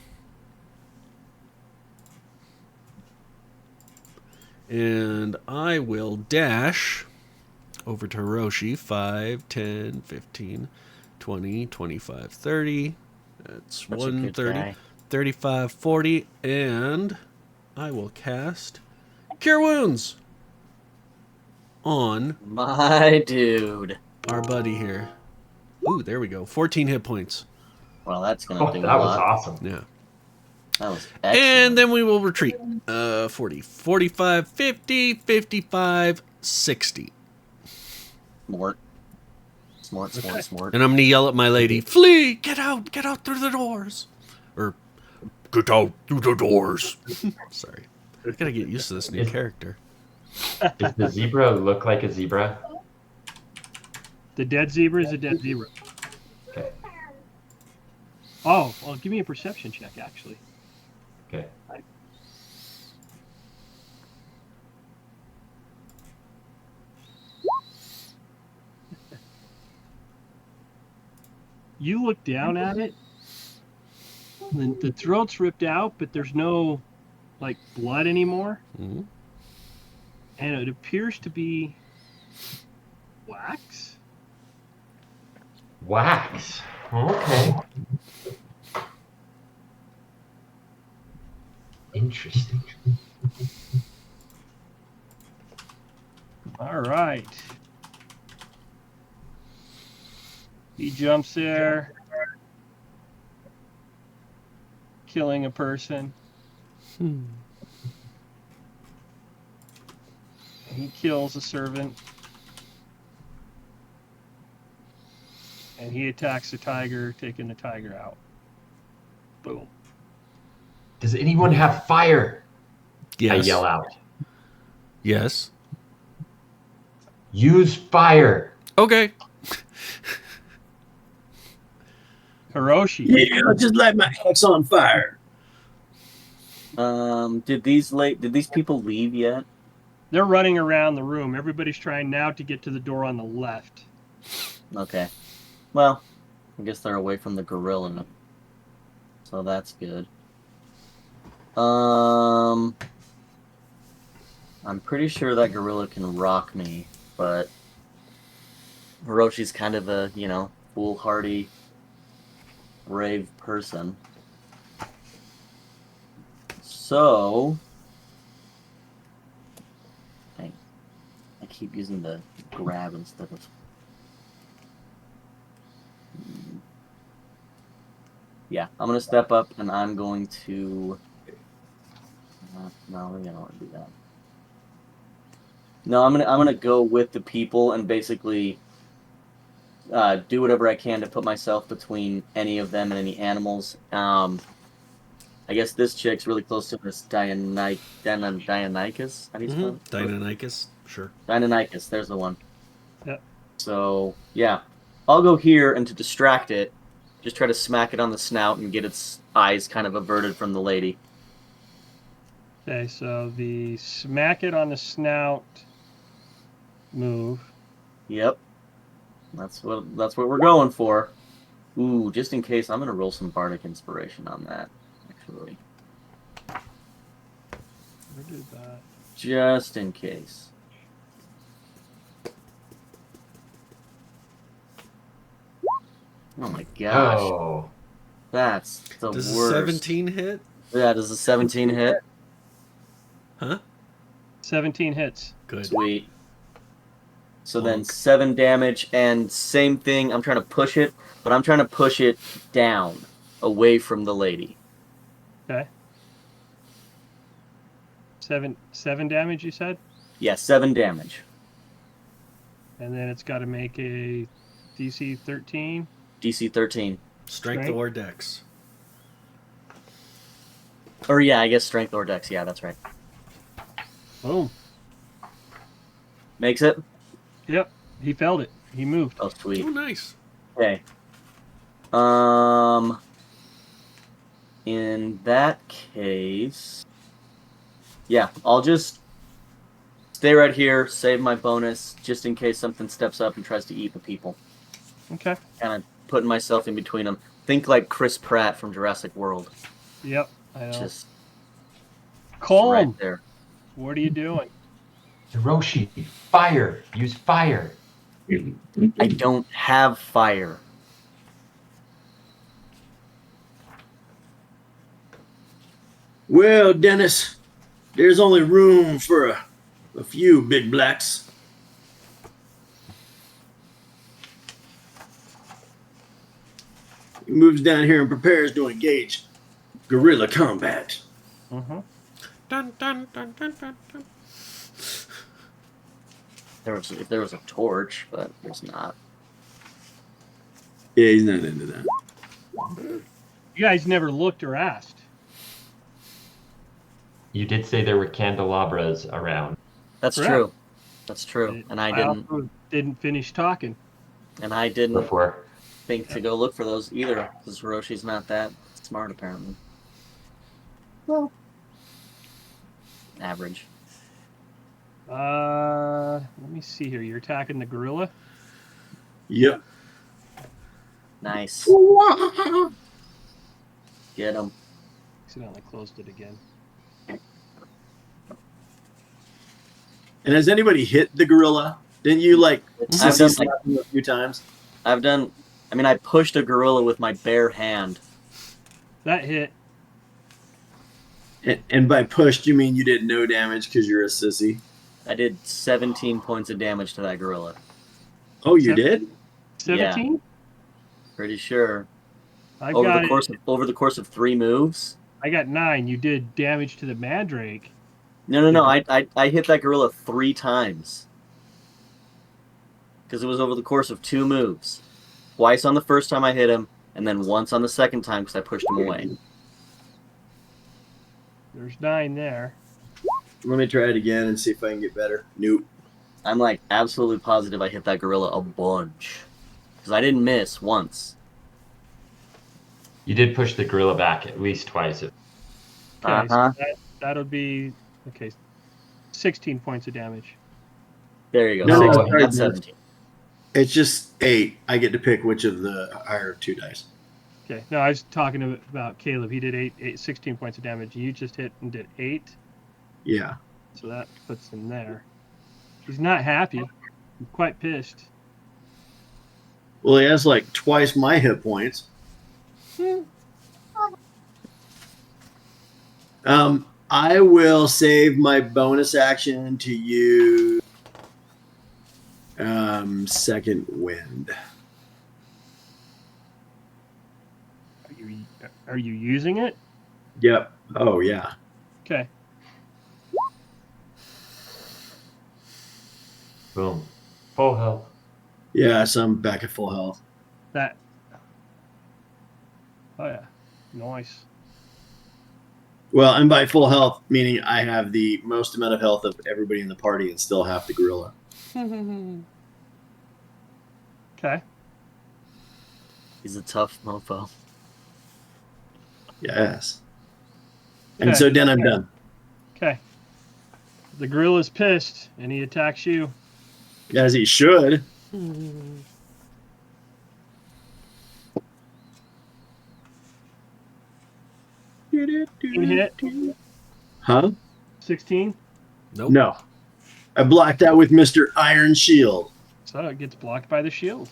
And I will dash over to Hiroshi. 5, 10, 15, 20, 25, 30. That's Such a good 130, guy. 35, 40. And I will cast Cure Wounds on My dude. our buddy here. Ooh, there we go. 14 hit points. Well, that's gonna Oh, do that a was lot. awesome. Yeah. That was excellent. And then we will retreat. 40, 45, 50, 55, 60. Mort. Smart. And I'm gonna yell at my lady, "Flee! Get out through the doors!" Or "Get out through the doors!" Sorry, I gotta get used to this new character. Does the zebra look like a zebra? The dead zebra is a dead zebra. Okay. Oh, well, give me a perception check, actually. Okay. You look down at it. The throat's ripped out, but there's no like blood anymore, Mm-hmm. and it appears to be wax. Wax. Okay. Interesting. All right. He jumps there, killing a person. He kills a servant. And he attacks the tiger, taking the tiger out. Boom. Does anyone have fire? Yes. I yell out. Yes. Use fire. Okay. Hiroshi. Yeah, I'll just light my axe on fire. Did these people leave yet? They're running around the room. Everybody's trying now to get to the door on the left. Okay. Well, I guess they're away from the gorilla. So that's good. I'm pretty sure that gorilla can rock me, but Hiroshi's kind of a, foolhardy, brave person. So, I keep using the grab instead of... Yeah, I'm going to step up and I'm going to... No, maybe I don't want to do that. No, I'm gonna go with the people and basically do whatever I can to put myself between any of them and any animals. I guess this chick's really close to this Deinonychus. How do you spell it? Deinonychus, sure. Deinonychus, there's the one. Yep. So, yeah. I'll go here, and to distract it, just try to smack it on the snout and get its eyes kind of averted from the lady. Okay, so the smack it on the snout move. Yep. That's what we're going for. Ooh, just in case, I'm going to roll some Bardic Inspiration on that, actually. Where did that? Just in case. Oh my gosh. Oh. That's the Does worst. a 17 hit? Yeah, does a 17 hit? Huh? 17 hits. Good. Sweet. So then 7 damage, and same thing, I'm trying to push it, but I'm trying to push it down, away from the lady. Okay. 7 damage, you said? Yeah, 7 damage. And then it's got to make a DC 13. DC 13. Strength or dex. Or yeah, I guess strength or dex, yeah, that's right. Boom. Makes it? Yep. He failed it. He moved. Oh, sweet. Oh, nice. Okay. In that case, yeah, I'll just stay right here, save my bonus, just in case something steps up and tries to eat the people. Okay. Kind of putting myself in between them. Think like Chris Pratt from Jurassic World. Yep. I know. Just Colm, right there. what are you doing? Hiroshi, fire. Use fire. I don't have fire. Well, Dennis, there's only room for a few big blacks. He moves down here and prepares to engage guerrilla combat. Mm-hmm. Dun, dun, dun, dun, dun, dun. If there was a torch, but there's not. Yeah, he's not into that. You guys never looked or asked. You did say there were candelabras around. That's Correct. true. That's true. And I didn't. also didn't finish talking. And I didn't Before. think to go look for those either, because Hiroshi's not that smart, apparently. Well, average. Let me see here. You're attacking the gorilla? Yep. Nice. Get him. Accidentally closed it again. And has anybody hit the gorilla? Didn't you like I've done slap him a few times? I pushed a gorilla with my bare hand. That hit. And by pushed, you mean you did no damage because you're a sissy? I did 17 points of damage to that gorilla. Oh, you did? 17? Pretty sure. I've Over got the course of 3 moves. I got 9. You did damage to the mandrake. No. I hit that gorilla 3 times. Because it was over the course of 2 moves. Twice on the first time I hit him, and then once on the second time because I pushed him away. There's 9 there. Let me try it again and see if I can get better. Nope. I'm like absolutely positive I hit that gorilla a bunch. Because I didn't miss once. You did push the gorilla back at least twice. Okay, Uh-huh. so that'll be 16 points of damage. There you go. No, 16, not 17. It's just 8. I get to pick which of the higher 2 dice. Okay. No, I was talking about Caleb. He did 16 points of damage. You just hit and did 8. Yeah. So that puts him there. He's not happy. He's quite pissed. Well, he has like twice my hit points. I will save my bonus action to use second wind. Are you using it? Yep. Oh yeah. Okay. Boom. Full health. Yeah, so I'm back at full health. That. Oh yeah. Nice. Well, and by full health, meaning I have the most amount of health of everybody in the party and still half the gorilla. Okay. He's a tough mofo. Yes. And Okay. so then I'm done. Okay. The gorilla's pissed and he attacks you. As he should. Hit. Huh? 16. Nope. No. I blocked out with Mr. Iron Shield. So it gets blocked by the shield.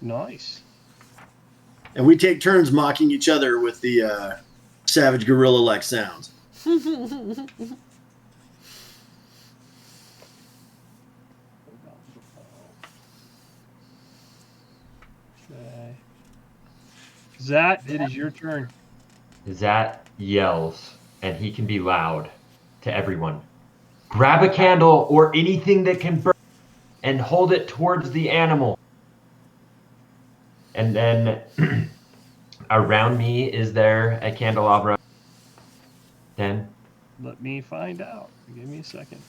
Nice. And we take turns mocking each other with the savage gorilla-like sounds. Okay. Zat, it is your turn. Zat yells, and he can be loud to everyone. Grab a candle or anything that can burn and hold it towards the animal. And then around me, is there a candelabra? Then Let me find out. Give me a second.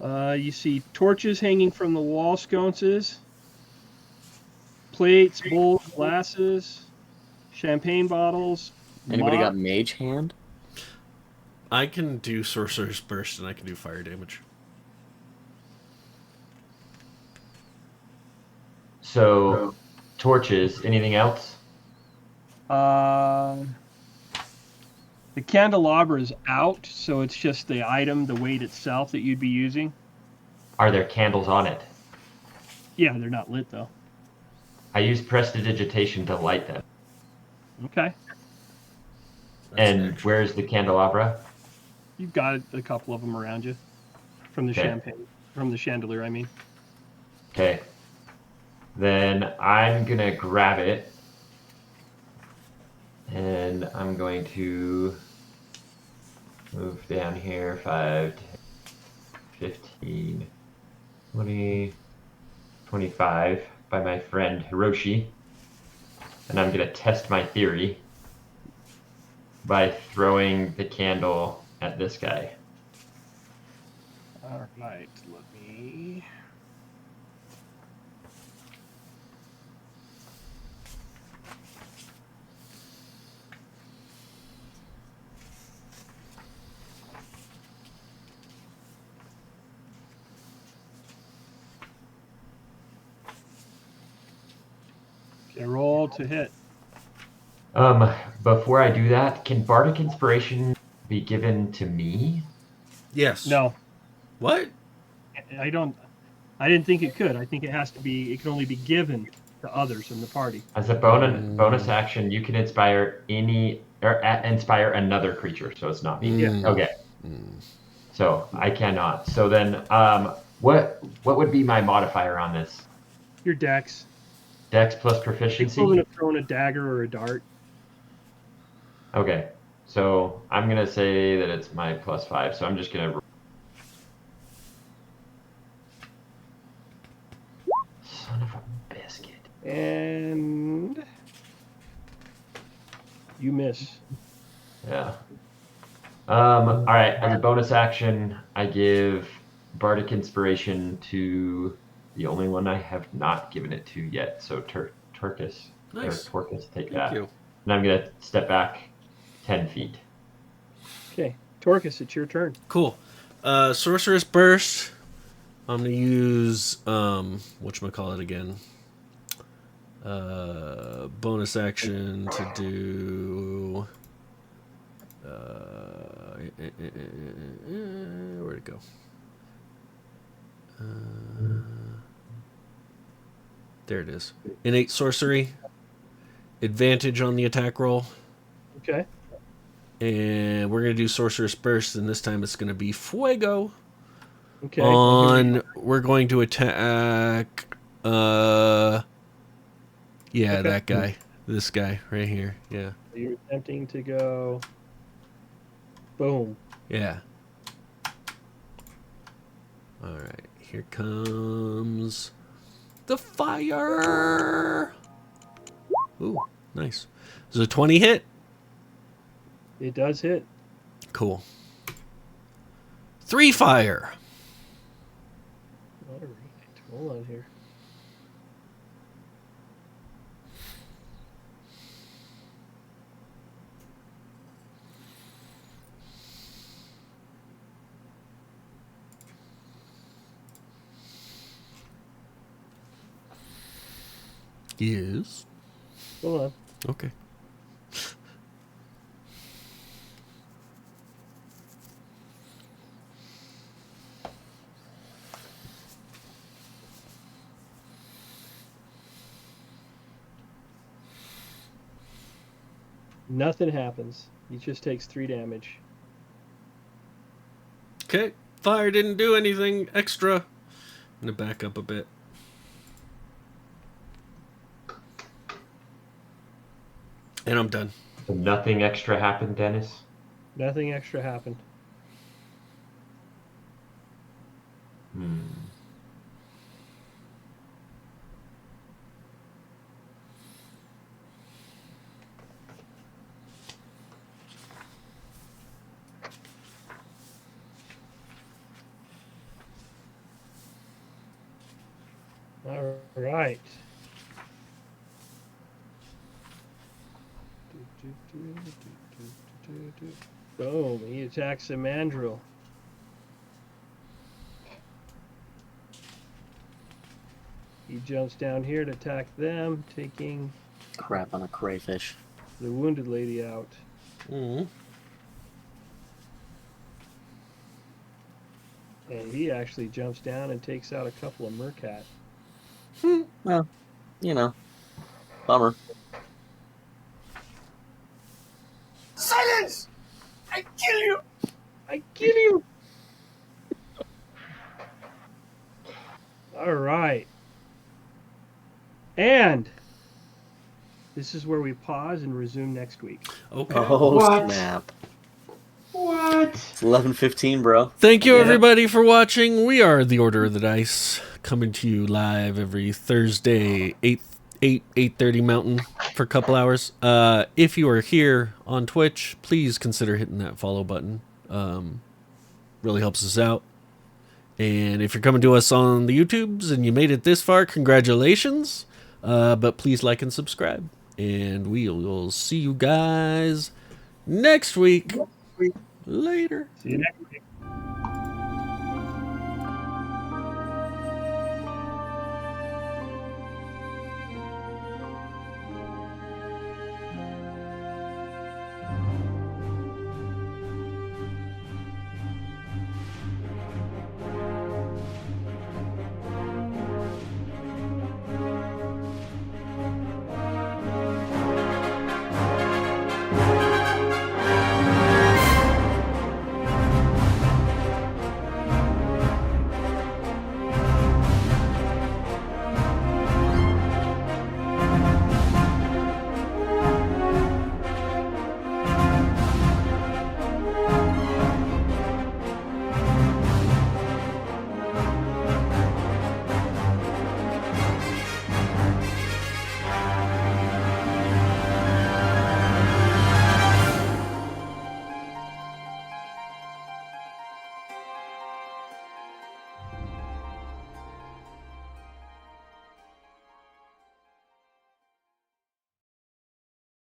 You see torches hanging from the wall sconces, plates, bowls, glasses, champagne bottles. Anybody mop- got mage hand? I can do Sorcerer's Burst and I can do fire damage. so torches. Anything else? The candelabra is out, so it's just the item, the weight itself that you'd be using. Are there candles on it? Yeah, they're not lit though. I use prestidigitation to light them. Okay. That's And extra. where's the candelabra? You've got a couple of them around you from the Okay. champagne, from the chandelier, I mean. Okay. Then I'm gonna grab it. And I'm going to move down here 5, 10, 15, 20, 25 by my friend Hiroshi. And I'm going to test my theory by throwing the candle at this guy. All right, let me. Okay, roll to hit. Before I do that, can Bardic Inspiration be given to me? Yes. No, What? I don't. I didn't think it could. I think it has to be. It can only be given to others in the party. As a bonus action, you can inspire inspire another creature, so it's not me. Yeah. Okay. So I cannot. So then, what would be my modifier on this? Your dex. Dex plus The proficiency. equivalent of throwing a dagger or a dart. Okay. So I'm gonna say that it's my +5. So I'm just gonna. Son of a biscuit. And you miss. Yeah. All right. As a bonus action, I give Bardic Inspiration to the only one I have not given it to yet. So Turkus. Nice. Or Torkus, take Thank that. you. And I'm gonna step back 10 feet. Okay, Torkus, it's your turn. Cool. Sorcerer's Burst. I'm gonna use whatchamacallit again. Bonus action to do. Where'd it go? There it is. Innate sorcery. Advantage on the attack roll. Okay. And we're gonna do Sorcerer's Burst, and this time it's gonna be Fuego. Okay. We're going to attack. Yeah, Okay. that guy. This guy right here. Yeah. You're attempting to go. Boom. Yeah. All right. Here comes the fire. Ooh, nice. Is a 20 hit? It does hit. Cool. 3 fire. All right. Hold on here. Is. Hold on. Okay. Nothing happens. He just takes 3 damage. Okay. Fire didn't do anything extra. I'm going to back up a bit. And I'm done. So nothing extra happened, Dennis? Nothing extra happened. All right. Boom. He attacks the mandrill. He jumps down here to attack them, taking Crap on a crayfish. the wounded lady out. Mm-hmm. And he actually jumps down and takes out a couple of mercat. Well, you know, bummer. Silence! I kill you! I kill you! All right. And this is where we pause and resume next week. Okay. Oh, What? snap. What? It's 11:15, bro. Thank you, Yeah. everybody, for watching. We are the Order of the Dice, coming to you live every Thursday, 8:30 Mountain for a couple hours. If you are here on Twitch, please consider hitting that follow button. Really helps us out. And if you're coming to us on the YouTubes and you made it this far, congratulations. But please like and subscribe. And we will see you guys next week. Later. See you next week.